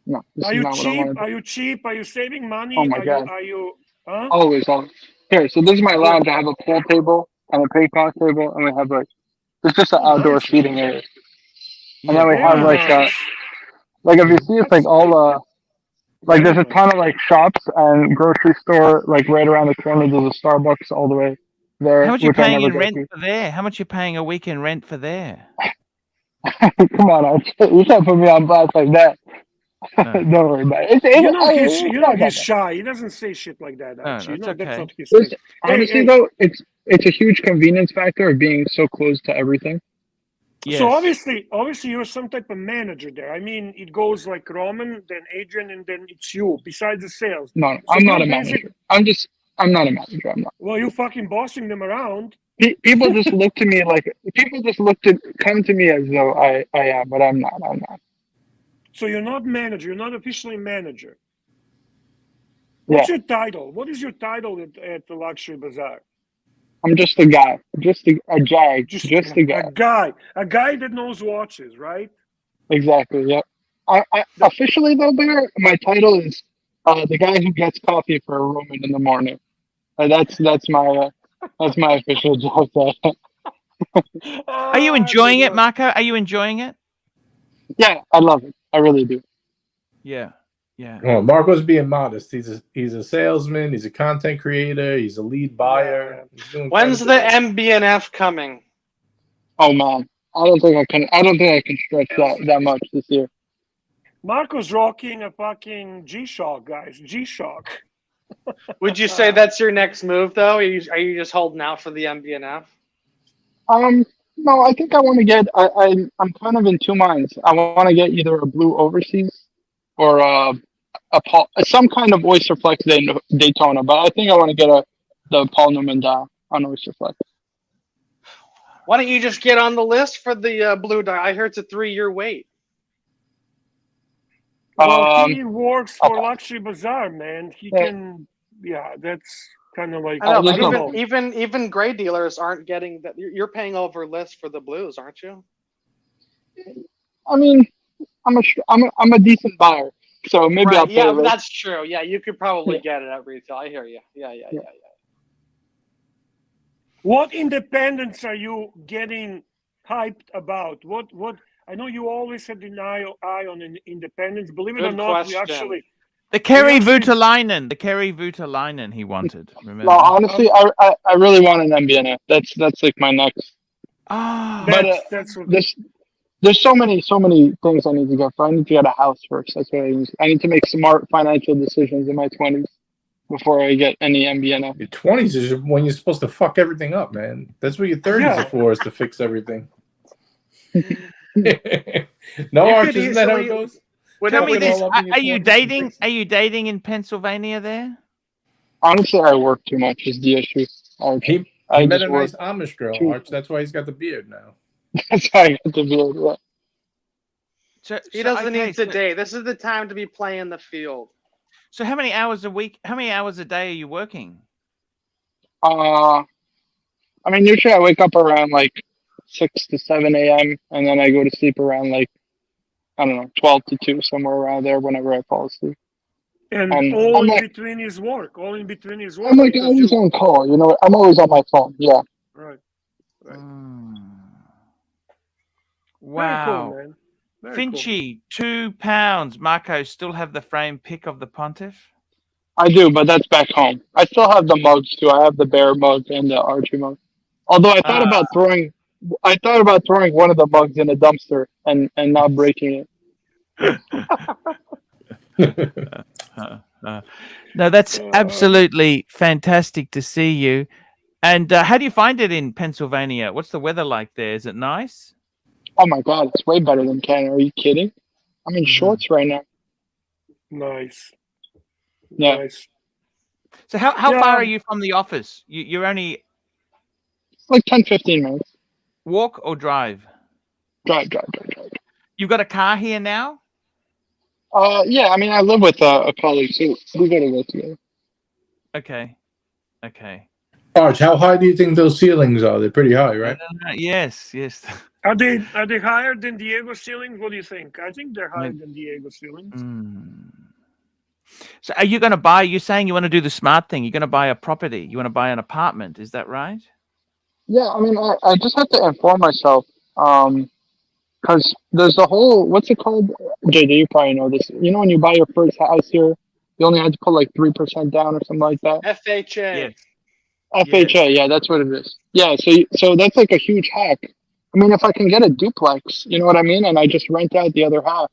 No. Are you cheap? Are you cheap? Are you saving money? Oh my God. Are you? Huh? Always. Here, so this is my lounge. I have a pool table and a ping-pong table, and we have it's just an outdoor seating area. And then we have if you see, it's like all there's a ton of shops and grocery store right around the corner. There's a Starbucks all the way there. How much are you paying in rent for there? How much are you paying a week in rent for there? Come on, you can't put me on blast like that. Don't worry about it. He's shy. He doesn't say shit like that. Actually, that's that's not his thing. Honestly, though, it's a huge convenience factor of being so close to everything. Yes. So obviously, you're some type of manager there. I mean, it goes like Roman, then Adrian, and then it's you. Besides the sales. No, I'm not a manager. I'm not a manager. I'm not. Well, you're fucking bossing them around. People just look to me come to me as though I am, but I'm not. So you're not manager. You're not officially manager. What's your title? What is your title at the Luxury Bazaar? I'm just a guy, just a jag, just a guy. A guy that knows watches, right? Exactly. Yep. I officially though, Bear, my title is the guy who gets coffee for a Roman in the morning. That's my official job. Are you enjoying it, Marco? Are you enjoying it? Yeah, I love it. I really do. Yeah. Yeah. Well, Marco's being modest. He's a salesman. He's a content creator. He's a lead buyer. He's doing When's the MBNF coming? Oh man, I don't think I can stretch that much this year. Marco's rocking a fucking G-Shock, guys. G-Shock. Would you say that's your next move, though? Are you just holding out for the MBNF? No, I think I want to get. I'm kind of in two minds. I want to get either a blue overseas or some kind of Oyster Flex Daytona, but I think I want to get the Paul Newman dial on Oyster Flex. Why don't you just get on the list for the blue dial? I heard it's a 3-year wait. Well, he works for Luxury Bazaar, man. He can, that's kind of like. I know, even gray dealers aren't getting that. You're paying over list for the blues, aren't you? I mean, I'm a decent buyer, so maybe I'll pay. Yeah, that's true. Yeah, you could probably get it at retail. I hear you. Yeah. What independence are you getting hyped about? What? I know you always had an eye on an independence. Believe it or not, we actually. The Kerry Voutilainen. The Kerry Voutilainen he wanted. Remember? No, honestly, I really want an MBNF. That's like my next. There's so many things I need to get for. I need to get a house first. That's what I need. I need to make smart financial decisions in my 20s before I get any MBNF. Your 20s is when you're supposed to fuck everything up, man. That's what your 30s are for, is to fix everything. No, Archie, isn't that how it goes? Tell me this: Are you dating? Are you dating in Pennsylvania? There. Honestly, I work too much. Is the issue. He met a nice Amish girl, Arch. That's why he's got the beard now. That's why I got the beard. Yeah. So he doesn't need to date. This is the time to be playing the field. So how many hours a week? How many hours a day are you working? I mean, usually I wake up around like 6 to 7 a.m. and then I go to sleep around like, I don't know, 12 to 2, somewhere around there whenever I fall asleep. And all in between his work. I'm like always on call, you know. I'm always on my phone. Yeah. Right. Wow. Very cool, man. Finchy, £2. Marco, still have the frame pic of the Pontiff? I do, but that's back home. I still have the mugs too. I have the Bear mug and the Archie mug. Although I thought about throwing one of the mugs in a dumpster and not breaking it. No, that's absolutely fantastic to see you. And how do you find it in Pennsylvania? What's the weather like there? Is it nice? Oh my God, it's way better than Canada. Are you kidding? I'm in shorts right now. Nice. Yeah. Nice. So how far are you from the office? You're only like 10-15 minutes. Walk or drive? Drive. You've got a car here now? Yeah. I mean, I live with a colleague, so we got to go together. Okay. Arch, how high do you think those ceilings are? They're pretty high, right? Yes. Are they higher than Diego ceilings? What do you think? I think they're higher than Diego ceilings. So are you going to buy? You're saying you want to do the smart thing. You're going to buy a property. You want to buy an apartment. Is that right? Yeah. I mean, I just have to inform myself. Because there's the whole, what's it called? JJ, you probably know this. You know, when you buy your first house here, you only had to put like 3% down or something like that. FHA. Yes. FHA, yeah, that's what it is. Yeah, so that's like a huge hack. I mean, if I can get a duplex, you know what I mean, and I just rent out the other half.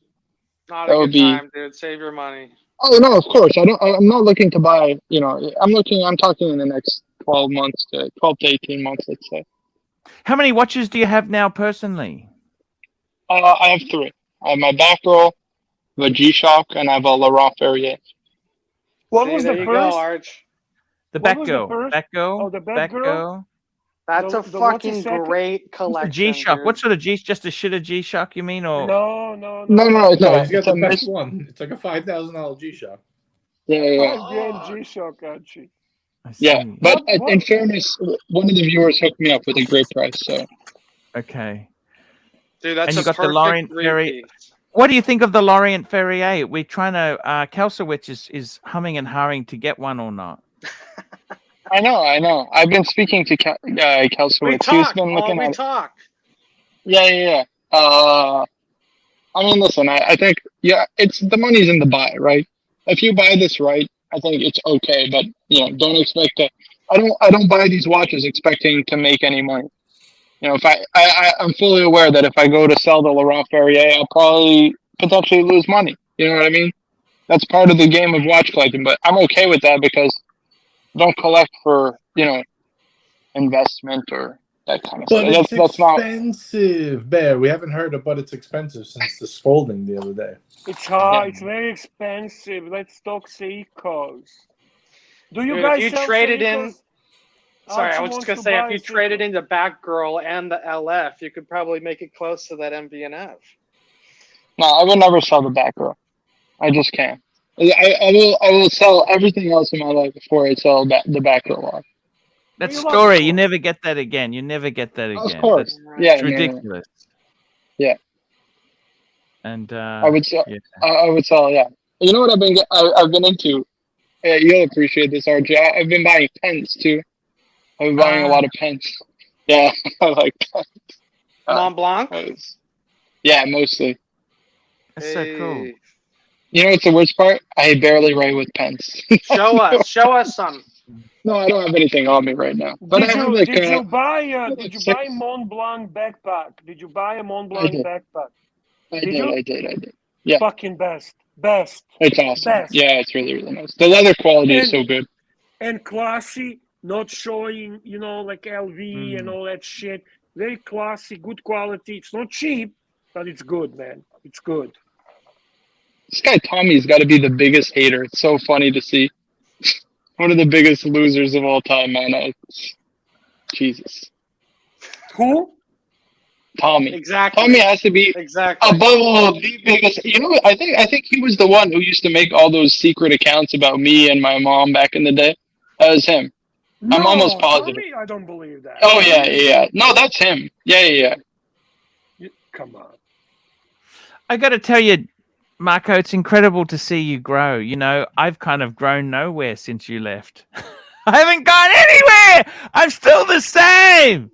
Not a good time, dude. Save your money. Oh no, of course. I'm not looking to buy. You know, I'm talking in the next 12 to 18 months, let's say. How many watches do you have now personally? I have 3. I have my back roll, the G-Shock, and I have a Laurent Ferrier. What was the first? Go, Arch. The Batgirl. Oh, the Batgirl. That's a fucking great collection. G-Shock. What sort of Just a shitter G-Shock, you mean? Or No. He's got the best one. It's like a $5,000 G-Shock. Yeah. $5,000 G-Shock, Archie. I see. Yeah, but in fairness, one of the viewers hooked me up with a great price. So Okay. Dude, that's And you a got the perfect Lorient Ferry. three-piece. What do you think of the Lorient Ferrier? We're trying to. Kelsowitz is humming and hawing to get one or not. I know. I've been speaking to We Kelsowitz. He's talk, been looking we at. talk. Yeah. I mean, listen. I think it's the money's in the buy, right? If you buy this right, I think it's okay. But don't expect to. I don't buy these watches expecting to make any money. If I'm fully aware that if I go to sell the Laurent Ferrier, I'll probably potentially lose money. You know what I mean? That's part of the game of watch collecting. But I'm okay with that because I don't collect for investment or that kind of But stuff. it's expensive, Bear. We haven't heard about it's expensive since the scolding the other day. It's hard. It's very expensive. Let's talk Seikos. Do you guys if you sell traded Seikos? in? Sorry, Archie I was just wants gonna to say buy if you a traded Seiko. in the Batgirl and the LF, you could probably make it close to that MV&F. No, I would never sell the Batgirl. I just can't. I will sell everything else in my life before I sell the Batgirl watch. That story, you never get that again. You never get that again. Of course. It's ridiculous. Yeah. And I would sell. yeah. I would sell. Yeah. You know what I've been into? You'll appreciate this, Archie. I've been buying pens too. I've been buying a lot of pens. Yeah, I like pens. Mont Blanc? Yeah, mostly. That's so cool. You know what's the worst part? I barely write with pens. Show us some. No, I don't have anything on me right now. But Did I have you buy Mont Blanc backpack? Did you buy a Mont Blanc backpack? I did. Yeah. Fucking best. It's awesome. Best. Yeah, it's really, really nice. The leather quality is so good. And classy, not showing, like LV and all that shit. Very classy, good quality. It's not cheap, but it's good, man. It's good. This guy Tommy's got to be the biggest hater. It's so funny to see. One of the biggest losers of all time, man. Jesus. Who? Tommy. Exactly. Tommy has to be above all the biggest. I think he was the one who used to make all those secret accounts about me and my mom back in the day. That was him. No, I'm almost positive. Tommy, I don't believe that. Oh yeah. No, that's him. Yeah. Come on. I got to tell you, Marco, it's incredible to see you grow. I've kind of grown nowhere since you left. I haven't gone anywhere. I'm still the same.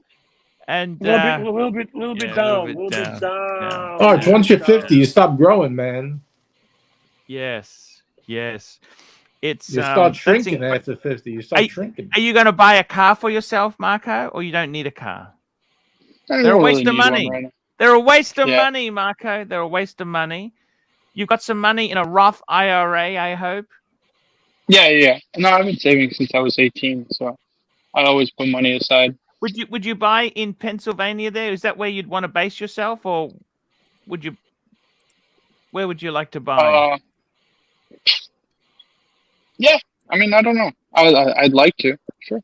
And a little bit down. Arch, once you're 50, you stop growing, man. Yes. It's you start shrinking after 50. You start shrinking. Are you going to buy a car for yourself, Marco, or you don't need a car? They're a waste of money. They're a waste of money, Marco. They're a waste of money. You've got some money in a Roth IRA, I hope. Yeah. No, I've been saving since I was 18, so I always put money aside. Would you buy in Pennsylvania there? Is that where you'd want to base yourself, or where would you like to buy? Yeah, I mean, I don't know. I'd like to, sure.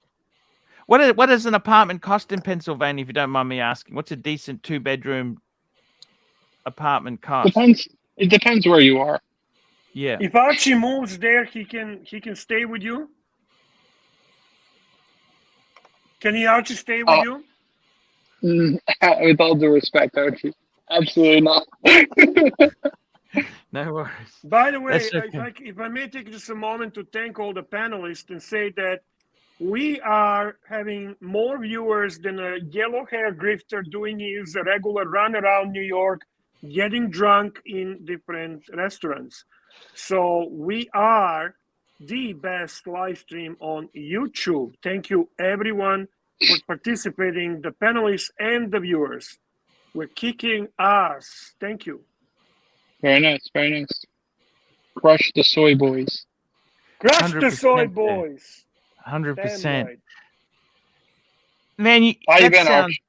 What does an apartment cost in Pennsylvania, if you don't mind me asking? What's a decent 2-bedroom apartment cost? It depends where you are. Yeah. If Archie moves there, he can stay with you? Can Archie stay with you? With all due respect, Archie. Absolutely not. No worries. By the way, if I may take just a moment to thank all the panelists and say that we are having more viewers than a yellow hair grifter doing his regular run around New York, getting drunk in different restaurants. So we are the best live stream on YouTube. Thank you, everyone, for participating, the panelists and the viewers. We're kicking ass. Thank you. Very nice. Crush the soy boys. Crush the soy boys. 100%. Right. Man, how you been, Arch?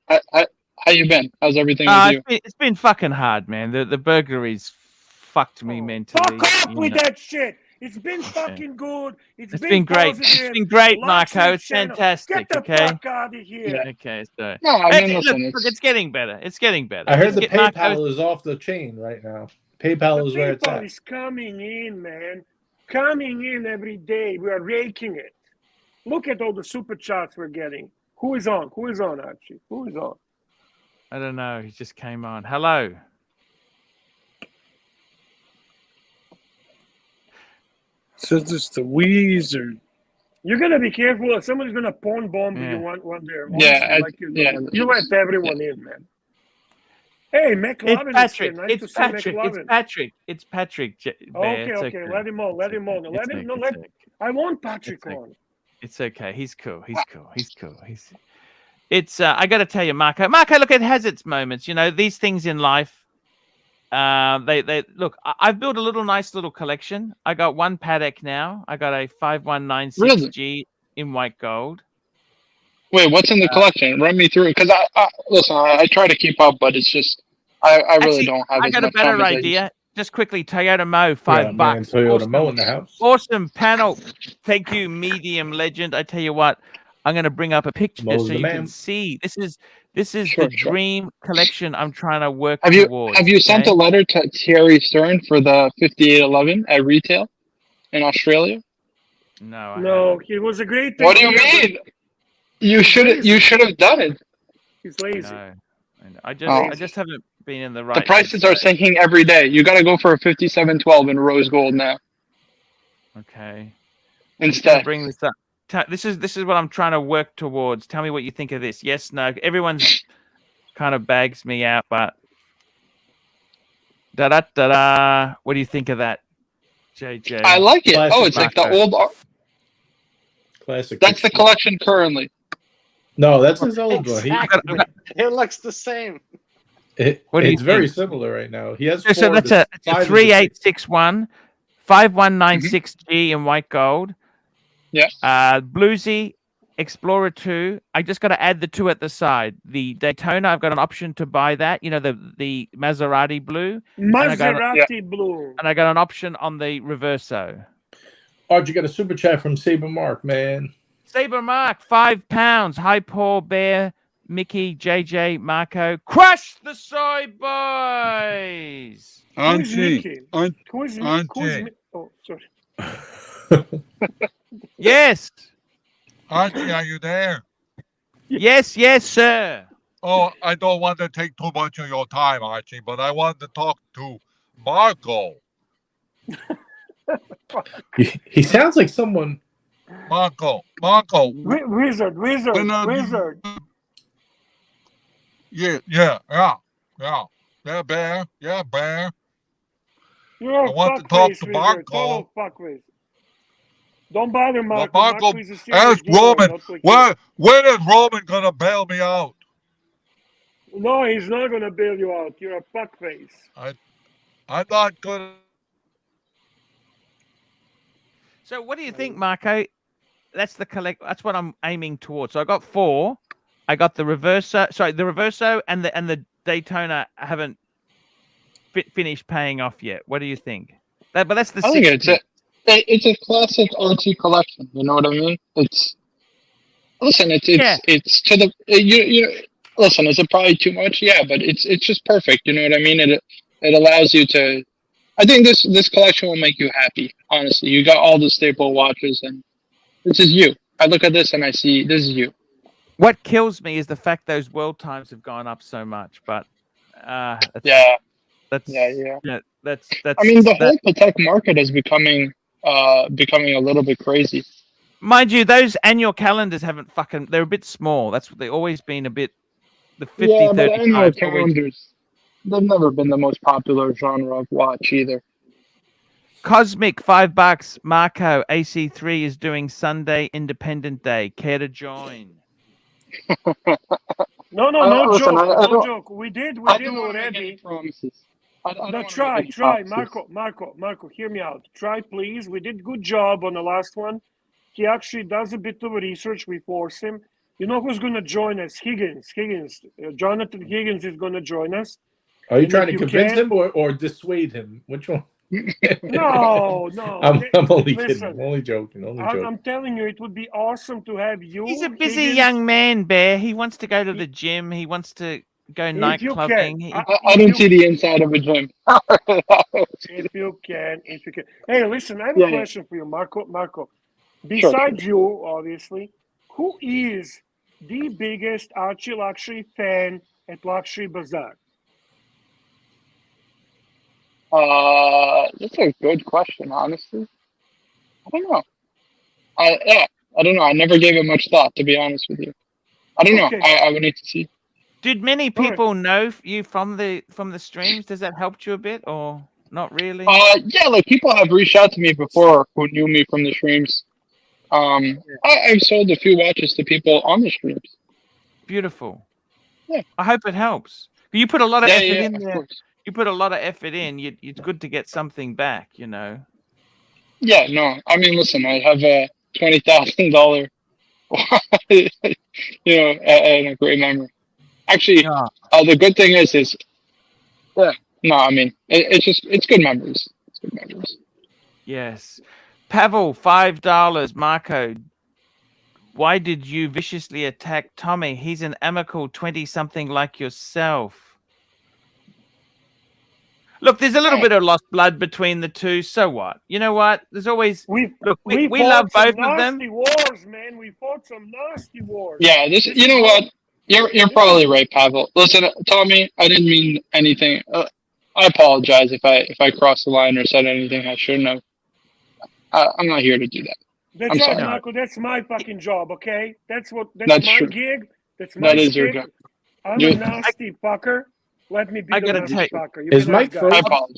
How you been? How's everything with you? It's been fucking hard, man. The burglaries fucked me mentally. Fuck off with that shit. It's been fucking good. It's been great. Positive. It's been great, Marco. It's fantastic. Get the fuck out of here. Yeah. Okay, so no, I mean, listen, look, it's getting better. It's getting better. I heard the PayPal is off the chain right now. PayPal is where it's at. PayPal is coming in, man. Coming in every day. We are raking it. Look at all the super chats we're getting. Who is on? Who is on, Archie? Who is on? I don't know. He just came on. Hello. So just the wheeze or You're gonna be careful. Somebody's gonna porn bomb you one day. Yeah, You let everyone in, man. Hey, McLovin It's is here. Patrick. Nice It's to see Patrick. It's McLovin. Patrick. It's Patrick. Okay, okay. Let him on. Let him on. Let him. No, let. I want Patrick on. It's okay. He's cool. He's cool. He's cool. It's. I got to tell you, Marco. Marco, look, it has its moments. You know, these things in life. They look. I've built a nice little collection. I got one Patek now. I got a 5196G in white gold. Wait, what's in the collection? Run me through it, because I try to keep up, but it's just I really don't have. I got a better idea. Just quickly, Toyota Mo, $5. Man, Toyota Mo in the house. Awesome panel. Thank you, medium legend. I tell you what, I'm going to bring up a picture so you can see. This is the dream collection I'm trying to work towards. Have you sent a letter to Thierry Stern for the 5811 at retail in Australia? No, it was a great thing. What do you mean? You should have done it. He's lazy. I just haven't been in the right. The prices are sinking every day. You got to go for a 5712 in rose gold now. Okay. Instead, bring this up. This is what I'm trying to work towards. Tell me what you think of this. Yes, no. Everyone's kind of bags me out, but da. What do you think of that, JJ? I like it. Classic it's like the old classic. That's the collection currently. No, that's his old one. Exactly. It looks the same. It's very similar right now. He has. So that's a 3861, 5196G in white gold. Yeah. Bluesy Explorer 2. I just got to add the 2 at the side. The Daytona, I've got an option to buy that. You know, the Maserati blue. Blue. And I got an option on the Reverso. Archie got a super chat from Saber Mark, man. Saber Mark, £5. Hi, Paul, Bear, Mickey, JJ, Marco. Crush the soy boys. Archie. Who's oh, sorry. Yes. Archie, are you there? Yes, sir. Oh, I don't want to take too much of your time, Archie, but I want to talk to Marco. He sounds like someone. Marco. Wizard. Yeah, Bear. You're I want to talk to Marco. Don't bother Marco. Marco, ask Roman. When is Roman gonna bail me out? No, he's not gonna bail you out. You're a fuckface. I'm not gonna. So, what do you think, Marco? That's what I'm aiming towards. So I got 4. I got the Reverso and the Daytona haven't finished paying off yet. What do you think? But that's the. I think it's a classic Archie collection. You know what I mean? It's to the listen. Is it probably too much? Yeah, but it's just perfect. You know what I mean? It allows you to. I think this collection will make you happy. Honestly, you got all the staple watches, and this is you. I look at this and I see this is you. What kills me is the fact those world times have gone up so much. But that's. I mean, the whole Patek market is becoming a little bit crazy. Mind you, those annual calendars haven't they're a bit small. That's what they've always been a bit. The 50, but annual calendars, they've never been the most popular genre of watch either. Cosmic, $5. Marco, AC3 is doing Sunday Independent Day. Care to join? No joke. We did already. Promises. Try, Marco, hear me out. Try, please. We did good job on the last one. He actually does a bit of research. We force him. You know who's going to join us? Higgins. Jonathan Higgins is going to join us. Are you trying to convince him or dissuade him? Which one? No. I'm only kidding. I'm only joking. I'm telling you, it would be awesome to have you. He's a busy young man, Bear. He wants to go to the gym. He wants to go night clubbing. I don't see the inside of a gym. If you can. Hey, listen, I have a question for you, Marco. besides you, obviously, who is the biggest Archie Luxury fan at Luxury Bazaar? That's a good question, honestly. I don't know. I don't know. I never gave it much thought, to be honest with you. I don't know. I would need to see. Did many people know you from the streams? Does that help you a bit, or not really? Yeah, like people have reached out to me before who knew me from the streams. I've sold a few watches to people on the streams. Beautiful. Yeah. I hope it helps. You put a lot of effort in of there. course. You put a lot of effort in. It's good to get something back, you know. Yeah, no. I mean, listen, I have a $20,000, and a great memory. Actually, the good thing is, yeah. No, I mean, it's good memories. It's good memories. Yes. Pavel, $5. Marco, why did you viciously attack Tommy? He's an amicable 20-something like yourself. Look, there's a little bit of lost blood between the two. So what? You know what? There's always we love both of them. Nasty wars, man. We fought some nasty wars. Yeah, you know what? You're probably right, Pavel. Listen, Tommy, I didn't mean anything. I apologize if I crossed the line or said anything I shouldn't have. I'm not here to do that. That's right, Marco. That's my fucking job, okay? That's my gig. That's my that is stick. your job. I'm a nasty fucker. Let me be the nasty fucker. Is Mike I apologize.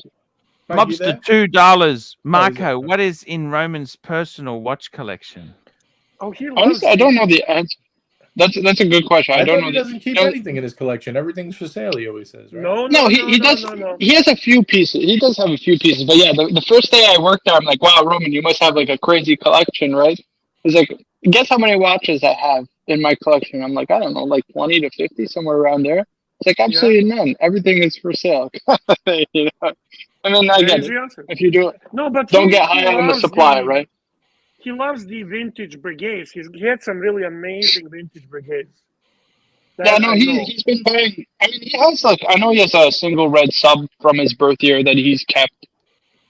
Mobster, $2. Marco, what is in Roman's personal watch collection? Oh, he honestly, I don't know the answer. That's a good question. I don't know. He doesn't keep anything in his collection. Everything's for sale. He always says, right? No, he does. No. He has a few pieces. He does have a few pieces. But yeah, the first day I worked there, I'm like, wow, Roman, you must have like a crazy collection, right? He's like, guess how many watches I have in my collection? I'm like, I don't know, like 20 to 50, somewhere around there. It's like absolutely none. Everything is for sale. You know? I mean, I get it. If you do it, but don't get high on the supply, right? He loves the vintage brigades. He had some really amazing vintage brigades. He's been buying. I mean, he has I know he has a single red sub from his birth year that he's kept.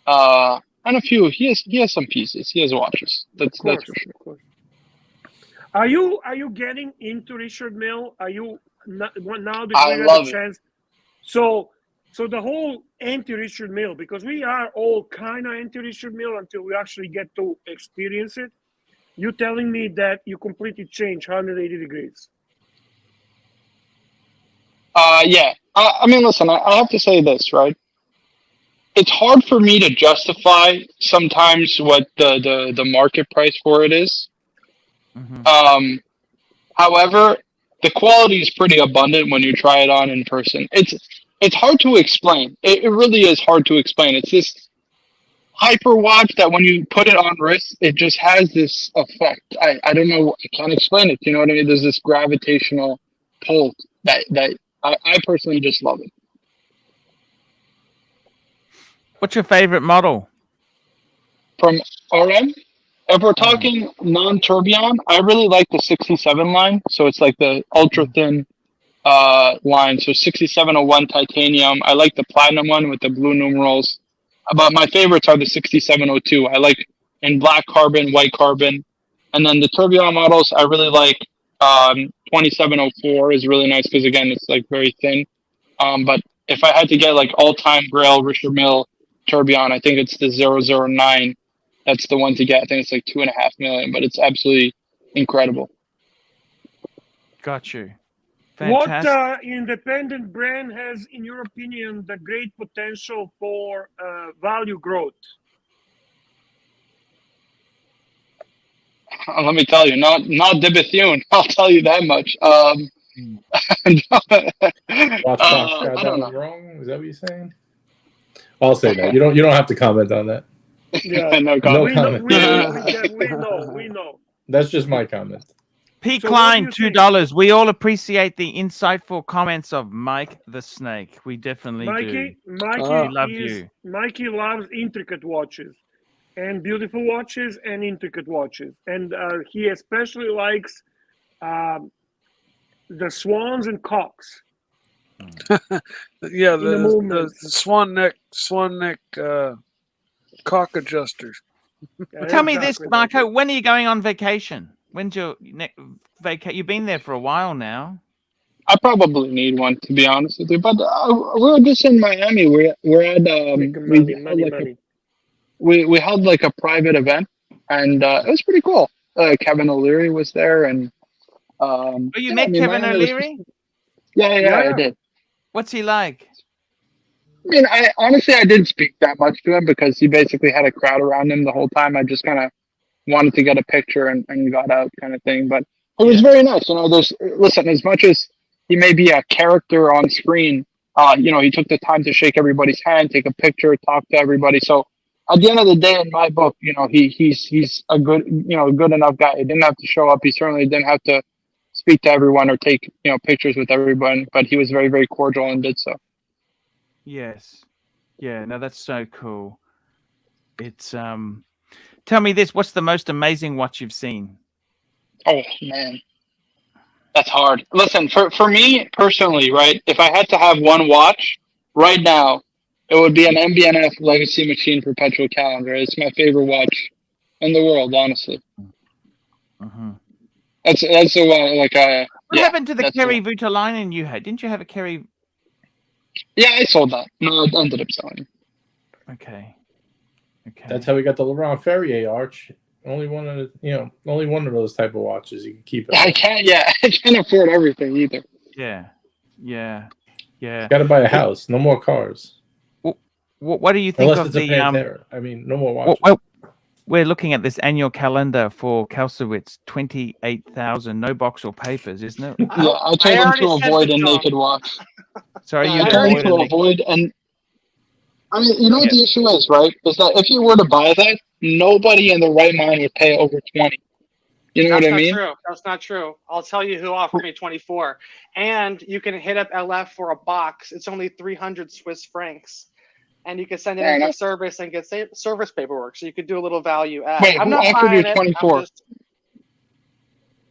And a few. He has some pieces. He has watches. That's for sure. Of course. Are you getting into Richard Mille? Are you now that we have a chance? So the whole anti-Richard Mille, because we are all kind of anti-Richard Mille until we actually get to experience it. You telling me that you completely changed 180 degrees? Yeah. I mean, listen, I have to say this, right? It's hard for me to justify sometimes what the market price for it is. Mm-hmm. However, the quality is pretty abundant when you try it on in person. It's hard to explain. It really is hard to explain. It's this hyper watch that when you put it on wrist, it just has this effect. I don't know. I can't explain it. You know what I mean? There's this gravitational pull that I personally just love it. What's your favorite model? From RM? If we're talking non-tourbillon, I really like the 67 line. So it's like the ultra thin line. So 6701 titanium. I like the platinum one with the blue numerals. But my favorites are the 6702. I like in black carbon, white carbon. And then the tourbillon models, I really like 2704 is really nice because, again, it's like very thin. But if I had to get like all-time grail Richard Mille tourbillon, I think it's the 009. That's the one to get. I think it's like $2.5 million, but it's absolutely incredible. Got you. Fantastic. What independent brand has, in your opinion, the great potential for value growth? Let me tell you, not De Bethune. I'll tell you that much. I don't know. Wrong? Is that what you're saying? I'll say that. You don't have to comment on that. Yeah, no comment. We know. That's just my comment. P. Klein, $2. We all appreciate the insightful comments of Mike the Snake. We definitely do. Mikey loves intricate watches, and beautiful watches, and intricate watches, and he especially likes the swans and cocks. Yeah, the swan neck cock adjusters. Tell me this, Marco. When are you going on vacation? When's your next vacation? You've been there for a while now. I probably need one, to be honest with you. But we're just in Miami. We're at we held like a private event, and it was pretty cool. Kevin O'Leary was there, and you met Kevin O'Leary? Yeah, I did. What's he like? I mean, I honestly didn't speak that much to him because he basically had a crowd around him the whole time. I just kind of wanted to get a picture and got out, kind of thing. But it was very nice. Listen, as much as he may be a character on screen, he took the time to shake everybody's hand, take a picture, talk to everybody. So at the end of the day, in my book, he's a good enough guy. He didn't have to show up. He certainly didn't have to speak to everyone or take pictures with everyone. But he was very, very cordial and did so. Yes. Yeah. No, that's so cool. It's Tell me this: what's the most amazing watch you've seen? Oh man, that's hard. Listen, for me personally, right? If I had to have one watch right now, it would be an MBNF Legacy Machine Perpetual Calendar. It's my favorite watch in the world, honestly. Mm-hmm. That's the one. What happened to the Kerry Voutilainen you had? Didn't you have a Kerry? Yeah, I sold that. No, I ended up selling. Okay. That's how we got the Laurent Ferrier Arch. Only one of those type of watches you can keep it. I can't afford everything either. Yeah. Got to buy a house. No more cars. What do you think Unless of it's the a Pantera. I mean, no more watches. Well, we're looking at this annual calendar for Kalsowitz, 28,000, no box or papers, isn't it? Yeah, I told him to avoid a naked watch. Sorry, I told him to avoid and. I mean, you know what the issue is, right? Is that if you were to buy that, nobody in the right mind would pay over 20. You know what I mean? That's not true. I'll tell you who offered me 24. And you can hit up LF for a box. It's only 300 Swiss francs. And you can send it in for service and get service paperwork. So you could do a little value add. Wait, I'm who not offered buying you 24?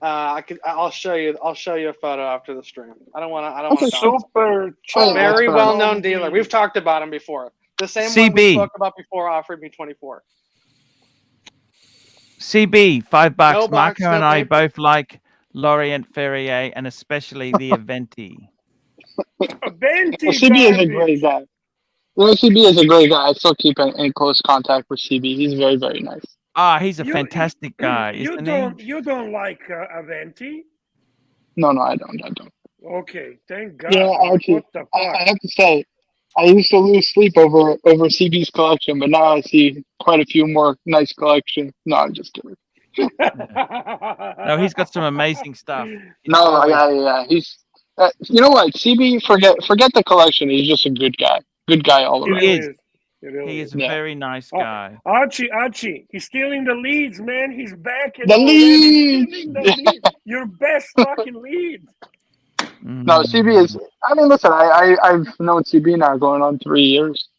I'll show you a photo after the stream. I don't want to. Super very well-known dealer. We've talked about him before. The same one we spoke about before offered me 24. CB, $5. No box, Marco no and I paper. both like Laurent Ferrier and especially the Aventi. CB is a great guy. CB is a great guy. I still keep in close contact with CB. He's very, very nice. He's a fantastic guy, You don't like Aventi? No, I don't. Okay, thank God. Yeah, Archie, what the fuck? I have to say, I used to lose sleep over CB's collection, but now I see quite a few more nice collections. No, I'm just kidding. No, he's got some amazing stuff. Yeah. He's, you know what, CB, forget the collection. He's just a good guy. Good guy all around. He is a very nice guy. Archie, he's stealing the leads, man. He's back. The leads! Your best fucking lead. No, CB is. I mean, listen. I've known CB now going on 3 years.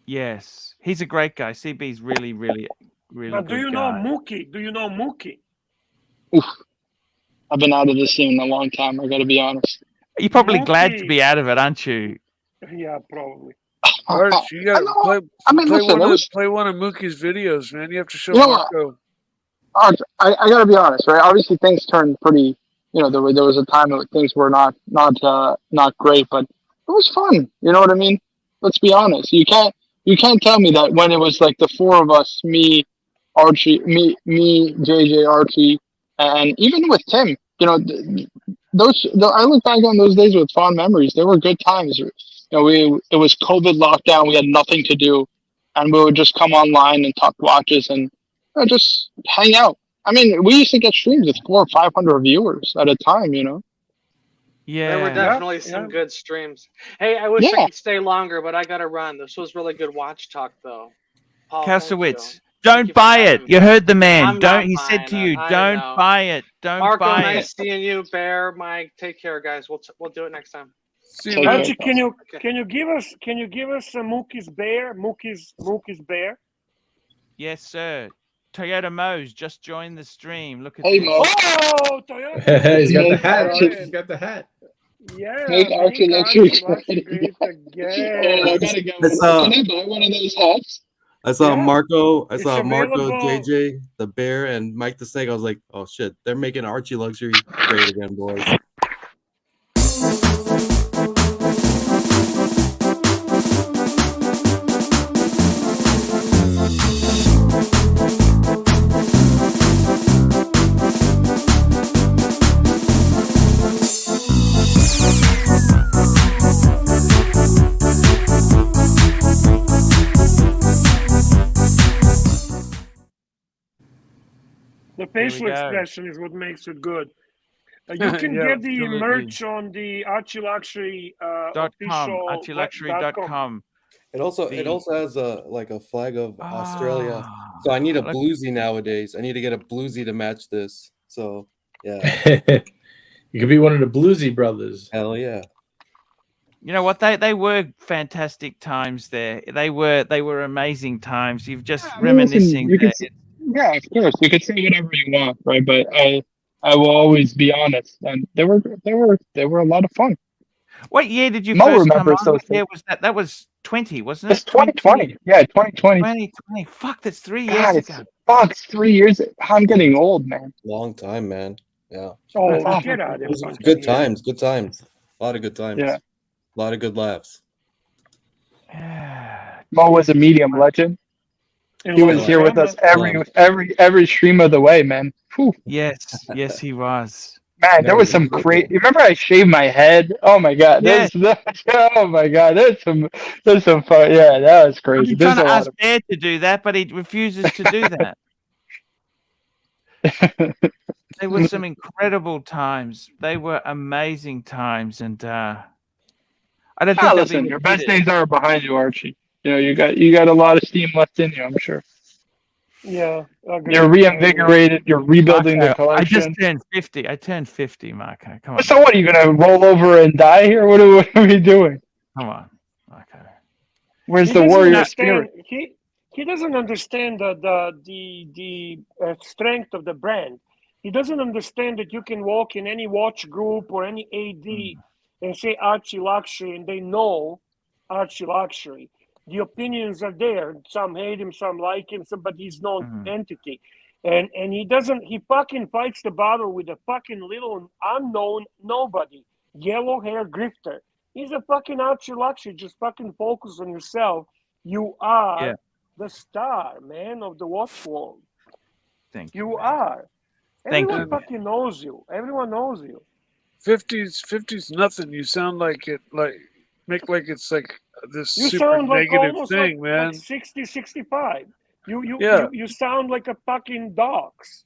Yes, he's a great guy. CB's really, really, really. But do you know Mookie? Do you know Mookie? Oof, I've been out of the scene a long time. I got to be honest. You're probably glad to be out of it, aren't you? Yeah, probably. Arch, you got to play one of Mookie's videos, man. You have to show Marco. Arch, I got to be honest, right? Obviously, things turned pretty. There was a time that things were not great, but it was fun. You know what I mean? Let's be honest. You can't tell me that when it was like the four of us, me, Archie, me, JJ, Archie, and even with Tim, I look back on those days with fond memories. They were good times. It was COVID lockdown. We had nothing to do, and we would just come online and talk watches and just hang out. I mean, we used to get streams with 400 or 500 viewers at a time, Yeah, there were definitely some good streams. Hey, I wish I could stay longer, but I got to run. This was really good watch talk, though. Paul, Kasowitz, don't buy it. You heard the man. He said to you, don't buy it. Don't Marco, buy it. nice seeing you. Bear, Mike, take care, guys. We'll do it next time. Archie, can you give us Mookie's bear? Mookie's bear? Yes, sir. Toyota Mo's just joined the stream. Look at this. Oh, Toyota. He's got the hat. He's got the hat. Yeah. Make ArchieLuxury great again. I gotta get one. Can I buy one of those hats? I saw Yeah. Marco, It's Marco, available. JJ, the Bear, and Mike the Snake. I was like, oh shit, they're making Archie Luxury great again, boys. The facial expression is what makes it good. You can Yeah, get the absolutely. merch on the ArchieLuxury official ArchieLuxury.com. It also has a flag of Australia. So I need a bluesy nowadays. I need to get a bluesy to match this. So yeah. You could be one of the bluesy brothers. Hell yeah. You know what? They were fantastic times there. They were amazing times. You've just reminiscing. Yeah, of course. You could say whatever you want, right? But I will always be honest. And they were a lot of fun. What year did you Mo first come on? remembers those What year was that? That was 20, wasn't it? It's 2020. Yeah, 2020. 2020. Fuck, that's 3 God, years ago. It's 3 years. I'm getting old, man. Long time, man. Yeah. Oh, get out of It was here. good times. Good times. A lot of good times. Yeah. A lot of good laughs. Mo was a medium legend. He was here with us every stream of the way, man. Whew. Yes, he was. Man, there was some great. You remember I shaved my head? Oh my god! Yes. Oh my god! There's some fun. Yeah, that was crazy. I'm trying to ask Bear to do that, but he refuses to do that. There were some incredible times. They were amazing times, and I don't think. Listen, your best days are behind you, Archie. You know, you got a lot of steam left in you, I'm sure. Yeah. You're reinvigorated. You're rebuilding the collection. I just turned 50. I turned 50, Marco. Come on. So what? Are you gonna roll over and die here? What are we doing? Come on, Marco. Where's the warrior spirit? He doesn't understand the strength of the brand. He doesn't understand that you can walk in any watch group or any AD and say ArchieLuxury, and they know ArchieLuxury. The opinions are there. Some hate him, some like him, but he's known entity. And he fucking fights the battle with a fucking little unknown nobody. Yellow hair grifter. He's a fucking ArchieLuxury. Just fucking focus on yourself. You are the star, man, of the watch world. Thank you. You are. Thank Everyone you. fucking knows you. Everyone knows you. 50's nothing. You sound like it, make like it's like this You super sound like negative almost thing, man. Like 60, 65. You sound like a fucking dogs.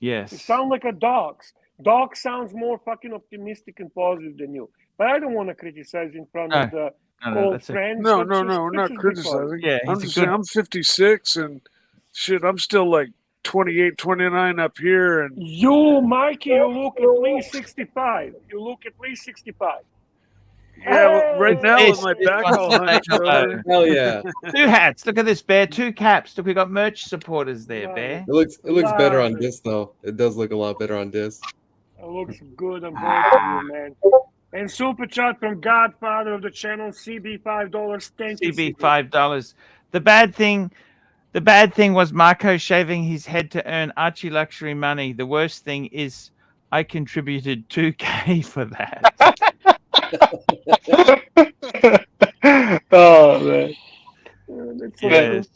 Yes. You sound like a dogs. Dog sounds more fucking optimistic and positive than you. But I don't want to criticize in front of the old friends. No, we're not criticizing. Yeah, I'm just saying I'm 56 and shit, I'm still like 28, 29 up here. And you, Mikey, you look at least 65. You look at least 65. Yeah, well, right now with my back all hunched over. Hell yeah. 2 hats. Look at this, Bear. 2 caps. Look, we got merch supporters there, Bear. It looks better on disc though. It does look a lot better on disc. It looks good on both of you, man. And super chat from Godfather of the channel, CB $5. Thank you. CB $5. The bad thing was Marco shaving his head to earn ArchieLuxury money. The worst thing is I contributed $2K for that. Oh man. Yes.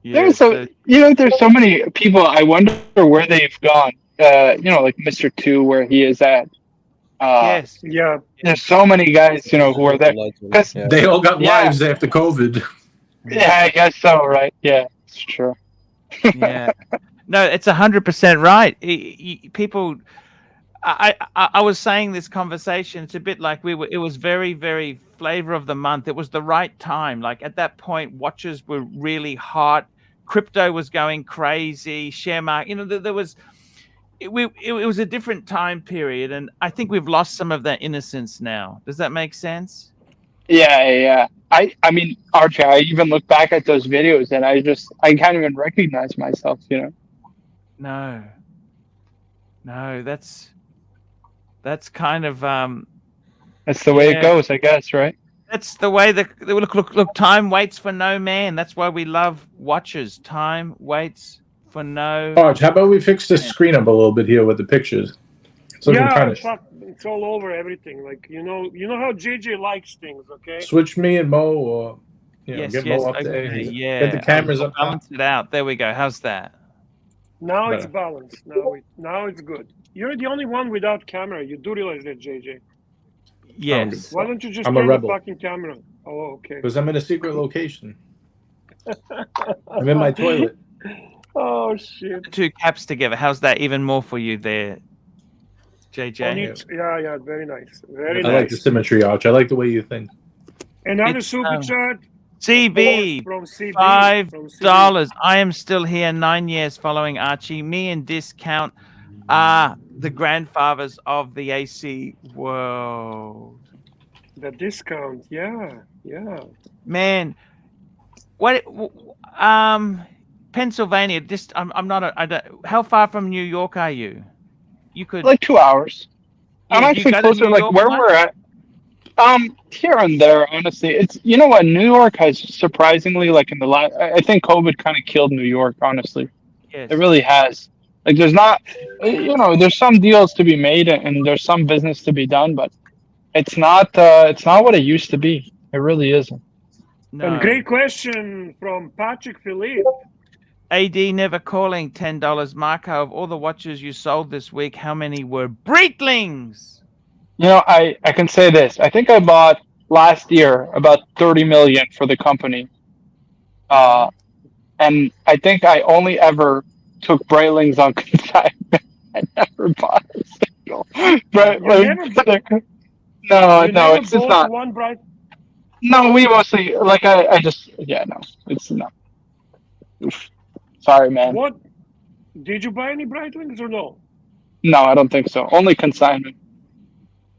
There's so many people. I wonder where they've gone. Like Mr. 2, where he is at. Yes. Yeah. There's so many guys, who are there. Because they all got wives after COVID. Yeah, I guess so, right? Yeah, it's true. Yeah. No, it's 100% right. People. I was saying this conversation. It's a bit like it was very, very flavor of the month. It was the right time. Like at that point, watches were really hot. Crypto was going crazy. Share market. There was. It was a different time period, and I think we've lost some of that innocence now. Does that make sense? Yeah. I mean, Archie, I even look back at those videos, and I can't even recognize myself. No, that's kind of that's the way it goes, I guess, right? That's the way look. Time waits for no man. That's why we love watches. Time waits for no. Arch, how about we fix the screen up a little bit here with the pictures? It's looking kind of. Fuck, it's all over everything. Like you know how JJ likes things. Okay. Switch me and Mo, or get Mo up there. Okay, yeah. Get the cameras up. Balance it out. There we go. How's that? Now it's balanced. Now it's good. You're the only one without camera. You do realize that, JJ? Yes. Why don't you just I'm turn a rebel. the fucking camera? Oh, okay. Because I'm in a secret location. I'm in my toilet. Oh shit! 2 caps together. How's that? Even more for you there, JJ. Yeah, very nice. Very I nice. like the symmetry, Arch. I like the way you think. Another super chat. CB, from CB $5. I am still here 9 years following Archie. Me and Discount are the grandfathers of the AC world. The Discount, yeah. Man, what? Pennsylvania. I'm not. I don't. How far from New York are you? You could like 2 hours. I'm actually closer, like where we're at. Here and there, honestly. It's you know what, New York has surprisingly, like in the last, I think COVID kind of killed New York, honestly. Yes. It really has. Like there's not, there's some deals to be made and there's some business to be done, but it's not what it used to be. It really isn't. No. And great question from Patrick Philippe. AD never calling $10. Marco, of all the watches you sold this week, how many were Breitlings? I can say this. I think I bought last year about 30 million for the company. And I think I only ever took Breitlings on consignment. I never bought a single. No, it's just not. One bright. No, we mostly I just no, it's no. Oof. Sorry, man. What? Did you buy any Breitlings or no? No, I don't think so. Only consignment.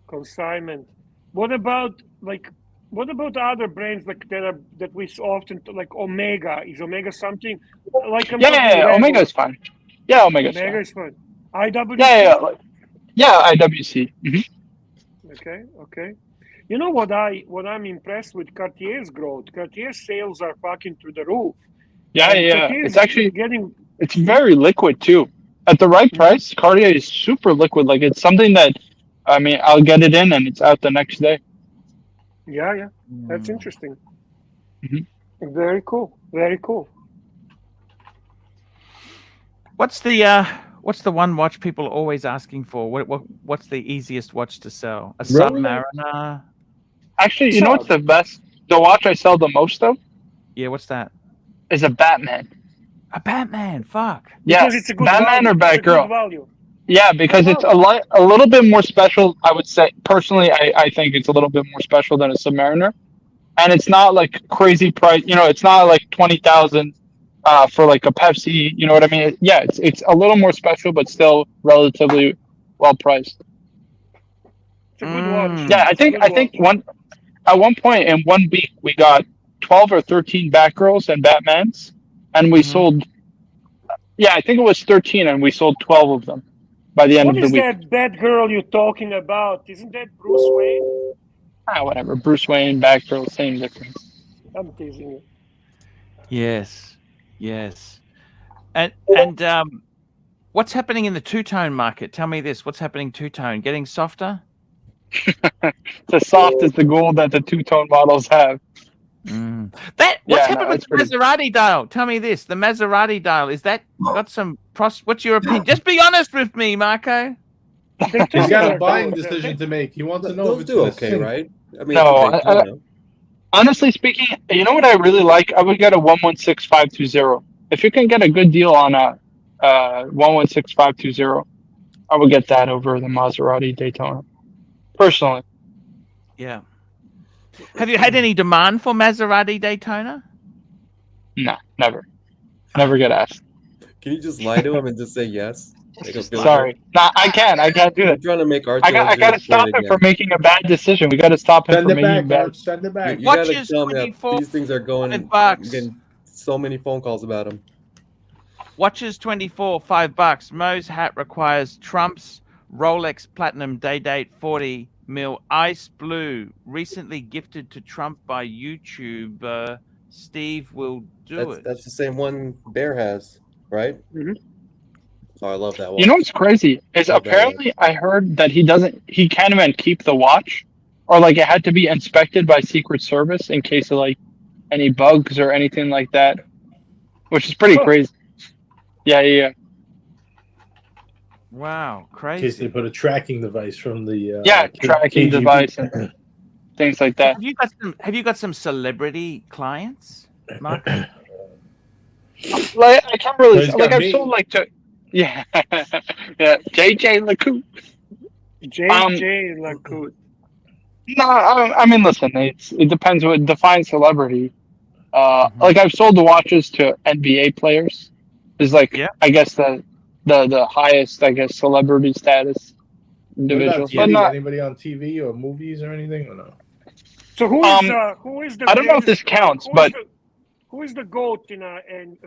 Consignment. What about other brands that we often like Omega? Is Omega something like? Omega is fine. Yeah, Omega is fine. IWC. Yeah, IWC. Mm-hmm. Okay. You know what I'm impressed with Cartier's growth. Cartier's sales are fucking through the roof. Yeah. Cartier's It's actually it's very liquid too. At the right price, Cartier is super liquid. Like it's something that, I'll get it in and it's out the next day. Yeah. That's interesting. Mm-hmm. Very cool. What's the one watch people are always asking for? What's the easiest watch to sell? A Submariner? Actually, you know what's the best? The watch I sell the most of? Yeah, what's that? Is a Batman. A Batman, fuck. Yeah, it's a good Batman value. or Batgirl. Value. Yeah, because it's a little bit more special. I would say personally, I think it's a little bit more special than a Submariner, and it's not like crazy price. It's not like 20,000 for like a Pepsi. You know what I mean? Yeah, it's a little more special, but still relatively well priced. It's a good watch. Yeah, I think at one point in 1 week we got 12 or 13 Batgirls and Batmans, and we sold. Yeah, I think it was 13, and we sold 12 of them by the end of the week. What is that Batgirl you're talking about? Isn't that Bruce Wayne? Whatever. Bruce Wayne, Batgirl, same difference. I'm teasing you. Yes. And what's happening in the two-tone market? Tell me this. What's happening two-tone? Getting softer? It's as soft as the gold that the two-tone models have. What's happened with the Maserati dial? Tell me this. The Maserati dial, is that got some what's your opinion? Just be honest with me, Marco. He's got a buying decision to make. He wants to know if it's do okay, right? Honestly speaking, you know what I really like? I would get a 116520. If you can get a good deal on a 116520, I would get that over the Maserati Daytona. Personally. Yeah. Have you had any demand for Maserati Daytona? No, never. Never get asked. Can you just lie to him and just say yes? Sorry. No, I can't do that. I'm trying to make Archie. I got to stop him from making a bad decision. We got to stop him from making bad. Send it back. You got to tell me these things are going. I'm getting so many phone calls about them. Watches 24, $5. Mo's hat requires Trump's Rolex Platinum Day Date 40 Mill Ice Blue, recently gifted to Trump by YouTuber Steve Will Do It. That's the same one Bear has, right? Mm-hmm. Oh, I love that watch. You know what's crazy is apparently I heard that he can't even keep the watch, or like it had to be inspected by Secret Service in case of like any bugs or anything like that, which is pretty crazy. Yeah. Wow, In case they crazy. put a tracking device from the tracking KGB. device and things like that. Have you got some celebrity clients, Marco? Like I can't really He's like got I've me. sold like yeah JJ LaCoute. JJ LaCoute. No, I mean listen, it depends what defines celebrity. Like I've sold the watches to NBA players. Is like I guess the highest celebrity status What individuals, about but TV? not. Anybody on TV or movies or anything or no? So who is the? I don't know if this counts, but who is the GOAT in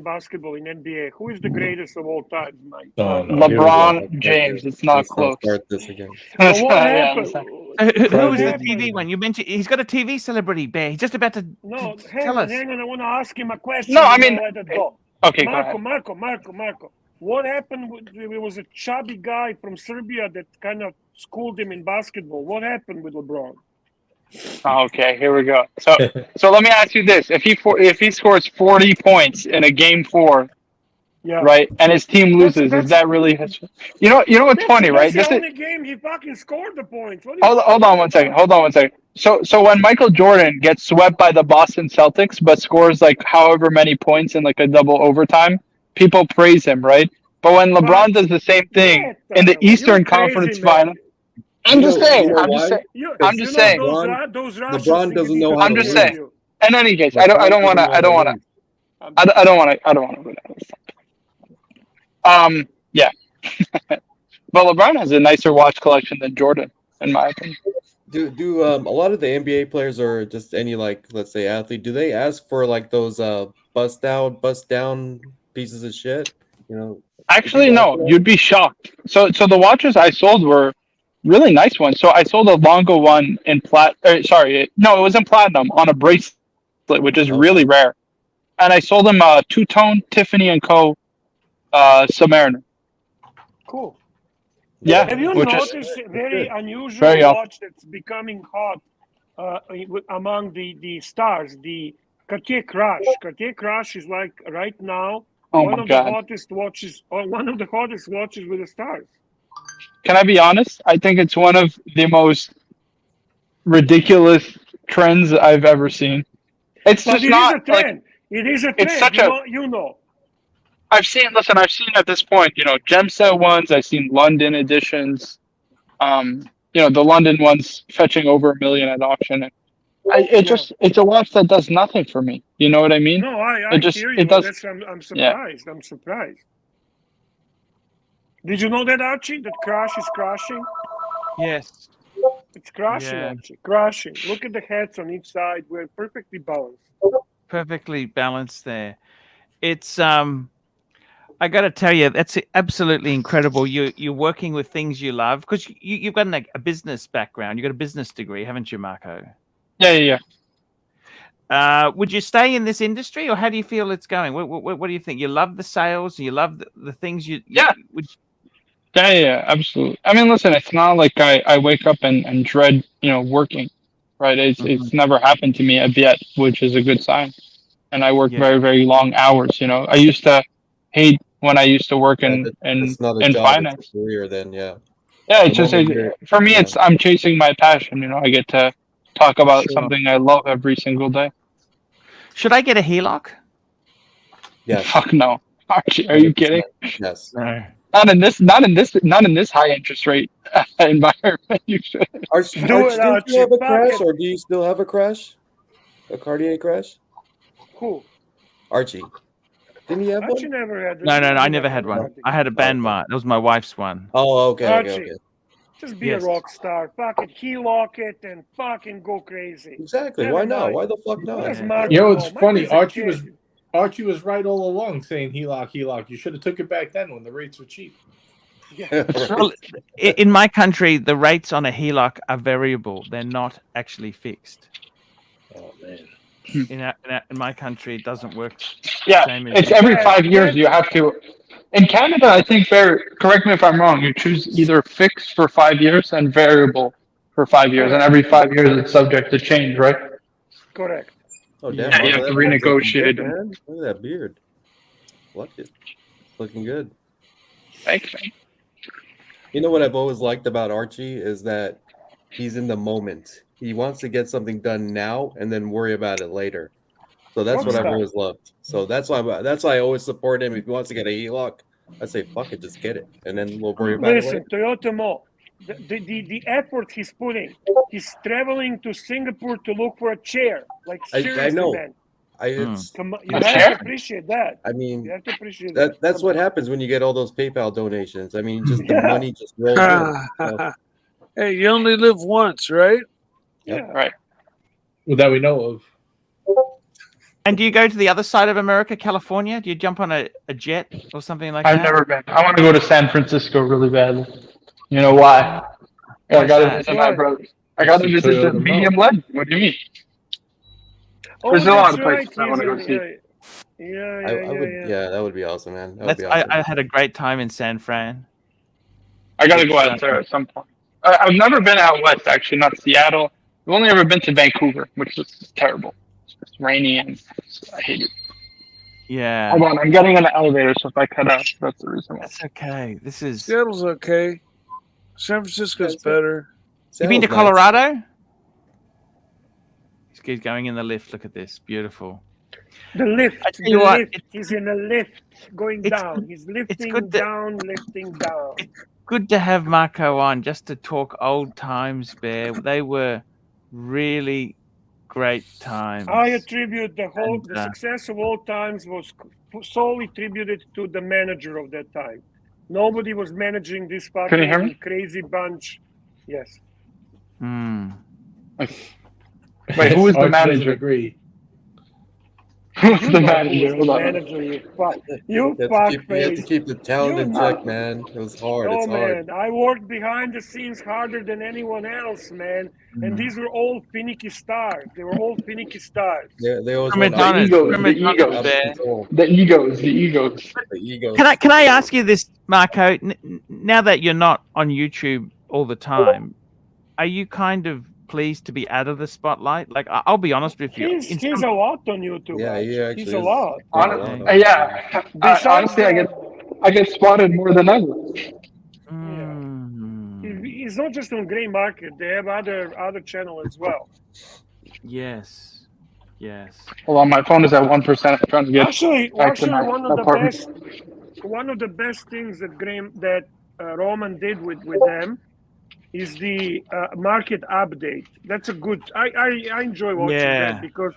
basketball in NBA? Who is the greatest of all time, Mike? LeBron James. It's not close. Start this again. Well, what happened? Who was the TV one? You mentioned he's got a TV celebrity, Bear. He's just about to tell us. Hang on. I want to ask him a question. No, I mean, let it go. Okay, Marco. What happened? There was a chubby guy from Serbia that kind of schooled him in basketball. What happened with LeBron? Okay, here we go. So let me ask you this: if he scores 40 points in a game 4, right, and his team loses, is that really his? You know what's funny, right? That's the only game he fucking scored the points. Hold on one second. So when Michael Jordan gets swept by the Boston Celtics but scores like however many points in like a double overtime, people praise him, right? But when LeBron does the same thing in the Eastern Conference Final. I'm just saying. LeBron doesn't know how to just saying. In any case, I don't want to. Yeah. But LeBron has a nicer watch collection than Jordan, in my opinion. Do a lot of the NBA players or just any like let's say athlete, do they ask for like those bust down pieces of shit? You know. Actually, no. You'd be shocked. So the watches I sold were really nice ones. So I sold a Longo one in it was in platinum on a bracelet, which is really rare. And I sold him a two-tone Tiffany & Co. Submariner. Cool. Yeah. Have you noticed a very unusual watch that's becoming hot among the stars? The Cartier Crash. Cartier Crash is like right now one of the hottest watches with the stars. Can I be honest? I think it's one of the most ridiculous trends I've ever seen. It's just not a trend. It is a trend. It's such you know. I've seen at this point, gem set ones. I've seen London editions. The London ones fetching over $1 million at auction. It's a watch that does nothing for me. You know what I mean? No, I hear you. I'm surprised. Yeah. I'm surprised. Did you know that, Archie? That Crash is crashing? Yes. It's crashing, Archie. Crashing. Look at the heads on each side. We're perfectly balanced. Perfectly balanced there. It's I got to tell you, that's absolutely incredible. You're working with things you love because you've got a business background. You've got a business degree, haven't you, Marco? Yeah. Would you stay in this industry, or how do you feel it's going? What do you think? You love the sales? You love the things you would. Yeah, absolutely. I mean, listen, it's not like I wake up and dread, working, right? It's never happened to me yet, which is a good sign. And I work very, very long hours. I used to hate when I used to work in finance. It's a career then, yeah. Yeah, it's just for me. It's I'm chasing my passion. I get to talk about something I love every single day. Should I get a HELOC? Yes. Fuck no, Archie. Are you kidding? Yes. No. Not in this high interest rate environment. You should. Archie, did you have a crash, or do you still have a crash? A Cartier crash? Who? Archie. Didn't he have Archie one? never had. No, I never had one. I had a Banmart. That was my wife's one. Oh, okay. Archie, just be a rock star. Fucking HELOC it and fucking go crazy. Exactly. Why not? Why the fuck not? It's funny. Archie was right all along saying HELOC. You should have took it back then when the rates were cheap. Yeah. Well, in my country, the rates on a HELOC are variable. They're not actually fixed. Oh man. In my country, it doesn't work Yeah, same as it's you. every 5 years you have to. In Canada, I think correct me if I'm wrong, you choose either fixed for 5 years and variable for 5 years, and every 5 years it's subject to change, right? Correct. Oh damn, Yeah, you Marco, have to that beard's looking good, renegotiate. man. Look at that beard. Like it. Looking good. Thanks, man. You know what I've always liked about Archie is that he's in the moment. He wants to get something done now and then worry about it later. So that's what I've always loved. So that's why I always support him. If he wants to get a HELOC, I say fuck it, just get it, and then we'll worry about it later. Listen, Toyota Mo, the effort he's putting, he's traveling to Singapore to look for a chair. Like seriously, I know. man. Come on, you A have chair? to appreciate that. I mean, You have to appreciate that. that's what happens when you get all those PayPal donations. I mean, just the money just rolls in. So, Hey, you only live once, right? Yeah. Right. Well, that we know of. And do you go to the other side of America, California? Do you jump on a jet or something like I've that? never been. I want to go to San Francisco really badly. You know why? I got to visit my brother. I got to visit the medium legend. What do you mean? There's a lot of places I want to go see. Yeah, that would be awesome, man. That would be awesome. I had a great time in San Fran. I got to go out there at some point. I've never been out west, actually, not Seattle. I've only ever been to Vancouver, which is terrible. It's rainy and I hate it. Yeah. Hold on, I'm getting in the elevator, so if I cut out, that's the reason why. That's okay. This is. Seattle's okay. San Francisco's better. You been to Colorado? He's going in the lift. Look at this. Beautiful. The lift. I tell you what, He's in a lift going down. He's lifting down, lifting down. It's good to have Marco on just to talk old times, Bear. They were really great times. I attribute the success of all times was solely attributed to the manager of that time. Nobody was managing this fucking crazy bunch. Yes. Wait, who is the manager? Agree. Who's the manager? You have to keep the talent in check, man. It was hard. Oh, it's hard. man, I worked behind the scenes harder than anyone else, man. And these were all finicky stars. They were all finicky stars. They always the egos. Can I ask you this, Marco? Now that you're not on YouTube all the time, are you kind of pleased to be out of the spotlight? Like, I'll be honest with you. He's a lot on YouTube. Yeah, he's a lot. Honestly, I get spotted more than ever. He's not just on Gray Market. They have other channel as well. Yes. Hold on, my phone is at 1%. I'm trying to get actually back to my apartment. One of the best things that Roman did with them is the market update. That's a good. I enjoy watching that because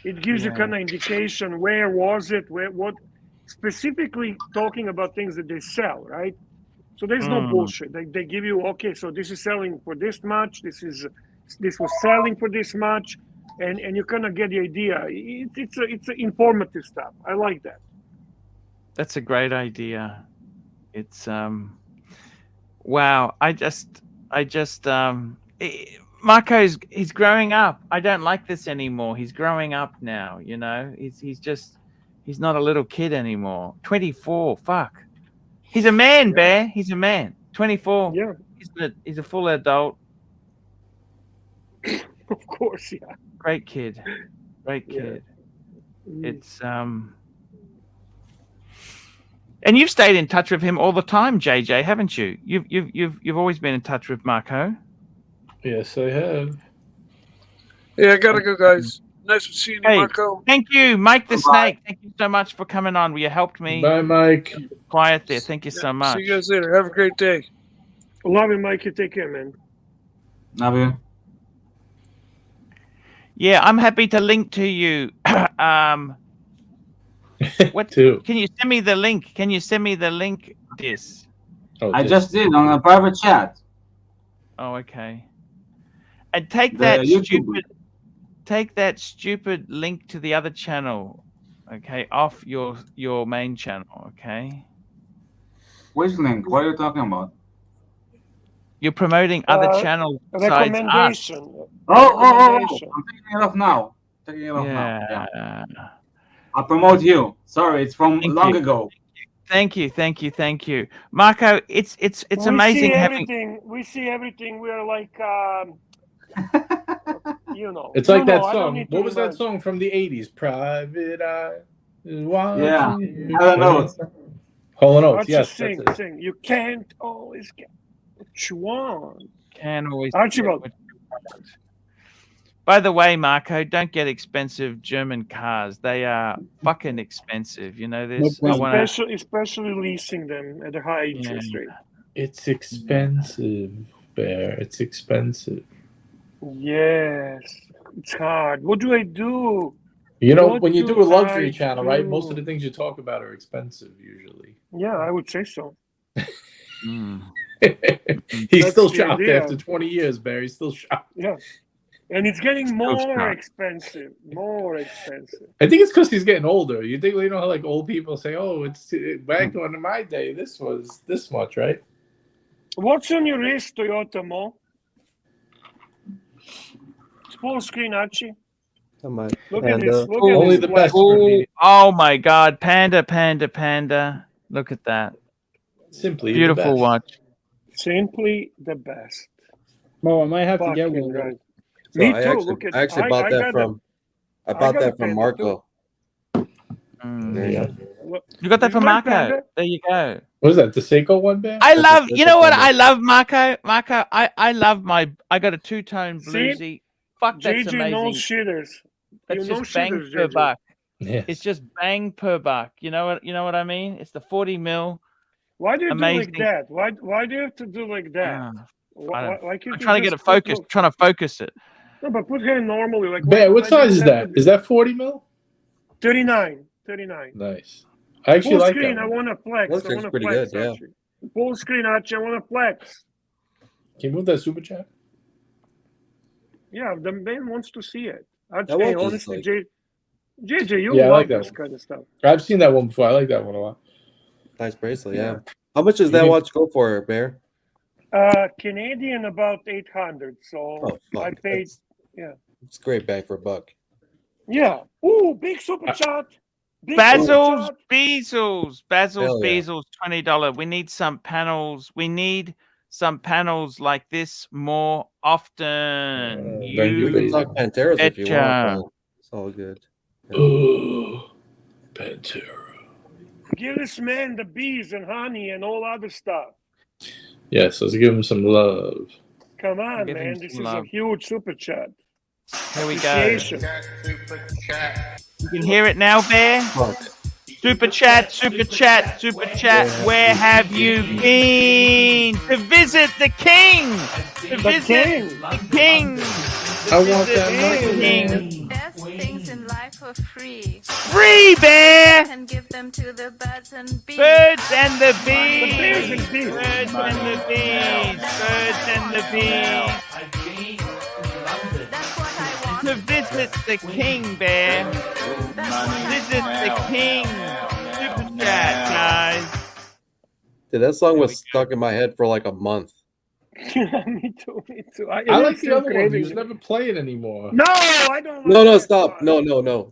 it gives you kind of indication where was it, what specifically talking about things that they sell, right? So there's no bullshit. They give you, okay, so this is selling for this much. This was selling for this much, and you kind of get the idea. It's informative stuff. I like that. That's a great idea. It's wow. Marco's he's growing up. I don't like this anymore. He's growing up now. You know, he's not a little kid anymore. 24. Fuck. He's a man, Bear. He's a man. 24. Yeah. He's a full adult. Of course, yeah. Great kid. It's and you've stayed in touch with him all the time, JJ, haven't you? You've always been in touch with Marco. Yes, I have. Yeah, I gotta go, guys. Nice to see you, Marco. Thank you, Mike the Snake. Thank you so much for coming on. You helped me. Bye, Mike. Quiet there. Thank you so much. See you guys later. Have a great day. Love you, Mike. You take care, man. Love you. Yeah, I'm happy to link to you. What? Too. Can you send me the link? This. I just did on a private chat. Oh, okay. And take that stupid link to the other channel, okay, off your main channel, okay? Which link? What are you talking about? You're promoting other channels besides us. Recommendation. I'm taking it off now. Yeah. I'll promote you. Sorry, it's from long ago. Thank you. Marco, it's amazing having. We see everything. We're like, you know. It's like that song. What was that song from the 80s? Private Eye is watching you. Hall & Oates. Hall & Oates, yes. Sing. You can't always get what you want. Can always Archibald. By the way, Marco, don't get expensive German cars. They are fucking expensive. You know this. Especially leasing them at a high interest rate. It's expensive, Bear. It's expensive. Yes, it's hard. What do I do? You know, when you do a luxury channel, right? Most of the things you talk about are expensive usually. Yeah, I would say so. He's still shocked after 20 years, Bear. He's still shocked. Yeah. And it's getting more expensive. I think it's because he's getting older. You think, you know how like old people say, "Oh, it's back in my day, this was this much," right? What's on your wrist, Toyota Mo? It's full screen, Archie. Look at this. Only the best. Oh my God, Panda! Look at that. Simply beautiful watch. Simply the best. Mo, I might have to get one. Right. So Me I too. actually bought that from Marco. You got that from Marco. There you go. What is that? The Seiko one, Bear? I love. You know what? I love Marco. I love my. I got a two-tone bluesy. Fuck, that's JJ amazing. knows shitters. That's just bang per buck. Yes. It's just bang per buck. You know what I mean? It's the 40 mil. Why do you do like that? Why do you have to do like that? I'm trying to get it focused. Trying to focus it. No, but put her normally. Like Bear, what size is that? Is that 40 mil? 39. Nice. I actually full like screen, that. I want to flex. Looks pretty good, yeah. Full screen, Archie. I want to flex. Can you move that super chat? Yeah, the man wants to see it. Archie, honestly, JJ, you I love like that this kind of stuff. I've seen that one before. I like that one a lot. Nice bracelet, yeah. How much does that watch go for, Bear? Canadian about 800. So I paid. It's great bang for a buck. Yeah. Ooh, big super chat. Basil's Bezels, $20. We need some panels. We need some panels like this more often. You can talk Panteras if you want. It's all good. Oh, Pantera. Give this man the bees and honey and all other stuff. Yes, let's give him some love. Come on, man. This is a huge super chat. Here we go. You can hear it now, Bear. Super chat. Where have you been? To visit the king. The king. I want that money. Best things in life for free. Free, Bear. You can give them to the birds and bees. Birds and the bees. Birds and the bees. Birds and the bees. That's what I want. To visit the king, Bear. Visit the king. Super chat, guys. Dude, that song was stuck in my head for like a month. Me too. I like the other one. You just never play it anymore. No, I don't. No, stop. No.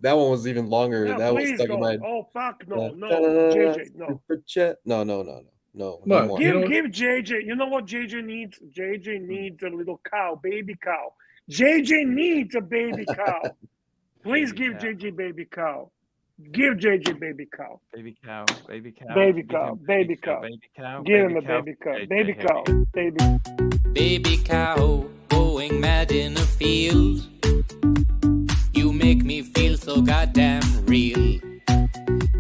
That one was even longer. No, that was stuck in my head. Oh, fuck. No. JJ, no. Super chat. No. Give JJ. You know what JJ needs? JJ needs a little cow, baby cow. JJ needs a baby cow. Please give JJ baby cow. Give JJ baby cow. Baby cow. Baby cow. Give him a baby cow. Baby cow. Baby cow going mad in a field. You make me feel so goddamn real.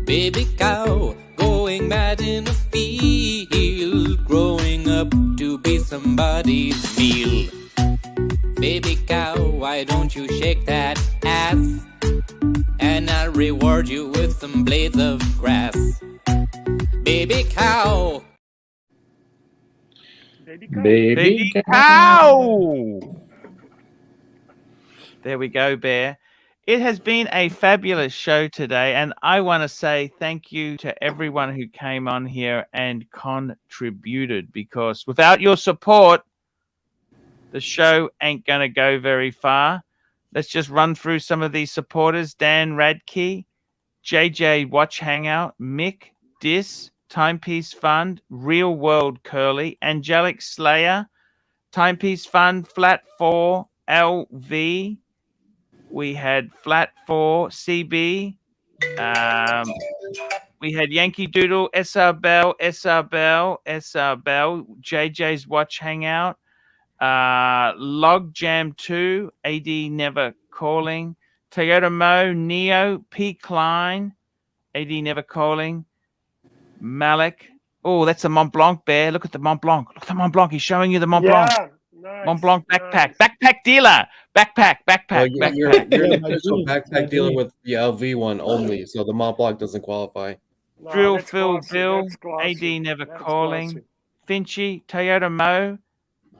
Baby cow going mad in a field. Growing up to be somebody's meal. Baby cow, why don't you shake that ass? And I'll reward you with some blades of grass. Baby cow. Baby cow. There we go, Bear. It has been a fabulous show today, and I want to say thank you to everyone who came on here and contributed, because without your support, the show ain't going to go very far. Let's just run through some of these supporters. Dan Radke, JJ Watch Hangout, Mick, Dis, Timepiece Fund, Real World Curly, Angelic Slayer, Timepiece Fund, Flat 4, LV. We had Flat 4, CB. We had Yankee Doodle, SR Bell, JJ's Watch Hangout, Log Jam 2, AD Never Calling, Toyota Mo, Neo, P. Klein, AD Never Calling, Malik. Oh, that's a Mont Blanc bear. Look at the Mont Blanc. Look at the Mont Blanc. He's showing you the Mont Blanc. Nice, Mont Blanc backpack. nice. Backpack dealer. Backpack. Well, Backpack. you're an my official dream, backpack my dealer dream. with the LV one only, so the Mont Blanc doesn't qualify. No, Drill that's Phil classy, Bill, that's classy, AD Never that's Calling, classy. Finchy, Toyota Mo,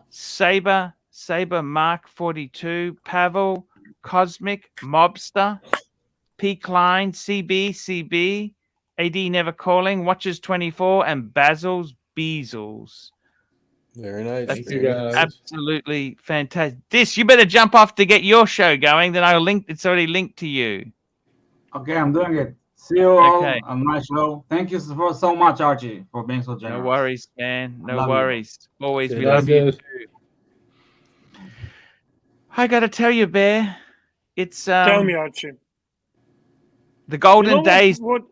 Saber Mark 42, Pavel, Cosmic, Mobster, P. Klein, CB, AD Never Calling, Watches 24, and Basil's Beezels. Very nice. Thank you, guys. Absolutely fantastic. This, you better jump off to get your show going. Then I'll link. It's already linked to you. Okay, I'm doing it. See you all Okay. on my show. Thank you so much, Archie, for being so generous. No worries, man. No love you. worries. Always, we Good love you night. too. I gotta tell you, Bear, it's Tell me, Archie. the golden You know days. what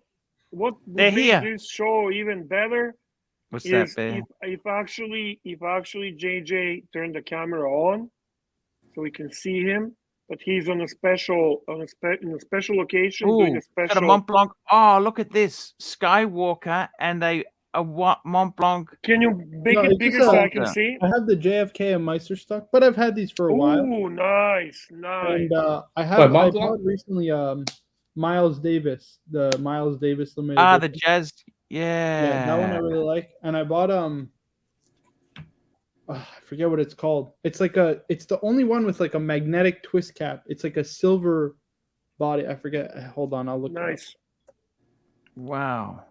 would They're make here. this show even better What's that, is Bear? if actually JJ turned the camera on so we can see him, but he's on a special in a special location doing Ooh, a got a special. Mont Blanc. Oh, look at this Skywalker and a Mont Blanc. Can you make No, it it's bigger just so a- I can see? I have the JFK and Meister stock, but I've had these for a while. Ooh, nice. And What, I Mont Blanc? bought recently Miles Davis, the Miles Davis limited. Ah, edition. the jazz. Yeah, that one I Yeah. really like. And I bought I forget what it's called. It's the only one with like a magnetic twist cap. It's like a silver body. I forget. Hold on, I'll look. Nice. Wow.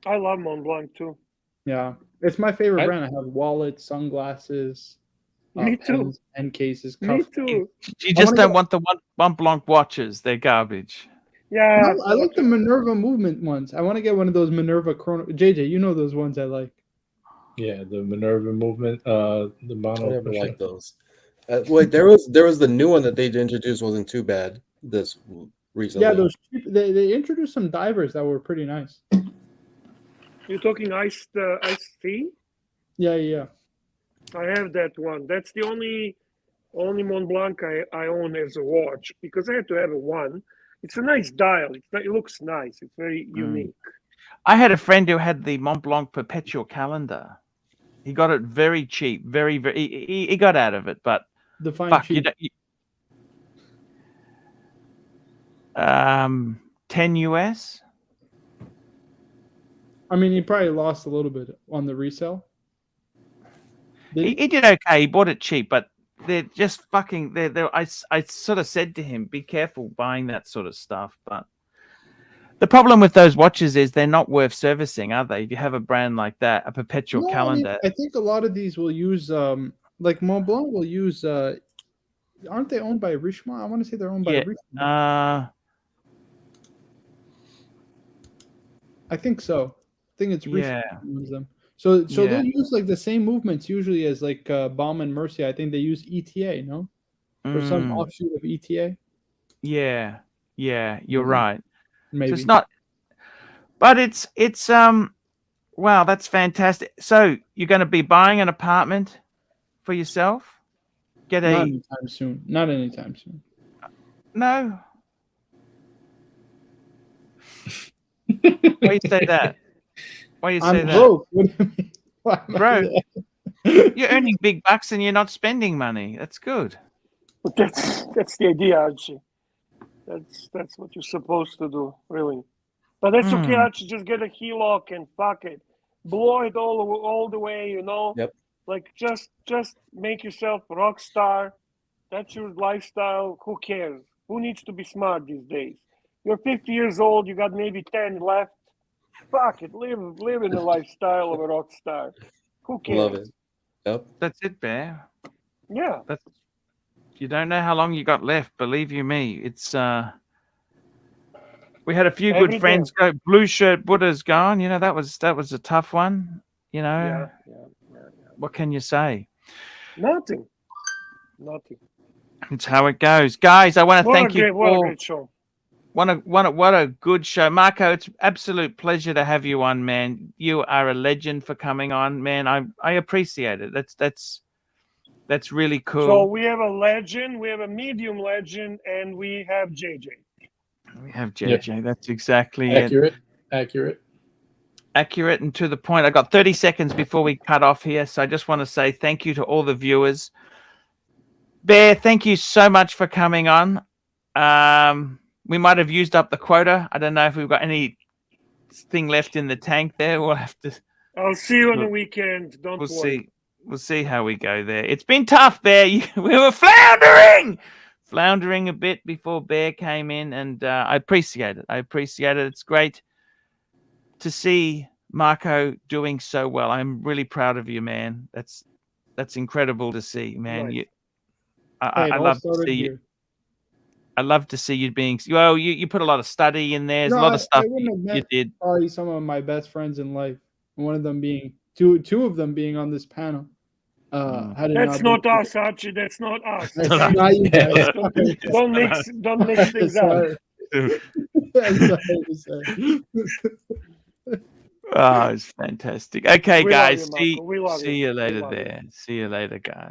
I love Mont Blanc too. Yeah, it's my favorite brand. I have wallets, sunglasses, Me too. pens, pen cases, Me cuff. too. You just don't want the Mont Blanc watches. They're garbage. Yeah. No, I like the Minerva movement ones. I want to get one of those Minerva Chrono. JJ, you know those ones I like. Yeah, the Minerva movement, the I mono. never liked those. Wait, there was the new one that they introduced wasn't too bad this recently. Yeah, those cheap. They introduced some divers that were pretty nice. You're talking iced tea? Yeah. I have that one. That's the only Mont Blanc I own as a watch because I had to have a one. It's a nice dial. It looks nice. It's very unique. I had a friend who had the Mont Blanc perpetual calendar. He got it very cheap, very. He got out of it, but Define fuck, cheap. 10 US. I mean, he probably lost a little bit on the resale. He did okay. He bought it cheap, but they're just fucking. I sort of said to him, "Be careful buying that sort of stuff." But the problem with those watches is they're not worth servicing, are they? If you have a brand like that, a perpetual calendar. I think a lot of these will use, like Mont Blanc will use. Aren't they owned by Richemont? I want to say they're owned by Richemont. I think so. I think it's Richemont that owns them. So they'll use like the same movements usually as like Baum and Mercier. I think they use ETA, no, or some offshoot of ETA. Yeah, you're right. Maybe so it's not, but it's wow, that's fantastic. So you're going to be buying an apartment for yourself? Not anytime soon. Not anytime soon. No. Why you say that? Why you say I'm that? broke. What do you mean? Bro, you're earning big bucks and you're not spending money. That's good. But that's the idea, Archie. That's what you're supposed to do, really. But that's okay, Archie. Just get a HELOC and fuck it. Blow it all the way, you know? Yep. Like just make yourself a rock star. That's your lifestyle. Who cares? Who needs to be smart these days? You're 50 years old. You got maybe 10 left. Fuck it. Live in the lifestyle of a rock star. Who cares? Love it. Yep. That's it, Bear. Yeah. That's, you don't know how long you got left. Believe you me. It's we had a few Every good friends go. Blue shirt Buddha's gone. You know, that was a tough one. You know. Yeah. What can you say? Nothing. It's how it goes, guys. I want to thank you What a for great show. what a good show, Marco. It's an absolute pleasure to have you on, man. You are a legend for coming on, man. I appreciate it. That's really cool. So we have a legend, we have a medium legend, and we have JJ. We have JJ. Yeah. That's exactly accurate. Accurate and to the point. I got 30 seconds before we cut off here, so I just want to say thank you to all the viewers. Bear, thank you so much for coming on. We might have used up the quota. I don't know if we've got anything left in the tank there. We'll have to. I'll see you on the weekend. Don't worry. We'll see how we go there. It's been tough, Bear. We were floundering a bit before Bear came in, and I appreciate it. It's great to see Marco doing so well. I'm really proud of you, man. That's incredible to see, man. Right. I love to see you. I love to see you being well. You put a lot of study in there. There's a lot of stuff you did. Probably some of my best friends in life. One of them being two of them being on this panel. That's not us, Archie. That's not us. That's not you guys. Don't mix things up. Oh, it's fantastic. Okay, We guys. love you, See you later there. See you later, guys.